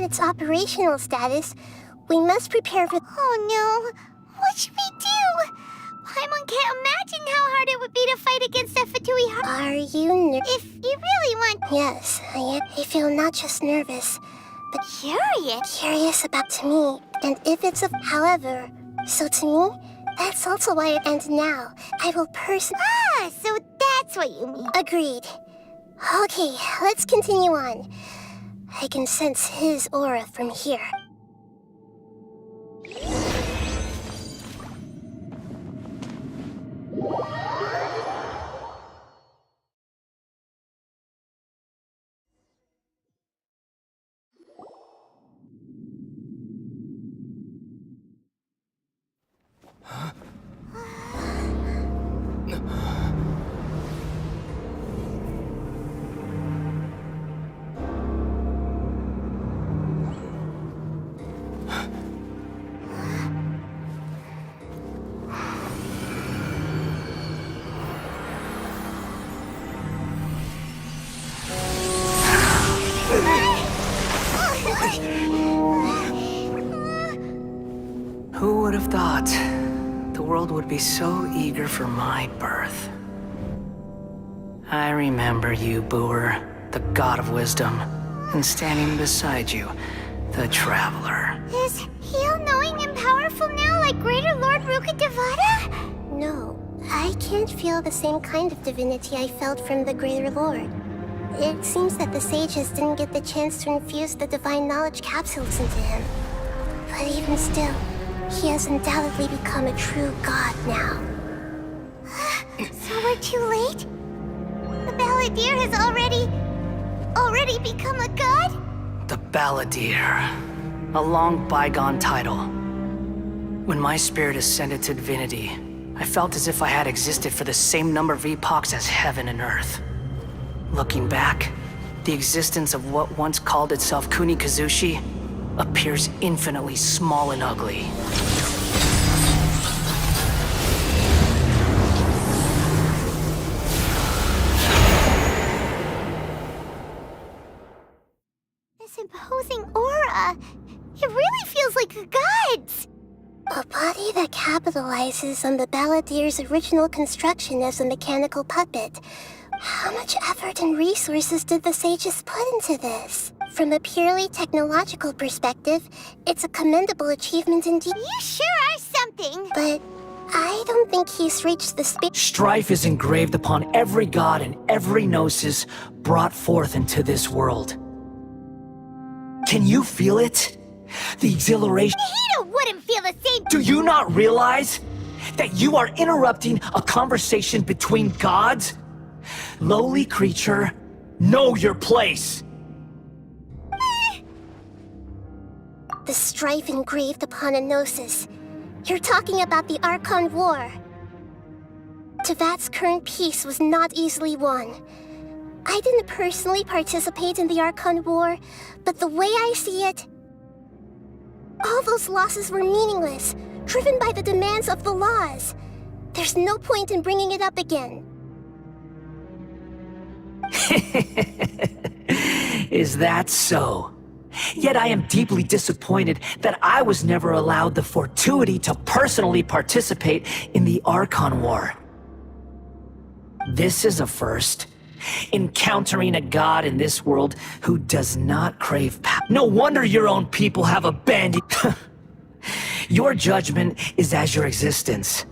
its operational status, we must prepare for— Oh no! What should we do? Paimon can't imagine how hard it would be to fight against a Fatui. Are you If you really want— Yes, I am. I feel not just nervous, but curious. Curious about to me, and if it's however, so to me, that's also why. And now, I will so that's what you mean. Agreed. Okay, let's continue on. I can sense his aura from here. Who would have thought the world would be so eager for my birth? I remember you, Booer, the god of wisdom, and standing beside you, the traveler. Is he all-knowing and powerful now, like Greater Lord Rukkhadevata? No, I can't feel the same kind of divinity I felt from the Greater Lord. It seems that the sages didn't get the chance to infuse the divine knowledge capsules into him. But even still, he has undoubtedly become a true god now. So we're too late? The Balladeer has already become a god? The Balladeer. A long bygone title. When my spirit ascended to divinity, I felt as if I had existed for the same number of epochs as heaven and earth. Looking back, the existence of what once called itself Kunikazushi appears infinitely small and ugly. This imposing aura, it really feels like the gods! A body that capitalizes on the Balladeer's original construction as a mechanical puppet. How much effort and resources did the sages put into this? From a purely technological perspective, it's a commendable achievement indeed. You sure are something! But I don't think he's reached the Strife is engraved upon every god and every gnosis brought forth into this world. Can you feel it? The exhilaration. Hito wouldn't feel the same. Do you not realize that you are interrupting a conversation between gods? Lowly creature, know your place. The strife engraved upon a gnosis. You're talking about the Archon War. Tevat's current peace was not easily won. I didn't personally participate in the Archon War, but the way I see it, all those losses were meaningless, driven by the demands of the laws. There's no point in bringing it up again. Is that so? Yet I am deeply disappointed that I was never allowed the fortuity to personally participate in the Archon War. This is a first. Encountering a god in this world who does not crave power. No wonder your own people have abandoned. Your judgment is as your existence.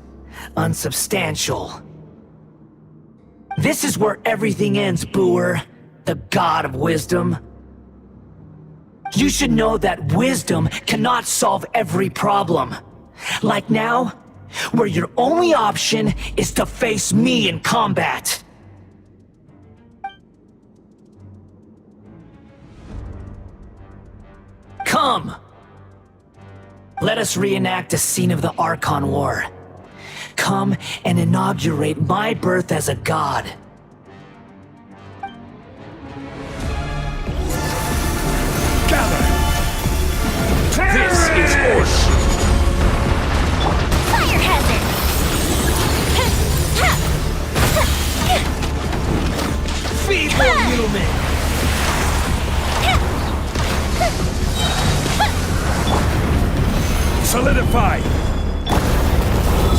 Unsubstantial. This is where everything ends, Booer, the god of wisdom. You should know that wisdom cannot solve every problem. Like now, where your only option is to face me in combat. Come! Let us reenact a scene of the Archon War. Come and inaugurate my birth as a god. Gather! This is order! Fire hazard! Feeble human! Solidified!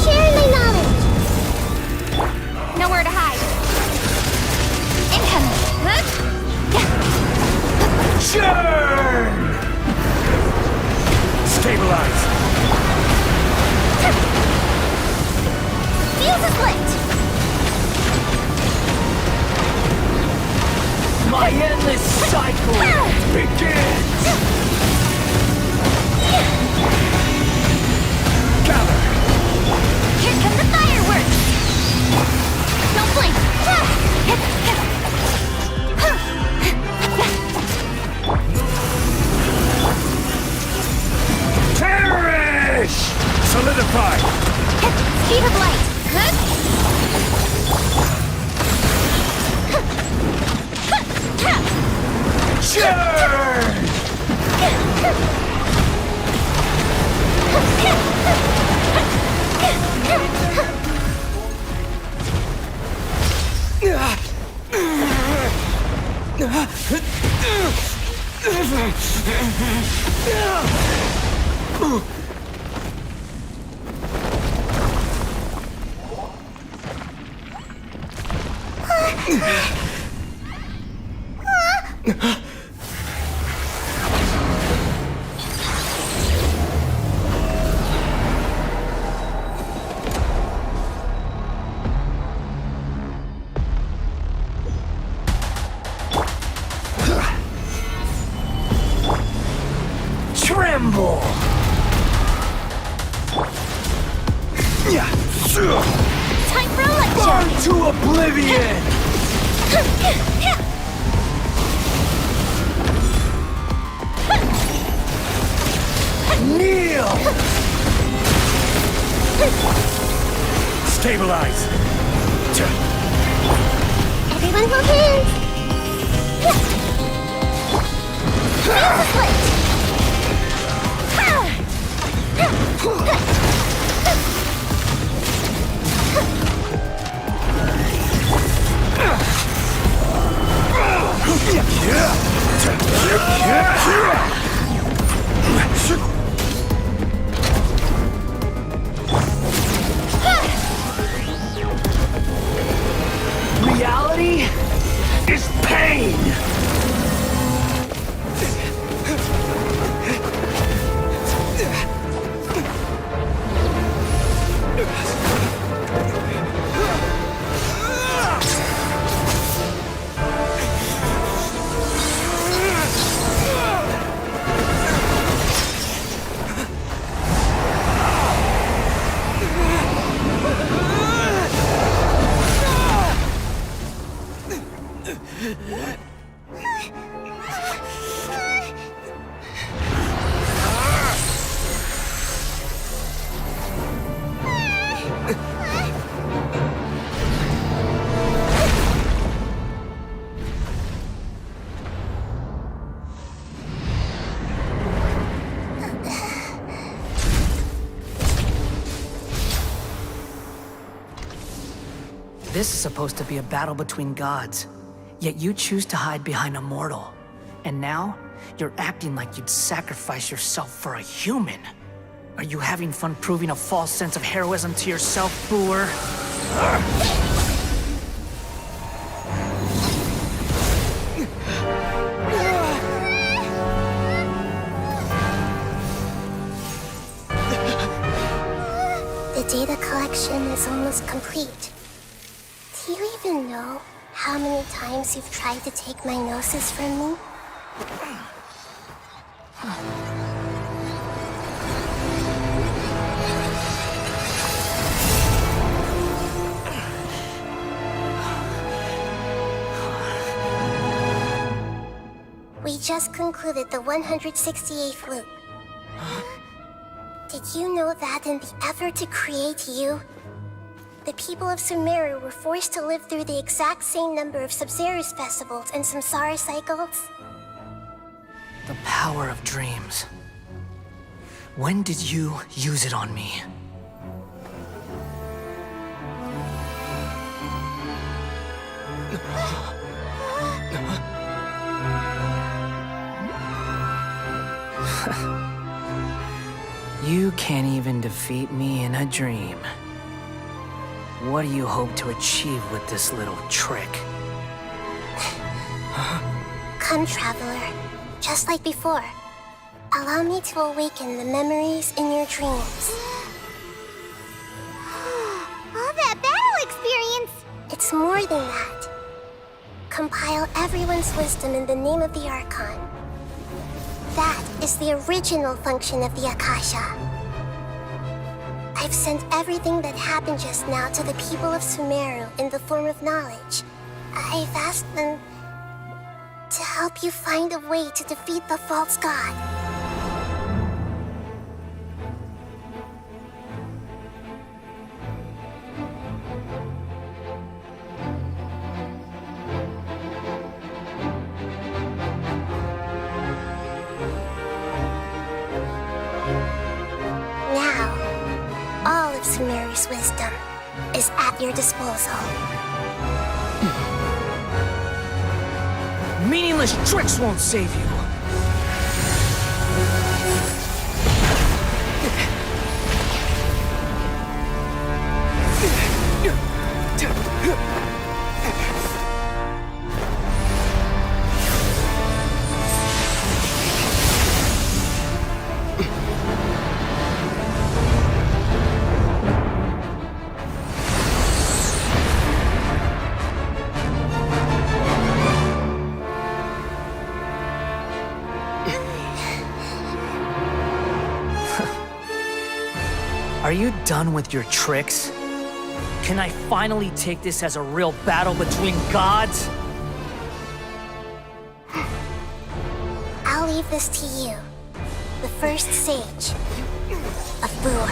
Share my knowledge! Nowhere to hide. Incoming. Churn! Stabilize! Fuse is lit! My endless cycle begins! Gather! Here come the fireworks! Don't blink! Perish! Solidify! Speed of light! Churn! Tremble! Time for a lecture! Burn to oblivion! Kneel! Stabilize! Everyone hold hands! Fuse is lit! Reality is pain! This is supposed to be a battle between gods, yet you choose to hide behind a mortal. And now, you're acting like you'd sacrifice yourself for a human. Are you having fun proving a false sense of heroism to yourself, Booer? The data collection is almost complete. Do you even know how many times you've tried to take my gnosis from me? We just concluded the 168th loop. Did you know that in the effort to create you, the people of Sumeru were forced to live through the exact same number of Sub-Zerus festivals and samsara cycles? The power of dreams. When did you use it on me? You can't even defeat me in a dream. What do you hope to achieve with this little trick? Come, Traveler. Just like before. Allow me to awaken the memories in your dreams. All that battle experience! It's more than that. Compile everyone's wisdom in the name of the Archon. That is the original function of the Akasha. I've sent everything that happened just now to the people of Sumeru in the form of knowledge. I've asked them to help you find a way to defeat the false god. Sumeru's wisdom is at your disposal. Meaningless tricks won't save you. Are you done with your tricks? Can I finally take this as a real battle between gods? I'll leave this to you, the first sage of THOR.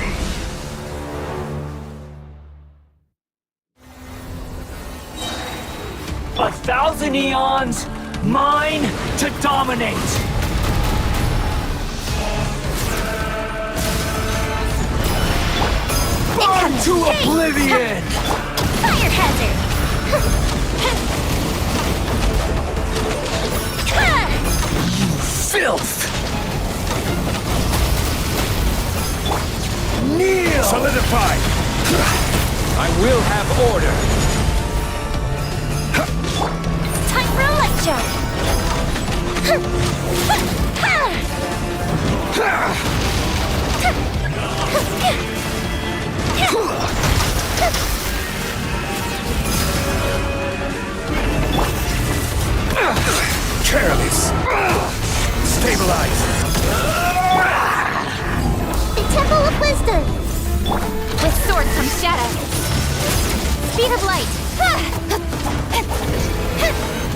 A thousand eons, mine to dominate! Burn to oblivion! Fire hazard! You filth! Kneel! Solidify! I will have order! Time for a light jump! Careless! Stabilize! The Temple of Wisdom! With sword comes shadow. Speed of light!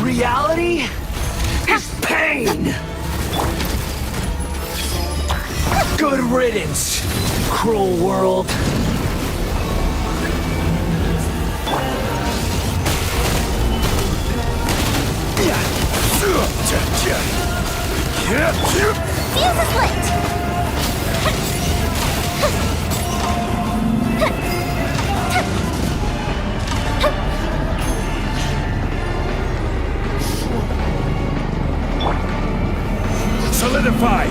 Reality is pain! Good riddance, cruel world! Fuse is lit! Solidify!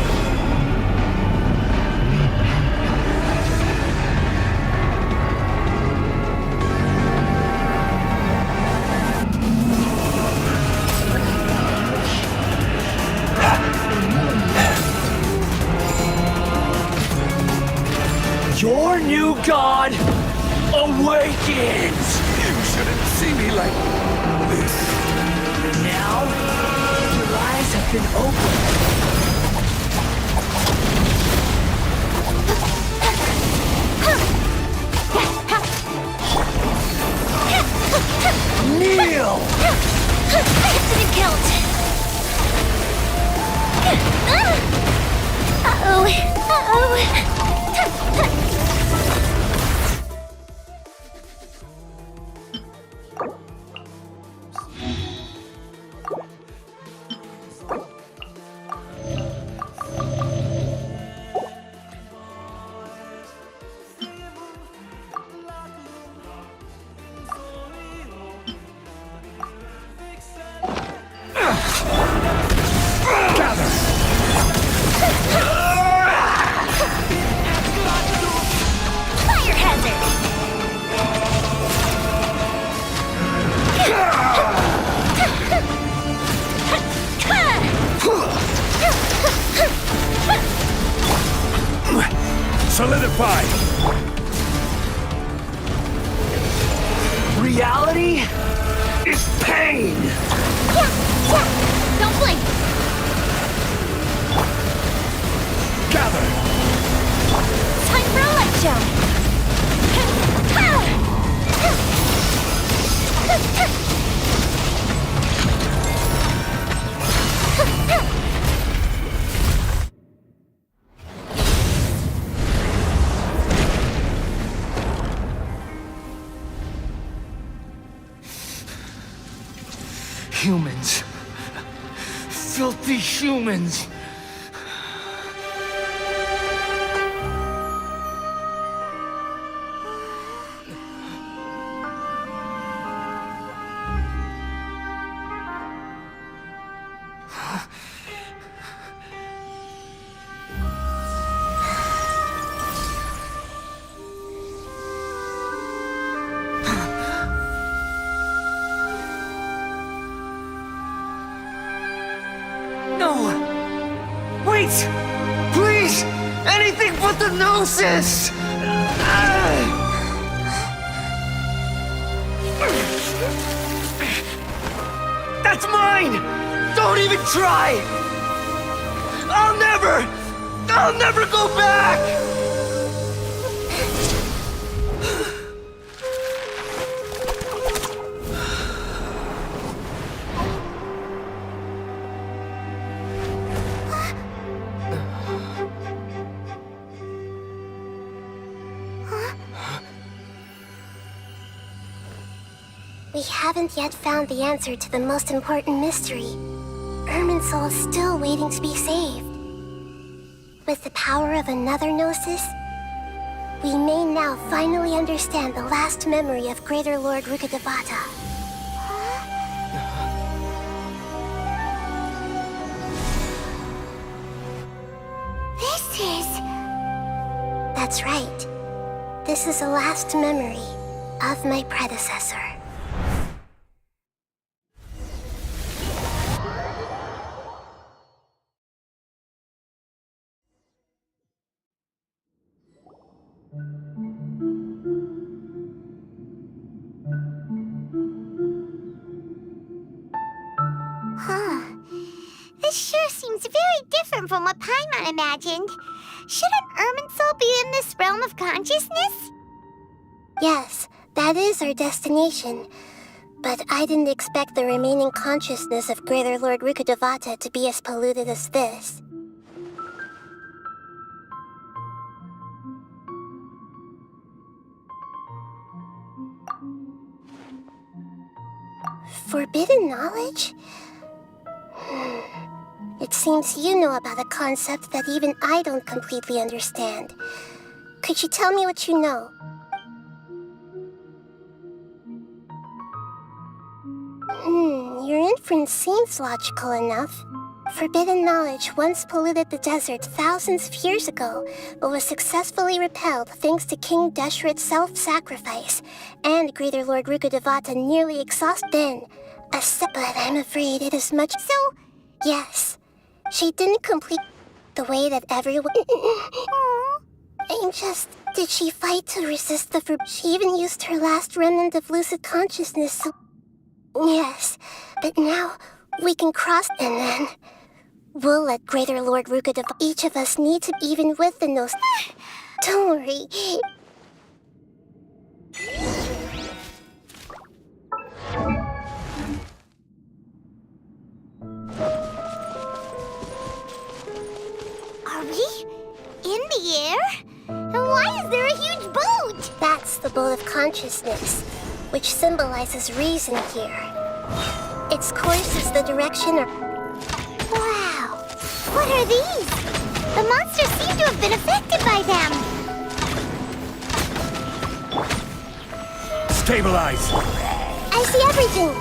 Your new god awakens! You shouldn't see me like this. Now, your eyes have been opened. Kneel! Infinite guilt! Uh-oh! Uh-oh! Solidify! Reality is pain! Don't blink! Gather! Time for a light show! Humans. Filthy humans. Wait! Please! Anything but the Gnosis! That's mine! Don't even try! I'll never go back! We haven't yet found the answer to the most important mystery. Irminsul is still waiting to be saved. With the power of another Gnosis, we may now finally understand the last memory of Greater Lord Rukkhadevata. This is... That's right. This is the last memory of my predecessor. This sure seems very different from what Paimon imagined. Shouldn't Irminsul be in this realm of consciousness? Yes, that is our destination. But I didn't expect the remaining consciousness of Greater Lord Rukkhadevata to be as polluted as this. Forbidden knowledge? It seems you know about a concept that even I don't completely understand. Could you tell me what you know? Your inference seems logical enough. Forbidden knowledge once polluted the desert thousands of years ago, but was successfully repelled thanks to King Deshret's self-sacrifice, and Greater Lord Rukkhadevata nearly exhausted then. But I'm afraid it is much... So, yes, she didn't complete the way that everyone... Did she fight to resist the She even used her last remnant of lucid consciousness, so... Yes, but now we can cross and then... We'll let Greater Lord Rukkhadevata... Each of us need to even with the nose... Don't worry. Are we in the air? And why is there a huge boat? That's the boat of consciousness, which symbolizes reason here. Its course is the direction of... Wow! What are these? The monsters seem to have been affected by them. Stabilize! I see everything!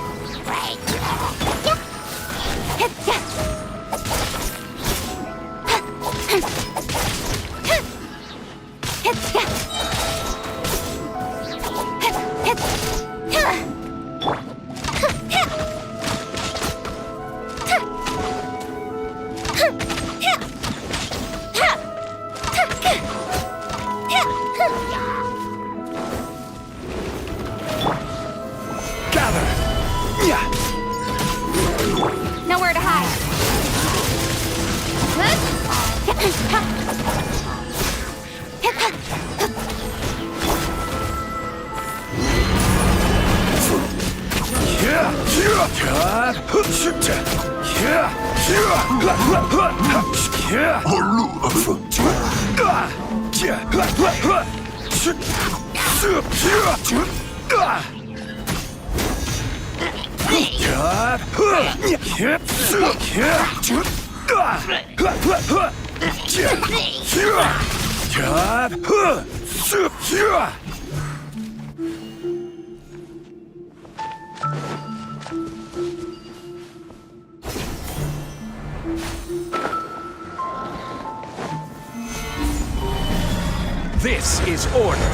This is order.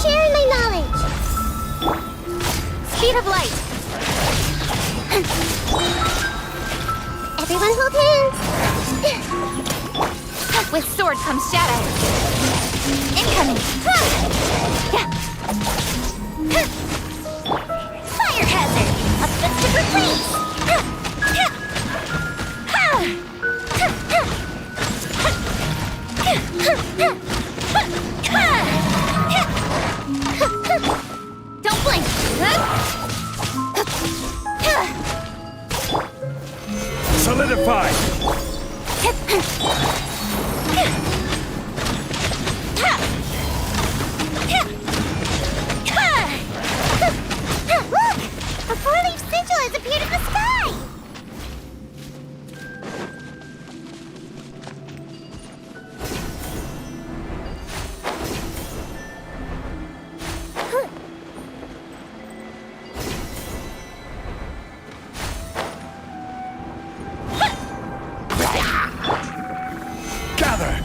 Sharing my knowledge. Speed of light. Everyone hold hands. With sword comes shadow. Incoming. Fire hazard. A fist to replace. Don't blink. Solidify. Look! A four-leaf sigil has appeared in the sky! Gather.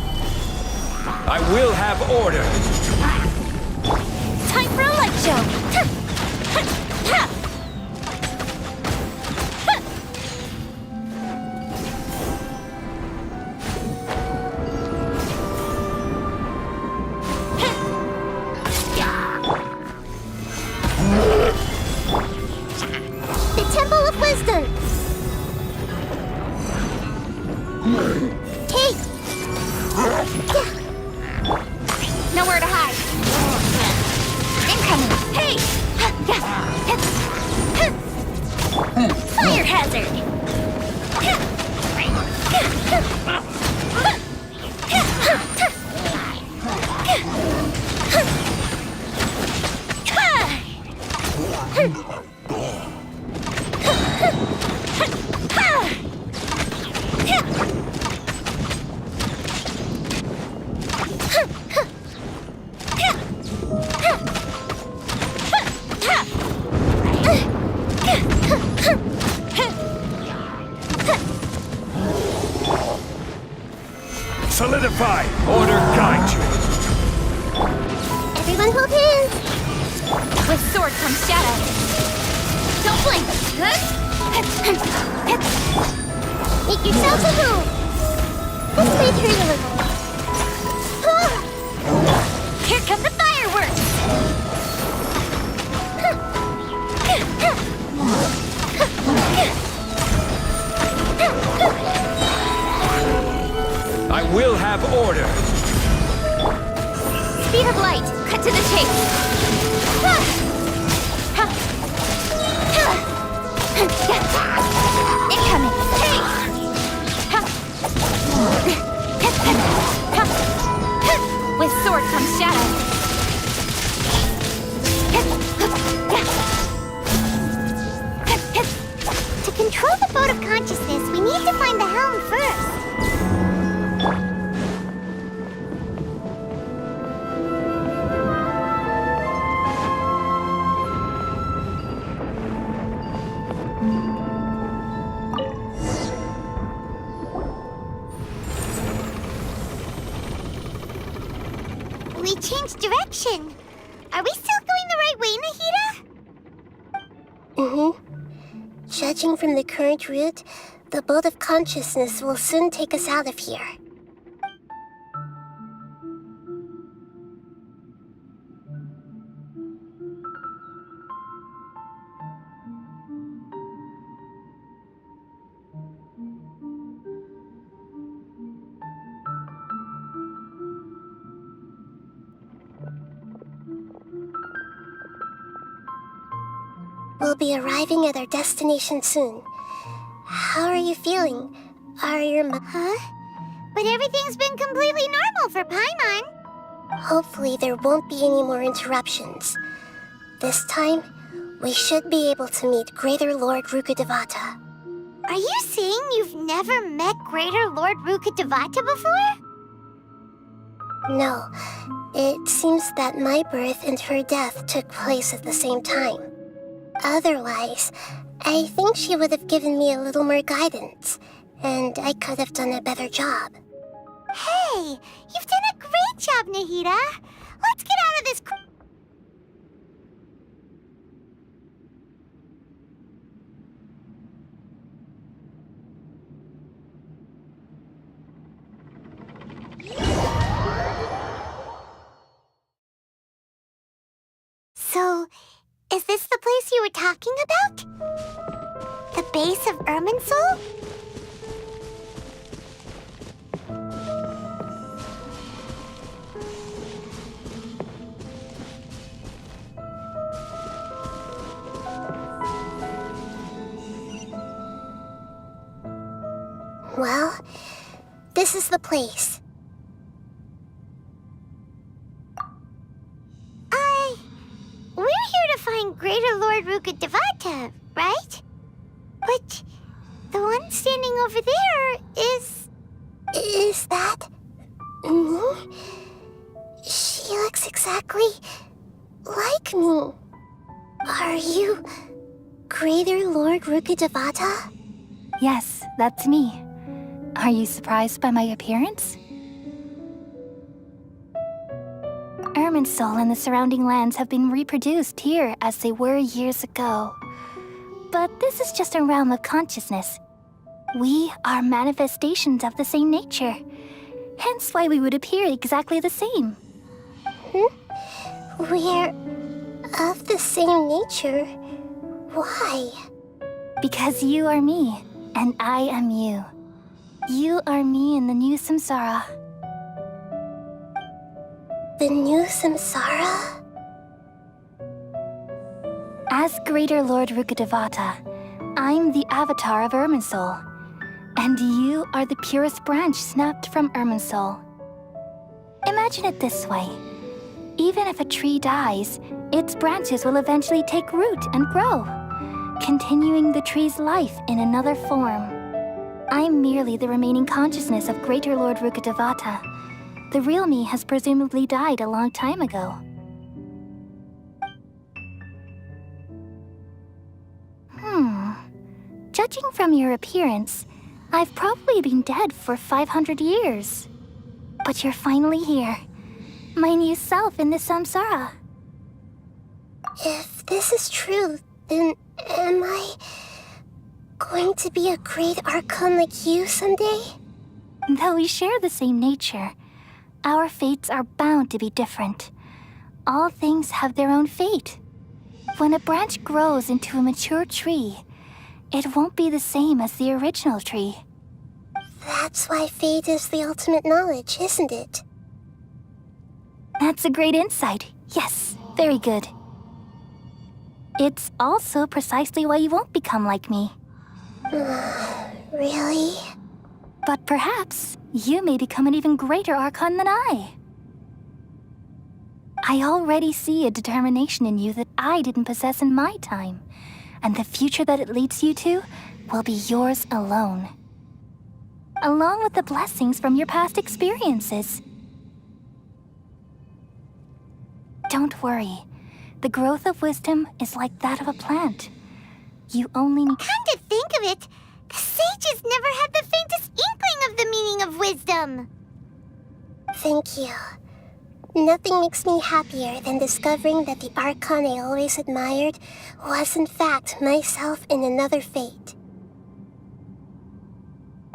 I will have order. Time for a light show. The Temple of Wisdom! Take! Nowhere to hide. Incoming. Hey! Fire hazard. Solidify. Order guide you. Everyone hold hands! With sword comes shadow. Don't blink. Make yourselves at home! This may hurt a little. Here come the fireworks. I will have order. Speed of light. Cut to the chase. Incoming. Hey! With sword comes shadow. To control the boat of consciousness, we need to find the helm first. We changed direction. Are we still going the right way, Nahida? Mm-hmm. Judging from the current route, the boat of consciousness will soon take us out of here. We'll We'll be arriving at our destination soon. How are you feeling? Are your Huh? But everything's been completely normal for Paimon. Hopefully there won't be any more interruptions. This time, we should be able to meet Greater Lord Rukkhadevata. Are you saying you've never met Greater Lord Rukkhadevata before? No. It seems that my birth and her death took place at the same time. Otherwise, I think she would have given me a little more guidance, and I could have done a better job. Hey, you've done a great job, Nahida. Let's get out of this. So, is this the place you were talking about? The base of Irminsul? Well, this is the place. We're here to find Greater Lord Rukkhadevata, right? But the one standing over there is... Is that... me? She looks exactly like me. Are you Greater Lord Rukkhadevata? Yes, that's me. Are you surprised by my appearance? Irminsul and the surrounding lands have been reproduced here as they were years ago. But this is just a realm of consciousness. We are manifestations of the same nature. Hence why we would appear exactly the same. We're of the same nature? Why? Because you are me, and I am you. You are me in the new samsara. The new samsara? As Greater Lord Rukkhadevata, I'm the avatar of Irminsul. And you are the purest branch snapped from Irminsul. Imagine it this way. Even if a tree dies, its branches will eventually take root and grow, continuing the tree's life in another form. I'm merely the remaining consciousness of Greater Lord Rukkhadevata. The real me has presumably died a long time ago. Judging from your appearance, I've probably been dead for 500 years. But you're finally here. My new self in the samsara. If this is true, then am I going to be a great Archon like you someday? Though we share the same nature, our fates are bound to be different. All things have their own fate. When a branch grows into a mature tree, it won't be the same as the original tree. That's why fate is the ultimate knowledge, isn't it? That's a great insight. Yes, very good. It's also precisely why you won't become like me. Really? But perhaps you may become an even greater Archon than I. I already see a determination in you that I didn't possess in my time, and the future that it leads you to will be yours alone. Along with the blessings from your past experiences. Don't worry. The growth of wisdom is like that of a plant. You only need... Come to think of it, the sages never had the faintest inkling of the meaning of wisdom. Thank you. Nothing makes me happier than discovering that the Archon I always admired was in fact myself in another fate.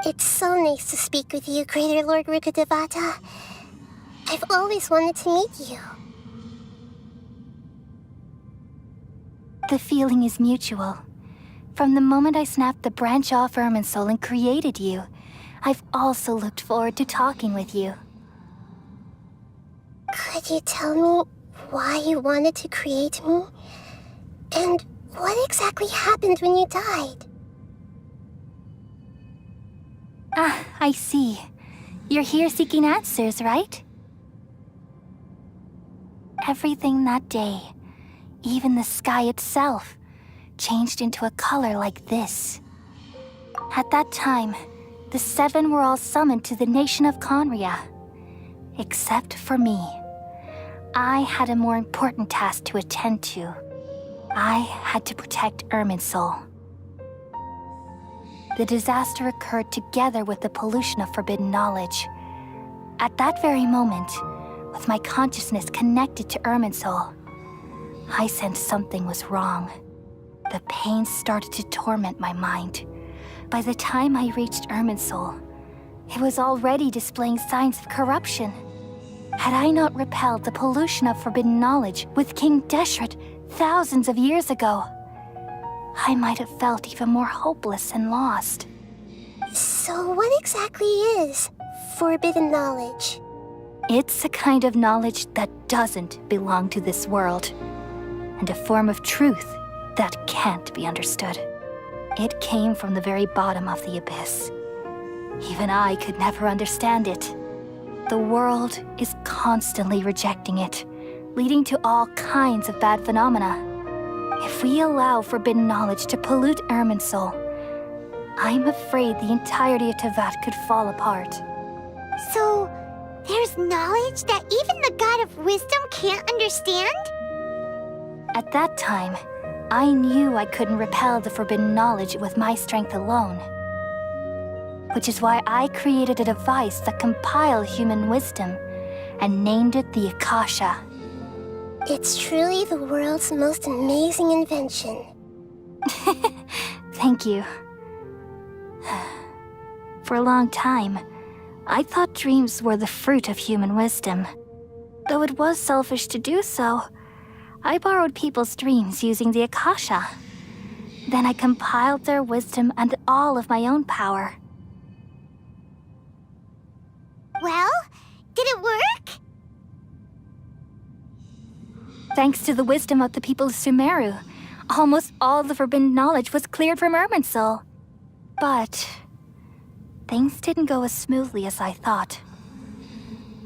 It's so nice to speak with you, Greater Lord Rukkhadevata. I've always wanted to meet you. The feeling is mutual. From the moment I snapped the branch off Irminsul and created you, I've also looked forward to talking with you. Could you tell me why you wanted to create me? And What exactly happened when you died? Ah, I see. You're here seeking answers, right? Everything that day, even the sky itself, changed into a color like this. At that time, the seven were all summoned to the nation of Conria. Except for me. I had a more important task to attend to. I had to protect Irminsul. The disaster occurred together with the pollution of forbidden knowledge. At that very moment, with my consciousness connected to Irminsul, I sensed something was wrong. The pain started to torment my mind. By the time I reached Irminsul, it was already displaying signs of corruption. Had I not repelled the pollution of forbidden knowledge with King Deshret thousands of years ago, I might have felt even more hopeless and lost. So what exactly is forbidden knowledge? It's a kind of knowledge that doesn't belong to this world, and a form of truth that can't be understood. It came from the very bottom of the abyss. Even I could never understand it. The world is constantly rejecting it, leading to all kinds of bad phenomena. If we allow forbidden knowledge to pollute Irminsul, I'm afraid the entirety of Tevat could fall apart. So, there's knowledge that even the God of Wisdom can't understand? At that time, I knew I couldn't repel the forbidden knowledge with my strength alone. Which is why I created a device that compiled human wisdom and named it the Akasha. It's truly the world's most amazing invention. Thank you. For a long time, I thought dreams were the fruit of human wisdom. Though it was selfish to do so, I borrowed people's dreams using the Akasha. Then I compiled their wisdom and all of my own power. Well, did it work? Thanks to the wisdom of the people of Sumeru, almost all the forbidden knowledge was cleared from Irminsul. But things didn't go as smoothly as I thought.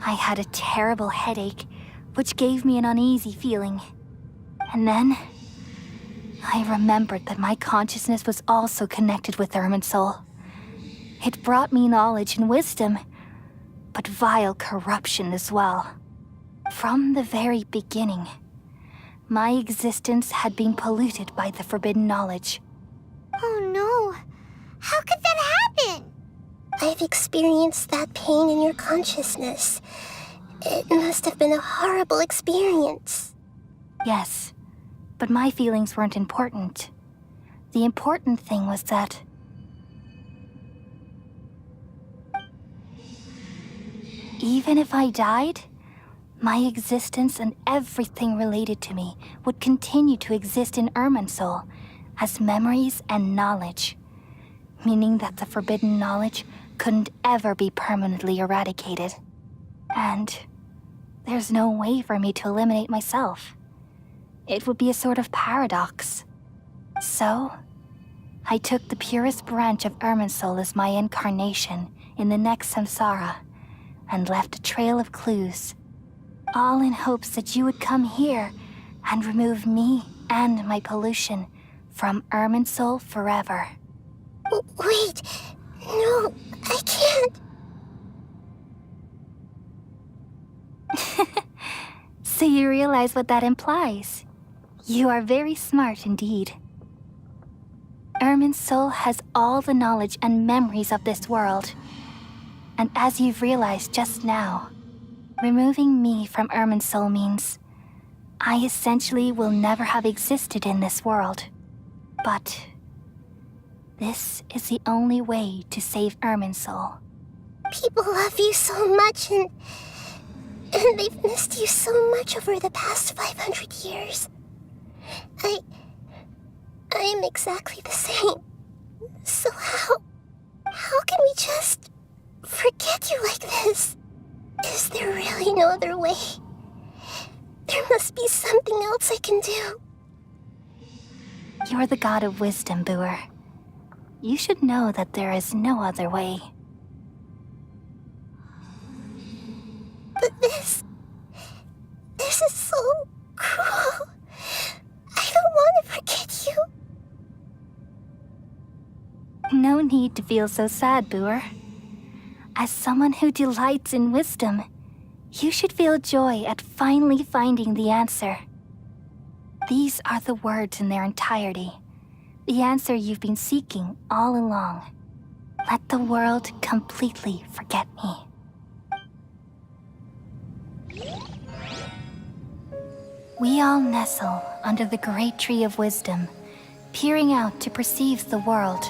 I had a terrible headache, which gave me an uneasy feeling. And then I remembered that my consciousness was also connected with Irminsul. It brought me knowledge and wisdom, but vile corruption as well. From the very beginning, my existence had been polluted by the forbidden knowledge. Oh no! How could that happen? I've experienced that pain in your consciousness. It must have been a horrible experience. Yes, but my feelings weren't important. The important thing was that even if I died, my existence and everything related to me would continue to exist in Irminsul as memories and knowledge, meaning that the forbidden knowledge couldn't ever be permanently eradicated. And there's no way for me to eliminate myself. It would be a sort of paradox. So, I took the purest branch of Irminsul as my incarnation in the next samsara, and left a trail of clues, all in hopes that you would come here and remove me and my pollution from Irminsul forever. Wait, no, I can't. So you realize what that implies. You are very smart indeed. Irminsul has all the knowledge and memories of this world. And as you've realized just now, removing me from Irminsul means I essentially will never have existed in this world. But this is the only way to save Irminsul. People love you so much, and they've missed you so much over the past 500 years. I am exactly the same. So how can we just forget you like this? Is there really no other way? There must be something else I can do. You're the god of wisdom, Booer. You should know that there is no other way. But this is so cruel. I don't want to forget you. No need to feel so sad, Booer. As someone who delights in wisdom, you should feel joy at finally finding the answer. These are the words in their entirety. The answer you've been seeking all along. Let the world completely forget me. We all nestle under the great tree of wisdom, peering out to perceive the world.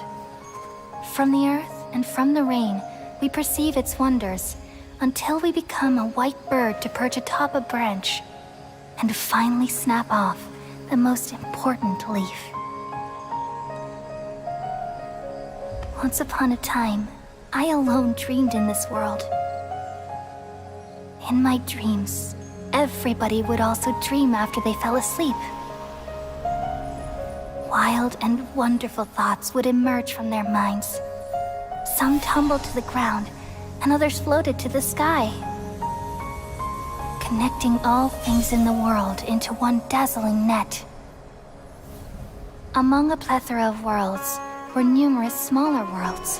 From the earth and from the rain, we perceive its wonders, until we become a white bird to perch atop a branch, and finally snap off the most important leaf. Once upon a time, I alone dreamed in this world. In my dreams, everybody would also dream after they fell asleep. Wild and wonderful thoughts would emerge from their minds. Some tumbled to the ground, and others floated to the sky, connecting all things in the world into one dazzling net. Among a plethora of worlds were numerous smaller worlds,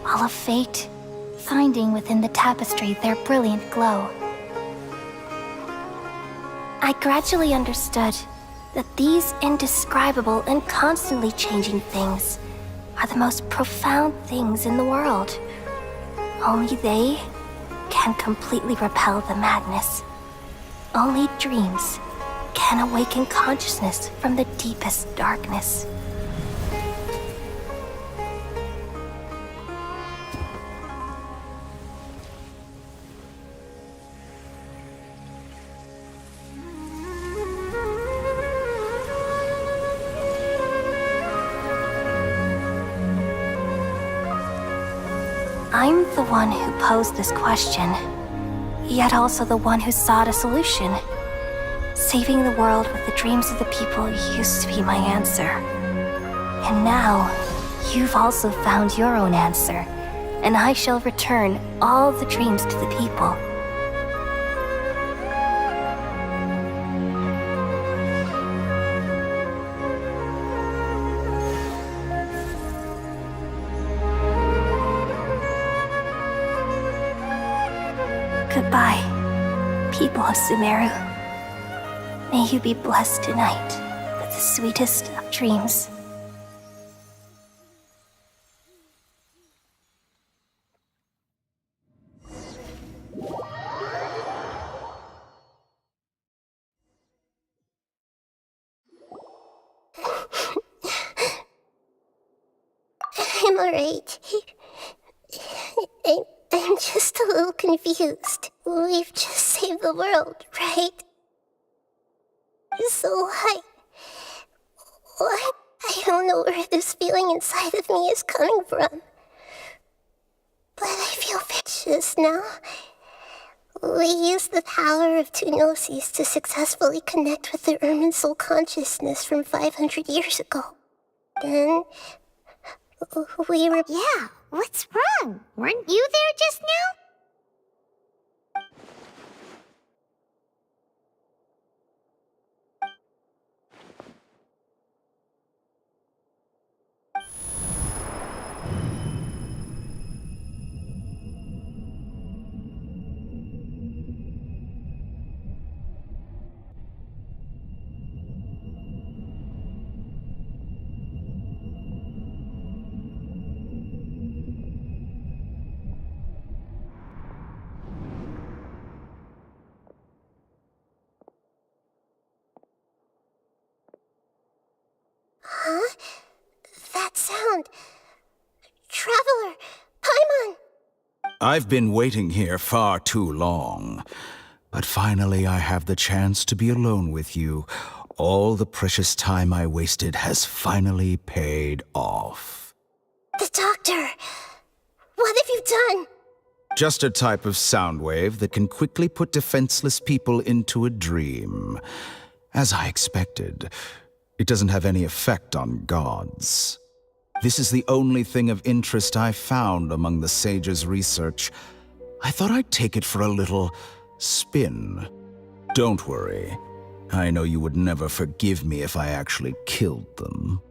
all of fate, finding within the tapestry their brilliant glow. I gradually understood that these indescribable and constantly changing things are the most profound things in the world. Only they can completely repel the madness. Only dreams can awaken consciousness from the deepest darkness. I'm the one who posed this question, yet also the one who sought a solution. Saving the world with the dreams of the people used to be my answer. And now, you've also found your own answer, and I shall return all the dreams to the people. Goodbye, people of Sumeru. May you be blessed tonight with the sweetest of dreams. I'm alright. I'm just a little confused. We've just saved the world, right? So what? I don't know where this feeling inside of me is coming from. But I feel just now. We used the power of two gnosis to successfully connect with the Ermin soul consciousness from 500 years ago. Then we were... Yeah, what's wrong? Weren't you there just now? Huh? That sound. Traveler! Paimon! I've been waiting here far too long. But finally I have the chance to be alone with you. All the precious time I wasted has finally paid off. The doctor! What have you done? Just a type of sound wave that can quickly put defenseless people into a dream. As I expected. It doesn't have any effect on gods. This is the only thing of interest I found among the sage's research. I thought I'd take it for a little spin. Don't worry. I know you would never forgive me if I actually killed them.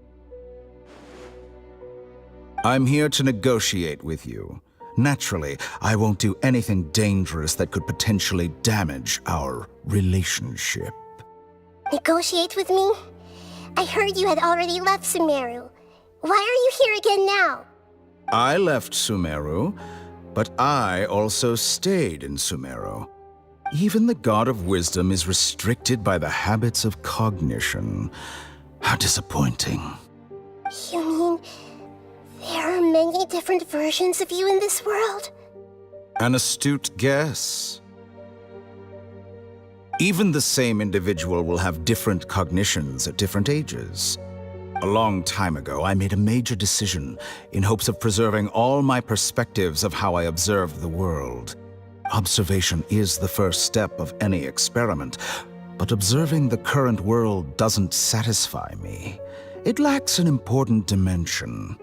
I'm here to negotiate with you. Naturally, I won't do anything dangerous that could potentially damage our relationship. Negotiate with me? I heard you had already left Sumeru. Why are you here again now? I left Sumeru, but I also stayed in Sumeru. Even the God of Wisdom is restricted by the habits of cognition. How disappointing. You mean there are many different versions of you in this world? An astute guess. Even the same individual will have different cognitions at different ages. A long time ago, I made a major decision in hopes of preserving all my perspectives of how I observed the world. Observation is the first step of any experiment, but observing the current world doesn't satisfy me. It lacks an important dimension,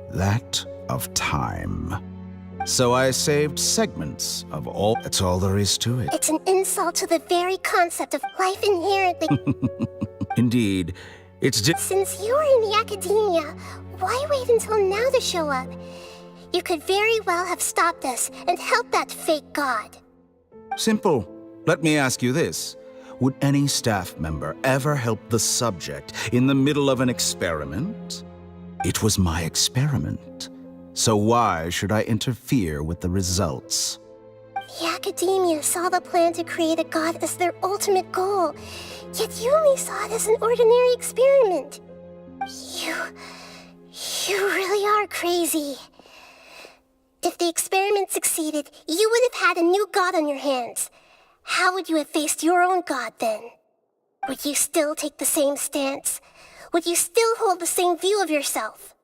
that of time. So I saved segments of all. That's all there is to it. It's an insult to the very concept of life inherently. Indeed, it's just. Since you are in the academia, why wait until now to show up? You could very well have stopped us and helped that fake god. Simple. Let me ask you this. Would any staff member ever help the subject in the middle of an experiment? It was my experiment. So why should I interfere with the results? The academia saw the plan to create a god as their ultimate goal, yet you only saw it as an ordinary experiment. You really are crazy. If the experiment succeeded, you would have had a new god on your hands. How would you have faced your own god then? Would you still take the same stance? Would you still hold the same view of yourself?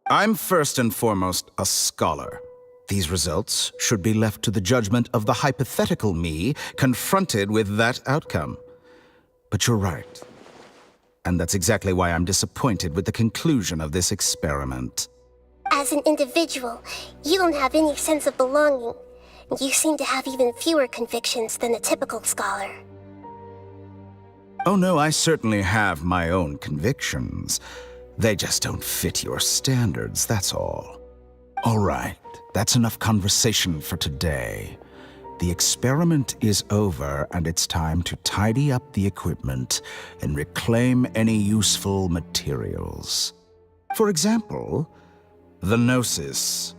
I'm first and foremost a scholar. These results should be left to the judgment of the hypothetical me confronted with that outcome. But you're right. And that's exactly why I'm disappointed with the conclusion of this experiment. As an individual, you don't have any sense of belonging. You seem to have even fewer convictions than a typical scholar. Oh no, I certainly have my own convictions. They just don't fit your standards, that's all. All right, that's enough conversation for today. The experiment is over, and it's time to tidy up the equipment and reclaim any useful materials. For example, the Gnosis.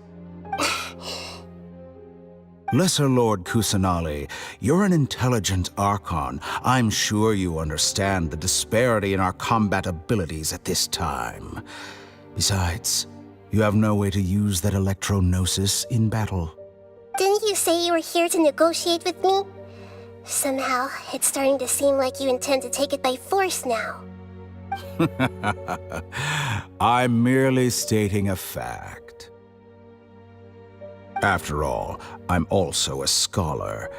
Lesser Lord Kusanali, you're an intelligent Archon. I'm sure you understand the disparity in our combat abilities at this time. Besides, you have no way to use that Electro-Gnosis in battle. Didn't you say you were here to negotiate with me? Somehow, it's starting to seem like you intend to take it by force now. I'm merely stating a fact. After all, I'm also a scholar.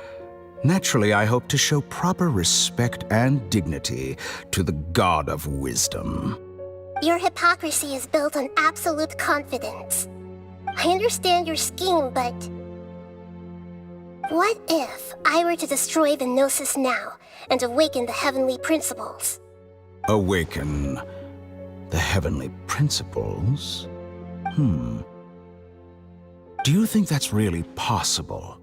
Naturally, I hope to show proper respect and dignity to the God of Wisdom. Your hypocrisy is built on absolute confidence. I understand your scheme, but... what if I were to destroy the Gnosis now and awaken the heavenly principles? Awaken the heavenly principles? Do you think that's really possible?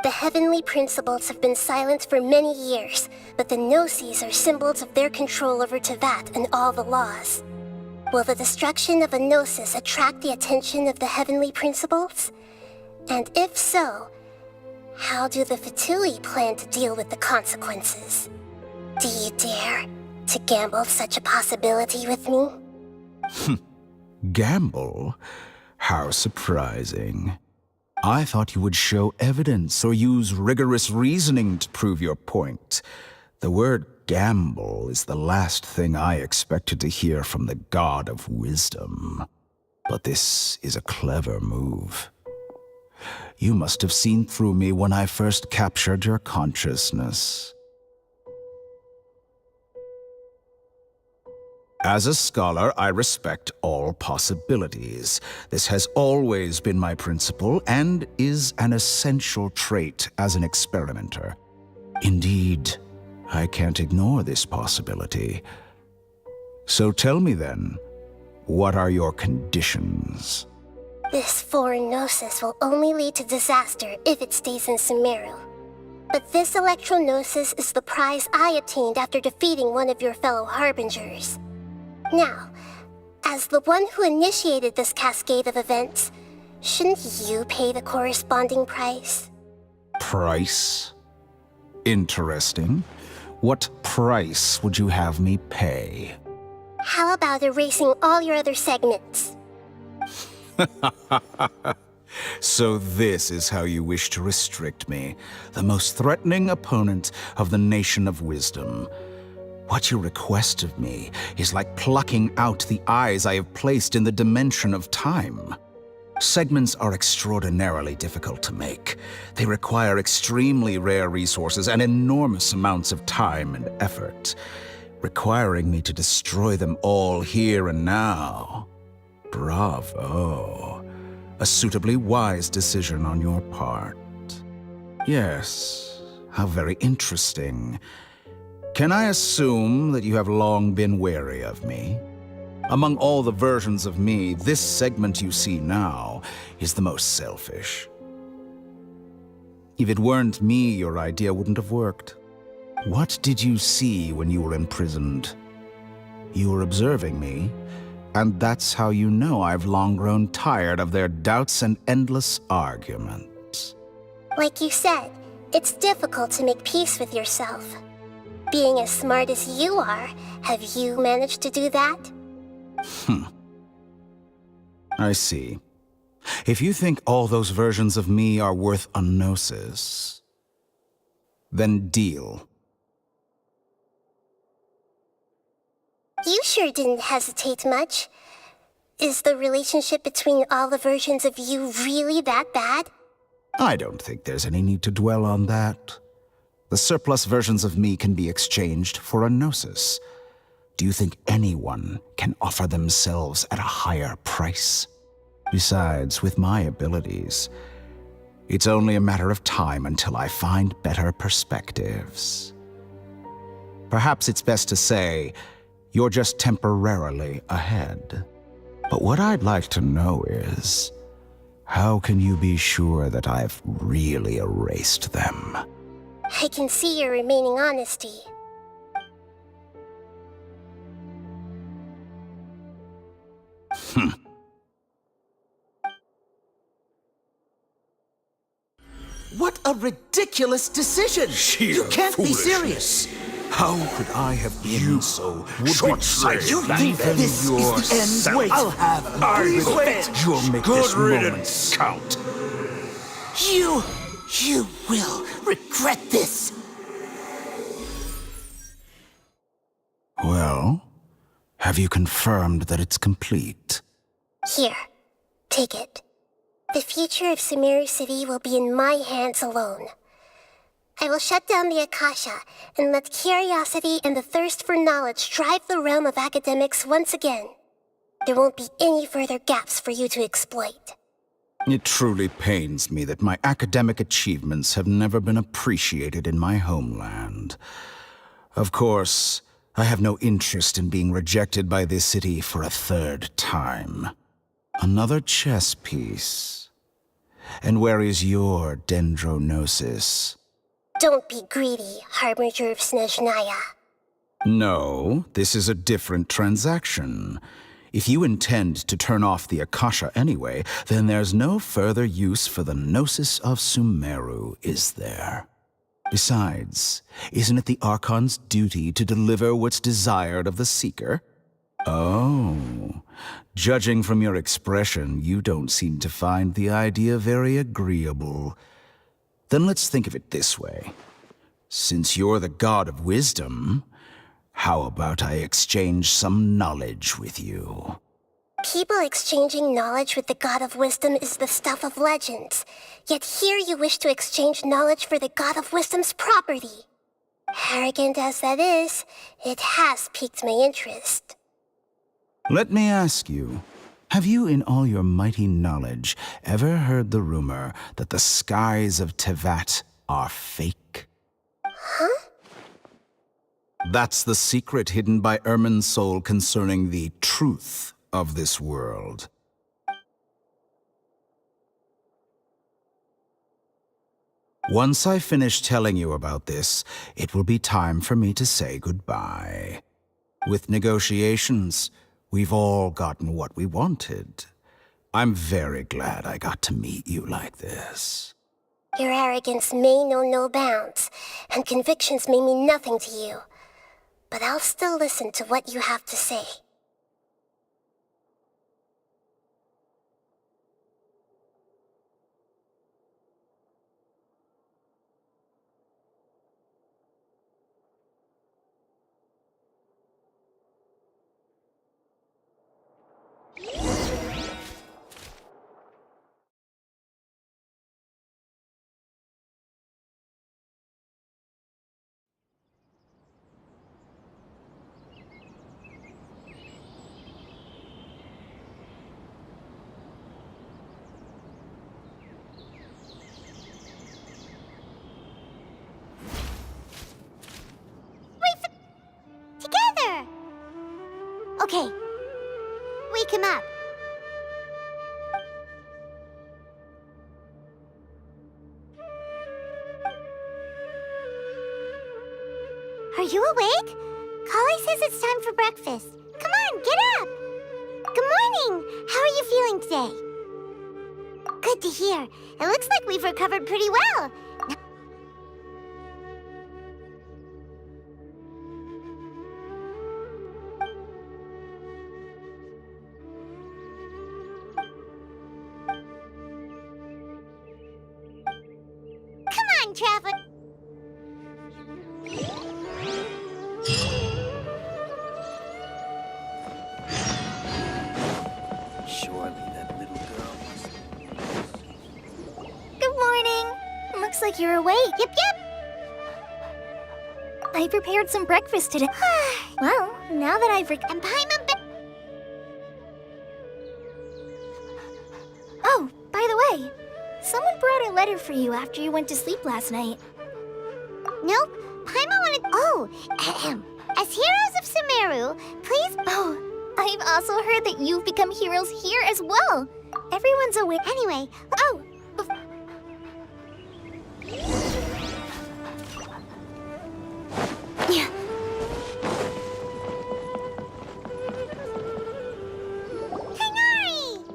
The heavenly principles have been silent for many years, but the Gnosis are symbols of their control over Tevat and all the laws. Will the destruction of a Gnosis attract the attention of the heavenly principles? And if so, how do the Fatui plan to deal with the consequences? Do you dare to gamble such a possibility with me? Gamble? How surprising. I thought you would show evidence or use rigorous reasoning to prove your point. The word gamble is the last thing I expected to hear from the God of Wisdom. But this is a clever move. You must have seen through me when I first captured your consciousness. As a scholar, I respect all possibilities. This has always been my principle and is an essential trait as an experimenter. Indeed, I can't ignore this possibility. So tell me then, what are your conditions? This foreign gnosis will only lead to disaster if it stays in Sumeru. But this electro-gnosis is the prize I obtained after defeating one of your fellow harbingers. Now, as the one who initiated this cascade of events, shouldn't you pay the corresponding price? Price? Interesting. What price would you have me pay? How about erasing all your other segments? So this is how you wish to restrict me, the most threatening opponent of the Nation of Wisdom. What you request of me is like plucking out the eyes I have placed in the dimension of time. Segments are extraordinarily difficult to make. They require extremely rare resources and enormous amounts of time and effort, requiring me to destroy them all here and now. Bravo. A suitably wise decision on your part. Yes, how very interesting. Can I assume that you have long been wary of me? Among all the versions of me, this segment you see now is the most selfish. If it weren't me, your idea wouldn't have worked. What did you see when you were imprisoned? You were observing me, and that's how you know I've long grown tired of their doubts and endless arguments. Like you said, it's difficult to make peace with yourself. Being as smart as you are, have you managed to do that? I see. If you think all those versions of me are worth a gnosis, then deal. You sure didn't hesitate much. Is the relationship between all the versions of you really that bad? I don't think there's any need to dwell on that. The surplus versions of me can be exchanged for a gnosis. Do you think anyone can offer themselves at a higher price? Besides, with my abilities, it's only a matter of time until I find better perspectives. Perhaps it's best to say, you're just temporarily ahead. But what I'd like to know is, how can you be sure that I've really erased them? I can see your remaining honesty. What a ridiculous decision! You can't be serious! How could I have been so short-sighted? You think this is the end? Wait, I'll have revenge. You'll make Good this riddance. moment count. You will regret this. Well, have you confirmed that it's complete? Here, take it. The future of Sumeru City will be in my hands alone. I will shut down the Akasha and let curiosity and the thirst for knowledge drive the realm of academics once again. There won't be any further gaps for you to exploit. It truly pains me that my academic achievements have never been appreciated in my homeland. Of course, I have no interest in being rejected by this city for a third time. Another chess piece. And where is your dendrognosis? Don't be greedy, Harbinger of Snezhnaya. No, this is a different transaction. If you intend to turn off the Akasha anyway, then there's no further use for the Gnosis of Sumeru, is there? Besides, isn't it the Archon's duty to deliver what's desired of the Seeker? Oh, judging from your expression, you don't seem to find the idea very agreeable. Then let's think of it this way. Since you're the god of wisdom, how about I exchange some knowledge with you? People exchanging knowledge with the God of Wisdom is the stuff of legends. Yet here you wish to exchange knowledge for the God of Wisdom's property. Arrogant as that is, it has piqued my interest. Let me ask you, have you in all your mighty knowledge ever heard the rumor that the skies of Tevat are fake? Huh? That's the secret hidden by Irminsul concerning the truth of this world. Once I finish telling you about this, it will be time for me to say goodbye. With negotiations, we've all gotten what we wanted. I'm very glad I got to meet you like this. Your arrogance may know no bounds, and convictions may mean nothing to you. But I'll still listen to what you have to say. Together! Okay. Wake him up. Are you awake? Kale says it's time for breakfast. Come on, get up! Good morning! How are you feeling today? Good to hear. It looks like we've recovered pretty well. Come on, Traveler. Surely that little girl must... Good morning. Looks like you're awake. Yep. I prepared some breakfast today. Well, now that I've And Paimon... Oh, by the way, someone brought a letter for you after you went to sleep last night. Nope. Paimon wanted... Oh, ahem. As heroes of Sumeru, please... Oh, I've also heard that you've become heroes here as well. Everyone's aware. Anyway... Oh, yeah. Tigari!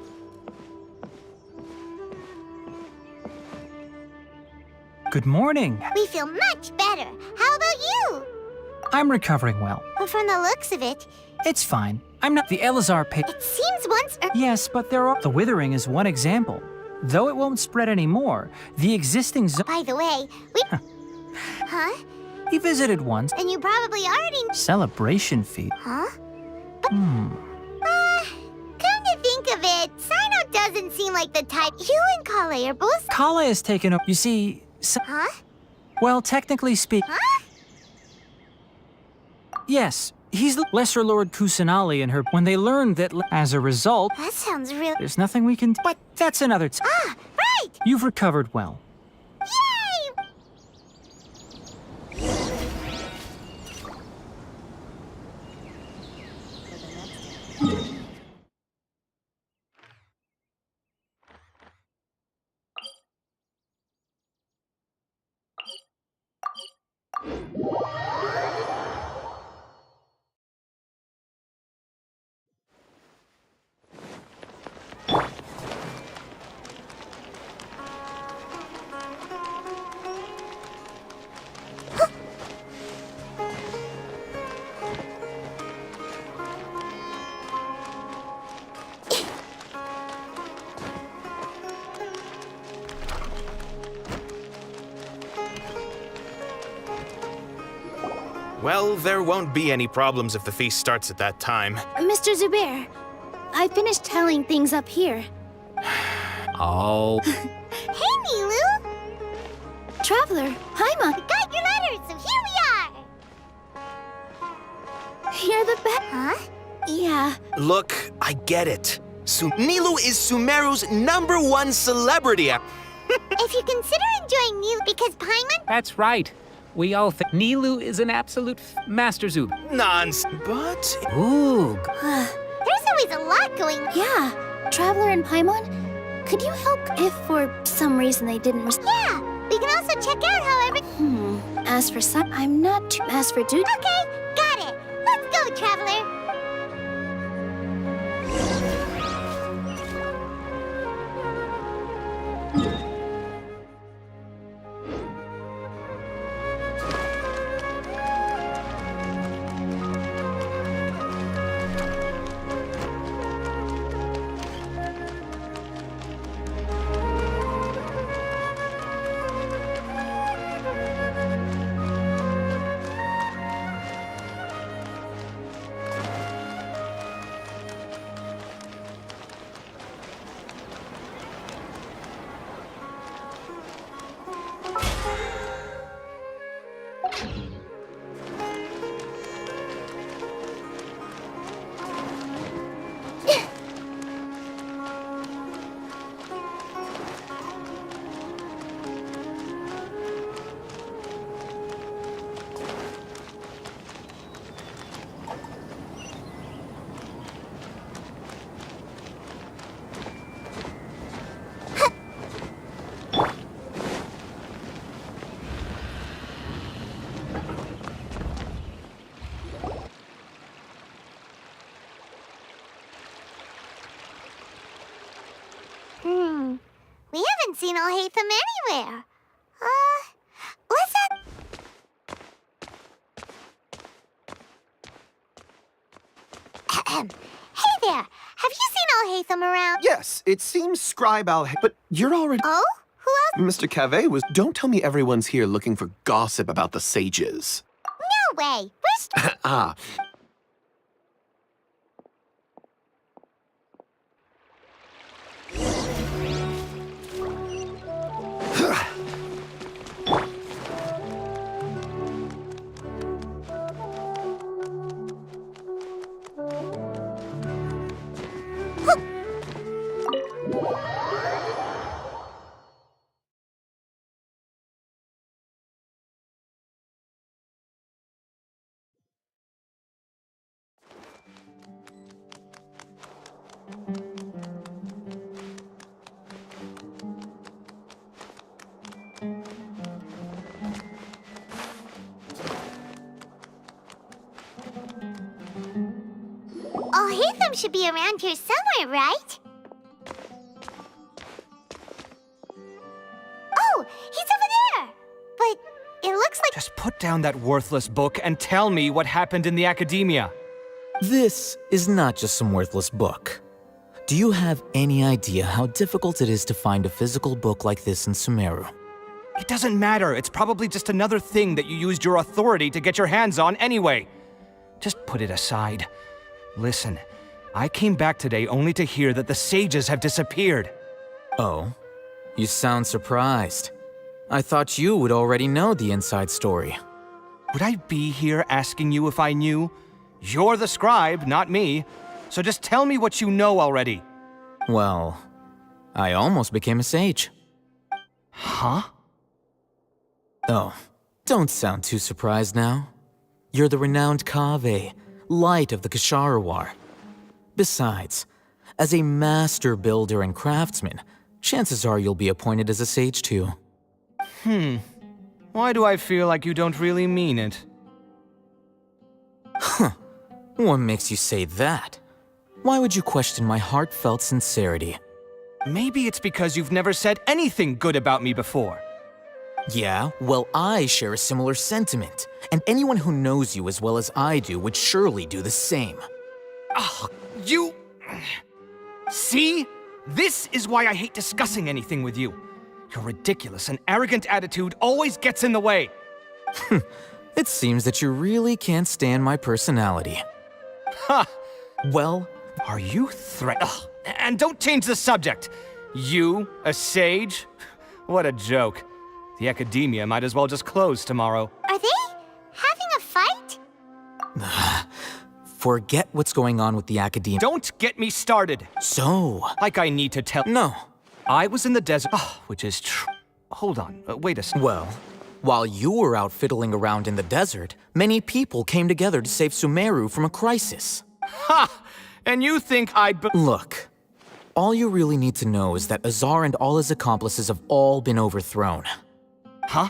Good morning. We feel much better. How about you? I'm recovering well. But from the looks of it, It's fine. I'm not the Elazar pit. it seems once... Yes, but there are... The withering is one example. Though it won't spread anymore, the existing zone... By the way, we... Huh? We visited once. And you probably already... Celebration feast. Huh? Hmm. Come to think of it, Sino doesn't seem like the type. You and Kale are both... Kala has taken up... You see... Huh? Well, technically speaking... Huh? Yes, he's the Lesser Lord Kusanali and her... When they learned that, as a result... That sounds real... There's nothing we can... But that's another time. Ah, right! You've recovered well. Yay! Well, there won't be any problems if the feast starts at that time. Mr. Zubair, I finished tallying things up here. Oh. Hey, Milu! Traveler, Haima, I got your letters, so here we are! you're the best. Huh? Yeah. Look, I get it. Nilou is Sumeru's #1 celebrity. If you consider enjoying Nilou because Paimon... That's right. We all think Nilou is an absolute master Zoob. Nonsense. But... Ooh. There's always a lot going on. Yeah. Traveler and Paimon, could you help if for some reason they didn't respond? Yeah. We can also check out however... As for some, I'm not too... As for dude... Okay, got it. Let's go, Traveler. We haven't seen Alhaitham anywhere. What's that? Hey there! Have you seen Alhaitham around? Yes, it seems Scribe but you're already... Oh? Who else? Mr. Cave was... Don't tell me everyone's here looking for gossip about the sages. No way! Where's... Ah. Alhaitham should be around here somewhere, right? Oh, he's over there! But it looks like... Just put down that worthless book and tell me what happened in the academia. This is not just some worthless book. Do you have any idea how difficult it is to find a physical book like this in Sumeru? It doesn't matter. It's probably just another thing that you used your authority to get your hands on anyway. Just put it aside. Listen, I came back today only to hear that the sages have disappeared. Oh? You sound surprised. I thought you would already know the inside story. Would I be here asking you if I knew? You're the scribe, not me. So just tell me what you know already. Well, I almost became a sage. Huh? Oh, don't sound too surprised now. You're the renowned Kaveh, light of the Ksharawar. Besides, as a master builder and craftsman, chances are you'll be appointed as a sage too. Why do I feel like you don't really mean it? Huh. What makes you say that? Why would you question my heartfelt sincerity? Maybe it's because you've never said anything good about me before. Yeah, well, I share a similar sentiment, and anyone who knows you as well as I do would surely do the same. Oh, you... See? This is why I hate discussing anything with you. Your ridiculous and arrogant attitude always gets in the way. It seems that you really can't stand my personality. Ha! Well, are you And don't change the subject! You, a sage? What a joke. The academia might as well just close tomorrow. Are they having a fight? Forget what's going on with the Academia. Don't get me started! So... Like I need to tell— No. I was in the desert— which is true. Hold on, wait a second. Well, while you were out fiddling around in the desert, many people came together to save Sumeru from a crisis. Ha! And you think I'd Look, all you really need to know is that Azar and all his accomplices have all been overthrown. Huh?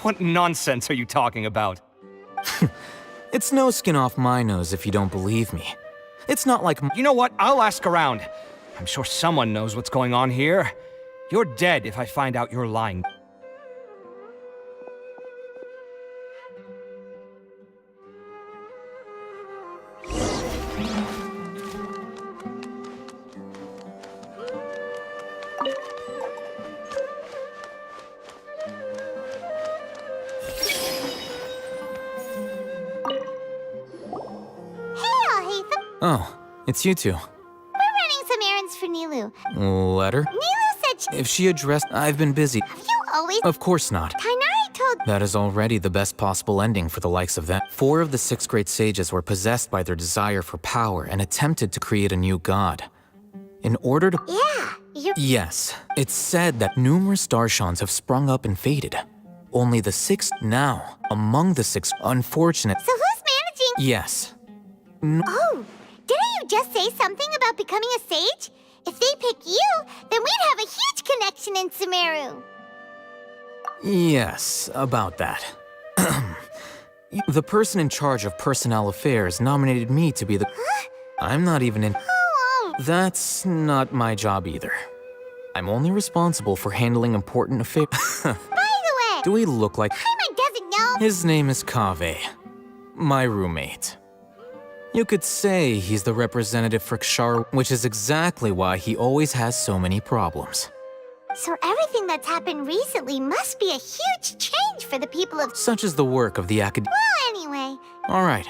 What nonsense are you talking about? It's no skin off my nose if you don't believe me. It's not like— You know what? I'll ask around. I'm sure someone knows what's going on here. You're dead if I find out you're lying. Oh, it's you two. We're running some errands for Nilou. Letter? Nilou said If she addressed— I've been busy. Have you always— Of course not. Kainari told— That is already the best possible ending for the likes of them. 4 of the 6 great sages were possessed by their desire for power and attempted to create a new god. In order to— Yeah, you're— Yes, it's said that numerous Darshans have sprung up and faded. Only the 6th now, among the 6 unfortunate— So who's managing— Yes. Oh, didn't you just say something about becoming a sage? If they pick you, then we'd have a huge connection in Sumeru. Yes, about that. The person in charge of personnel affairs nominated me to be the— I'm not even in— That's not my job either. I'm only responsible for handling important affairs. By the way— Do we look like— Paimon doesn't know— His name is Kaveh, my roommate. You could say he's the representative for Kshar, which is exactly why he always has so many problems. So everything that's happened recently must be a huge change for the people of— Such is the work of the Academy. Well, anyway. All right.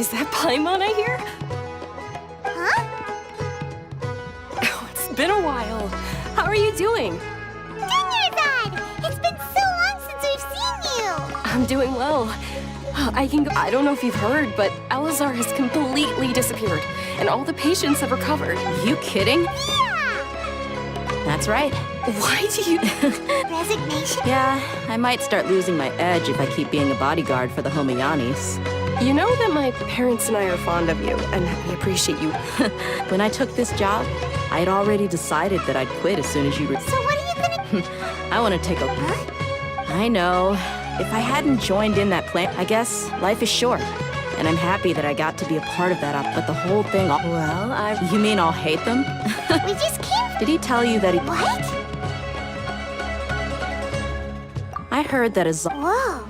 Is that Paimon I hear? Huh? Oh, it's been a while. How are you doing? Dad! It's been so long since we've seen you! I'm doing well. I don't know if you've heard, but Elazar has completely disappeared, and all the patients have recovered. You kidding? Yeah! That's right. Why do you... Resignation? Yeah, I might start losing my edge if I keep being a bodyguard for the Homianis. You know that my parents and I are fond of you, and we appreciate you. When I took this job, I had already decided that I'd quit as soon as you... So what are you gonna... I want to take a... Huh? I know. If I hadn't joined in that plan, I guess life is short. And I'm happy that I got to be a part of that, but the whole thing... Well, You mean I'll hate them? We just came from... Did he tell you that he... What? I heard that Whoa.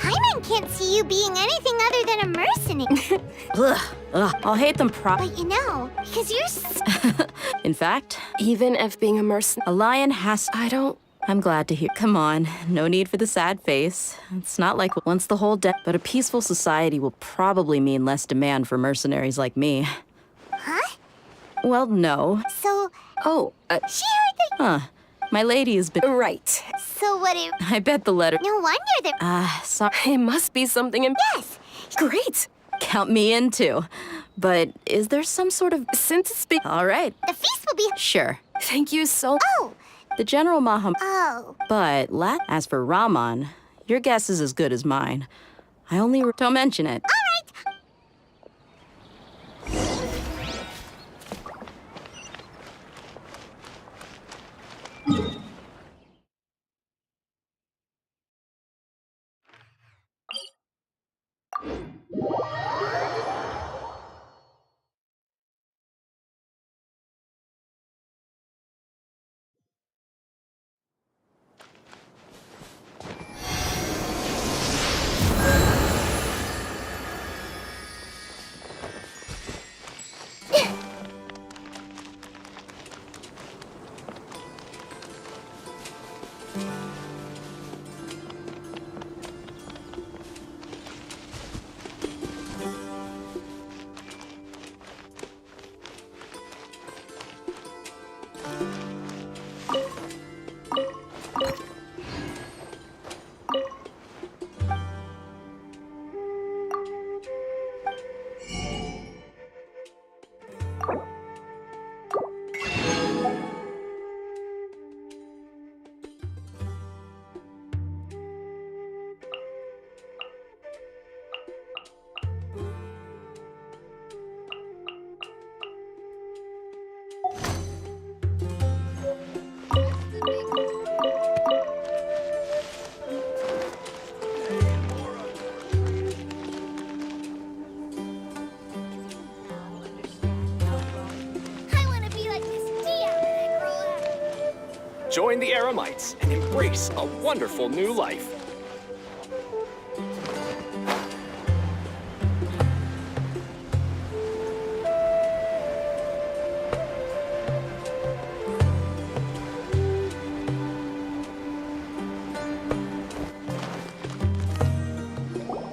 Paimon can't see you being anything other than a mercenary. Ugh, I'll hate them But you know, because you're... In fact... Even if being a mercenary... A lion has... I don't... I'm glad to hear. Come on, no need for the sad face. It's not like once the whole but a peaceful society will probably mean less demand for mercenaries like me. Huh? Well, no. So... Oh, she heard that... Huh. My lady has been... Right. So what if... I bet the letter... No wonder that... sorry. It must be something in... Yes! Great! Count me in, too. But is there some sort of... Since it's been... All right. The feast will be... Sure. Thank you so... Oh! The General Maham... Oh. But, as for Rahman, your guess is as good as mine. I only... Don't mention it. All right! Join the Eremites and embrace a wonderful new life.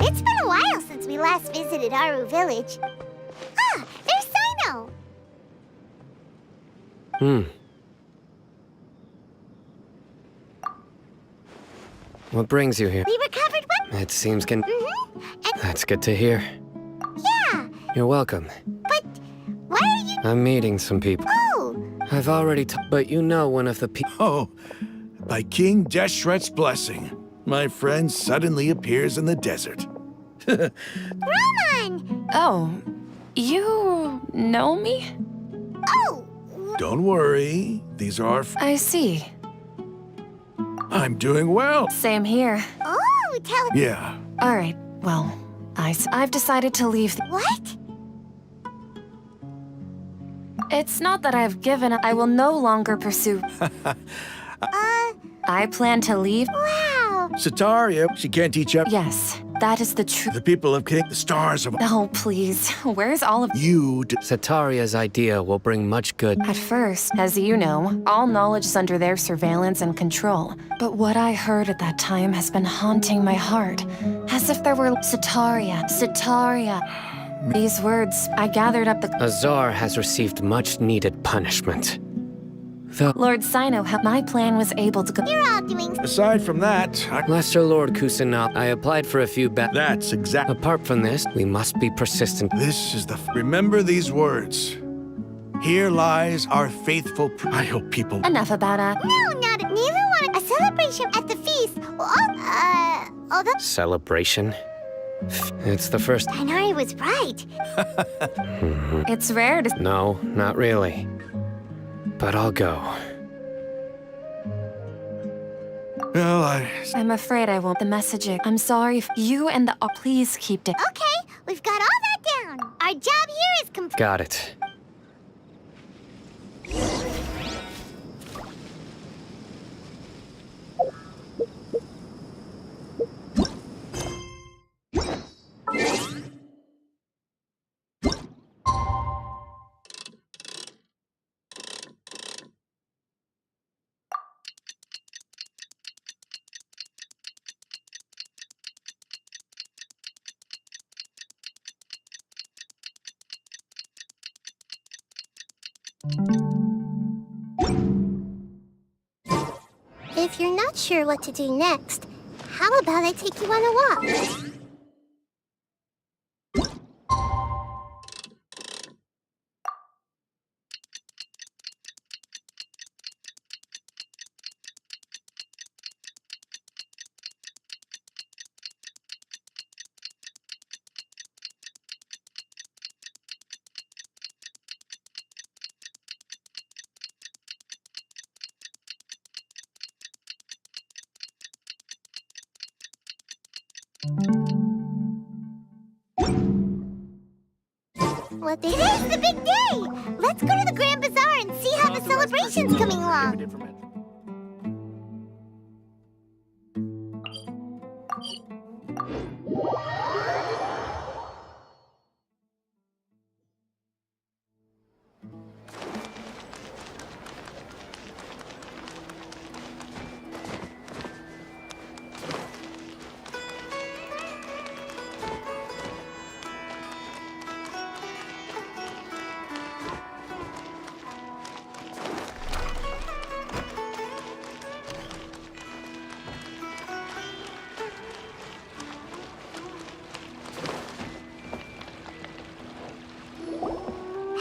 It's been a while since we last visited Aru Village. Ah, there's Sino! What brings you here? We recovered what? It seems And That's good to hear. yeah, You're welcome. but why are you... I'm meeting some people. Oh, I've already but you know one of the people... Oh, by King Deshret's blessing, my friend suddenly appears in the desert. Roman! Oh, you know me? Oh! Don't worry, these are... I see. I'm doing well. Same here. Oh, tell... Yeah. All right, well, I've decided to leave. What? It's not that I've given up. I will no longer pursue. I plan to leave. Wow! Sataria, she can't teach up. Yes, that is the truth. The people of King, the stars of... Oh, please. Where's all of... You... Sataria's idea will bring much good. At first, as you know, all knowledge is under their surveillance and control. But what I heard at that time has been haunting my heart. As if there were... Sataria. These words, I gathered up the... Azar has received much-needed punishment. Lord Sino, my plan was able to... You're all doing... Aside from that, Lesser Lord Kusanagi, I applied for a few That's exactly... Apart from this, we must be persistent. This is the... Remember these words. Here lies our faithful... I hope people... Enough about it. No, not... Neither wanted a celebration at the feast. Although... Celebration? It's the first... Tighnari was right. It's rare to... No, not really. But I'll go. Well, I'm afraid I won't. The messaging. I'm sorry if you and the... please keep it. Okay, we've got all that down. Our job here is complete. Got it. If you're not sure what to do next, how about I take you on a walk? Well, today's the big day! Let's go to the Grand Bazaar and see how the celebration's coming along.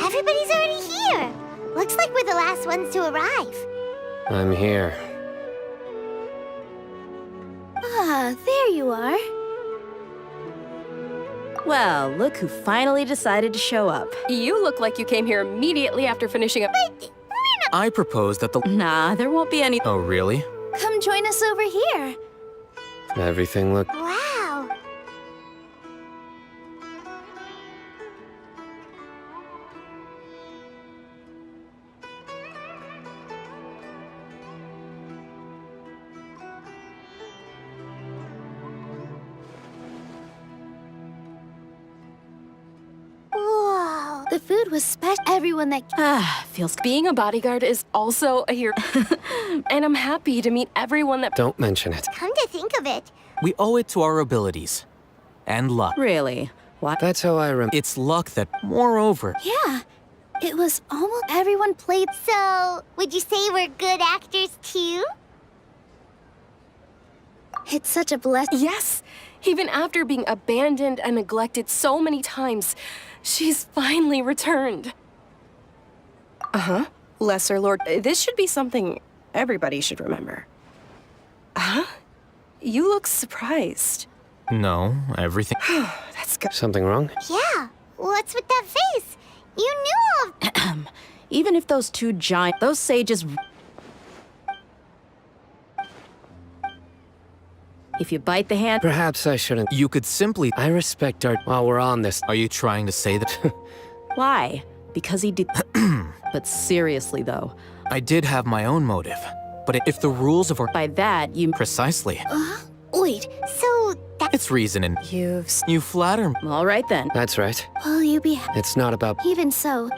Everybody's already here. Looks like we're the last ones to arrive. I'm here. Ah, there you are. Well, look who finally decided to show up. You look like you came here immediately after finishing up. I propose that the... Nah, there won't be any... Oh, really? Come join us over here. Everything looked... Wow. Whoa. The food was special. Everyone that... Feels... Being a bodyguard is also a hero. And I'm happy to meet everyone that... Don't mention it. Come to think of it. We owe it to our abilities. And luck. Really? What? That's how I remember. It's luck that, moreover... Yeah. It was almost... Everyone played... So, would you say we're good actors too? It's such a blessing. Yes. Even after being abandoned and neglected so many times, she's finally returned. Uh-huh. Lesser Lord, this should be something everybody should remember. Huh? You look surprised. No, everything... That's good. Something wrong? Yeah. What's with that face? You knew of... Even if those two giant... Those sages... If you bite the hand... Perhaps I shouldn't. You could simply... I respect our... While we're on this... Are you trying to say that... Why? Because he did... But seriously, though... I did have my own motive. But if the rules of our... By that, you... Precisely. Wait, So, that... It's reason and... You flatter me. All right, then. That's right. will you be... It's not about... Even so,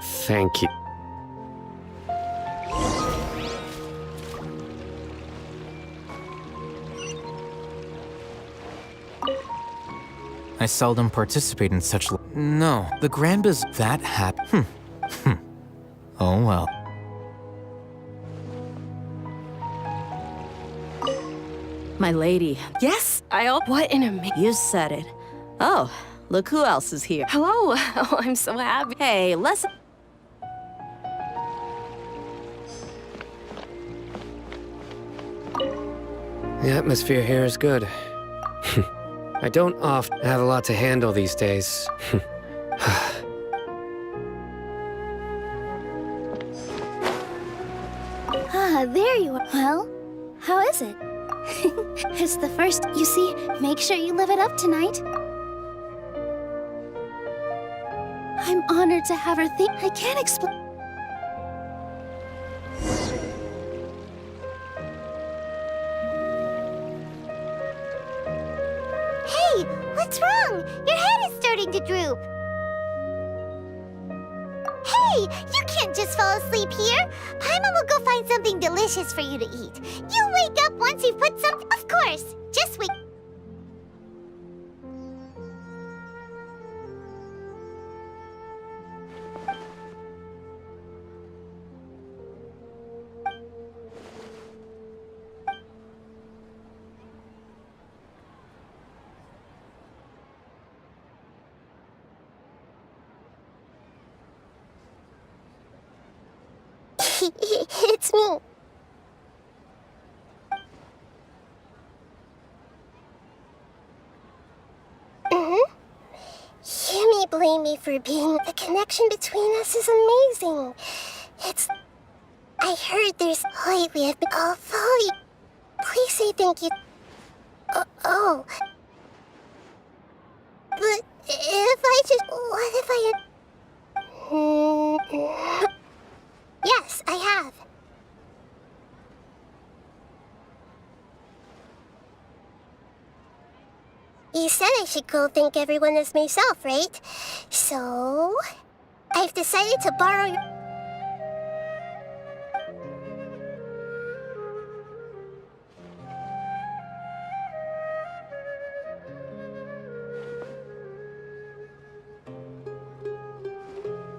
Thank you. I seldom participate in such. No, the Granba's that happy. Oh well. My lady. Yes, what an amazing. You said it. Oh, look who else is here. Hello. Oh, I'm so happy. Hey, let's. The atmosphere here is good. I don't often have a lot to handle these days. Ah, there you are. Well, how is it? It's the first. You see, make sure you live it up tonight. I'm honored to have her think. I can't explain. Hey, what's wrong? Your head is starting to droop. Hey, you can't just fall asleep here. Paimon will go find something delicious for you to eat. You wake up once you've put some. Of course, just wake. It's me. You may blame me for being. The connection between us is amazing. I heard there's. Lately I've been. Please say thank you. Oh. But if I just. What if I. Yes, I have. You said I should go thank everyone as myself, right? So, I've decided to borrow your...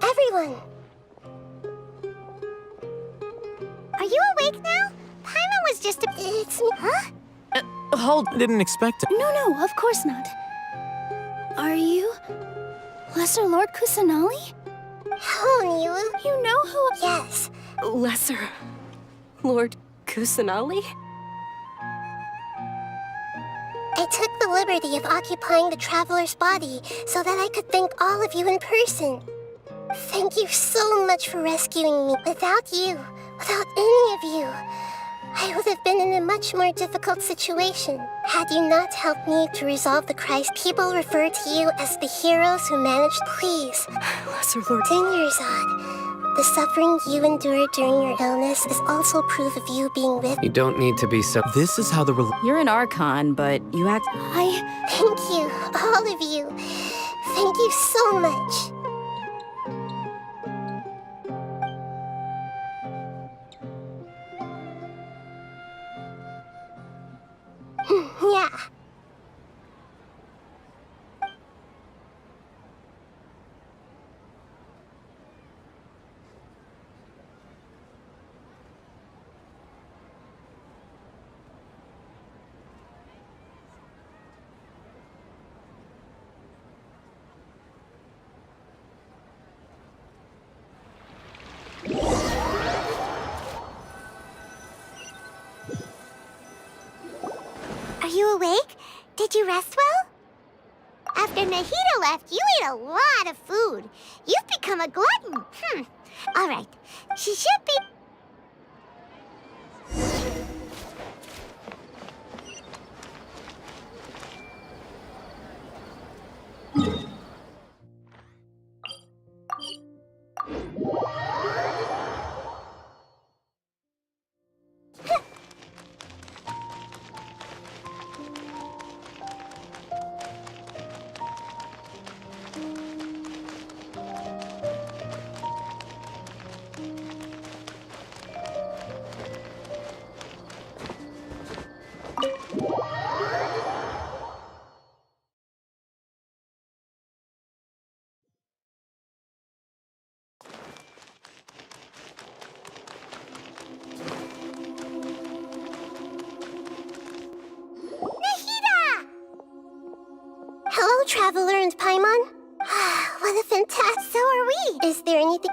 Everyone! Are you awake now? Paimon was just a. It's me. Huh? Hold. Didn't expect it. No, of course not. Are you Lesser Lord Kusanali? Hello, Nilu. You know who? Yes. Lesser Lord Kusanali? I took the liberty of occupying the Traveler's body so that I could thank all of you in person. Thank you so much for rescuing me. Without you, without any of you, I would have been in a much more difficult situation. Had you not helped me to resolve the crisis, people refer to you as the heroes who managed. Please, Lesser Lord Dinyarzad, the suffering you endured during your illness is also proof of you being with. You don't need to be so. This is how the. You're an Archon, but you act. Thank you, all of you. Thank you so much. Yeah. Are you awake? Did you rest well? After Nahida left, you ate a lot of food. You've become a glutton. All right. She should be... Traveler and Paimon? What a fantastic... So are we. Is there anything...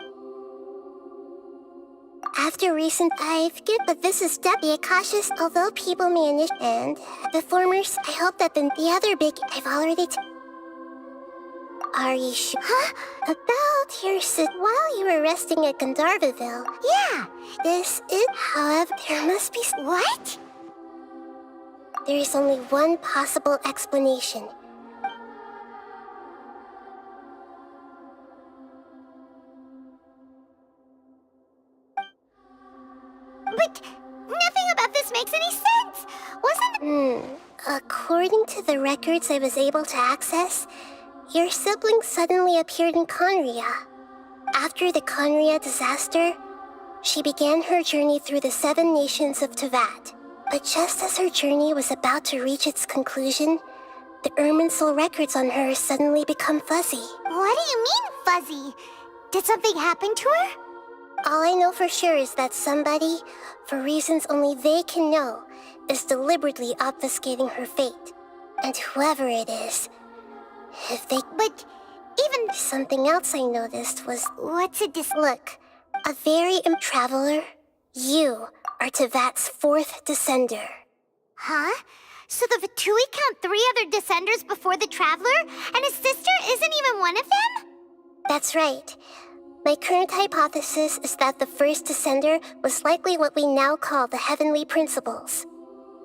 After recent, I've get, but this is definitely cautious, although people may initiate, and performers, I hope that the other big, I've already Are you sure? Huh? About your while you were resting at Gandharvaville. Yeah. This is, however, there must be... What? There is only one possible explanation. But nothing about this makes any sense. Wasn't... According to the records I was able to access, your sibling suddenly appeared in Conria. After the Conria disaster, she began her journey through the 7 nations of Tevat. But just as her journey was about to reach its conclusion, the Irminsul records on her suddenly become fuzzy. What do you mean, fuzzy? Did something happen to her? All I know for sure is that somebody, for reasons only they can know, is deliberately obfuscating her fate. And whoever it is, if they... But even... Something else I noticed was... What's a Look, a very traveler, you are Tevat's 4th descender. Huh? So the Vatui count 3 other descenders before the Traveler, and his sister isn't even one of them? That's right. My current hypothesis is that the first descender was likely what we now call the Heavenly Principles.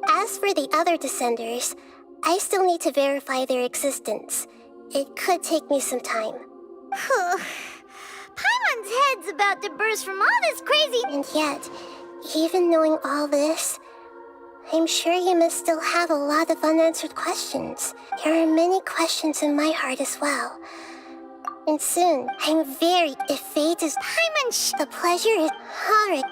As for the other descenders, I still need to verify their existence. It could take me some time. Paimon's head's about to burst from all this crazy... And yet, even knowing all this, I'm sure you must still have a lot of unanswered questions. There are many questions in my heart as well. And soon, I'm very... If fate is... Paimon, the pleasure is... Alright.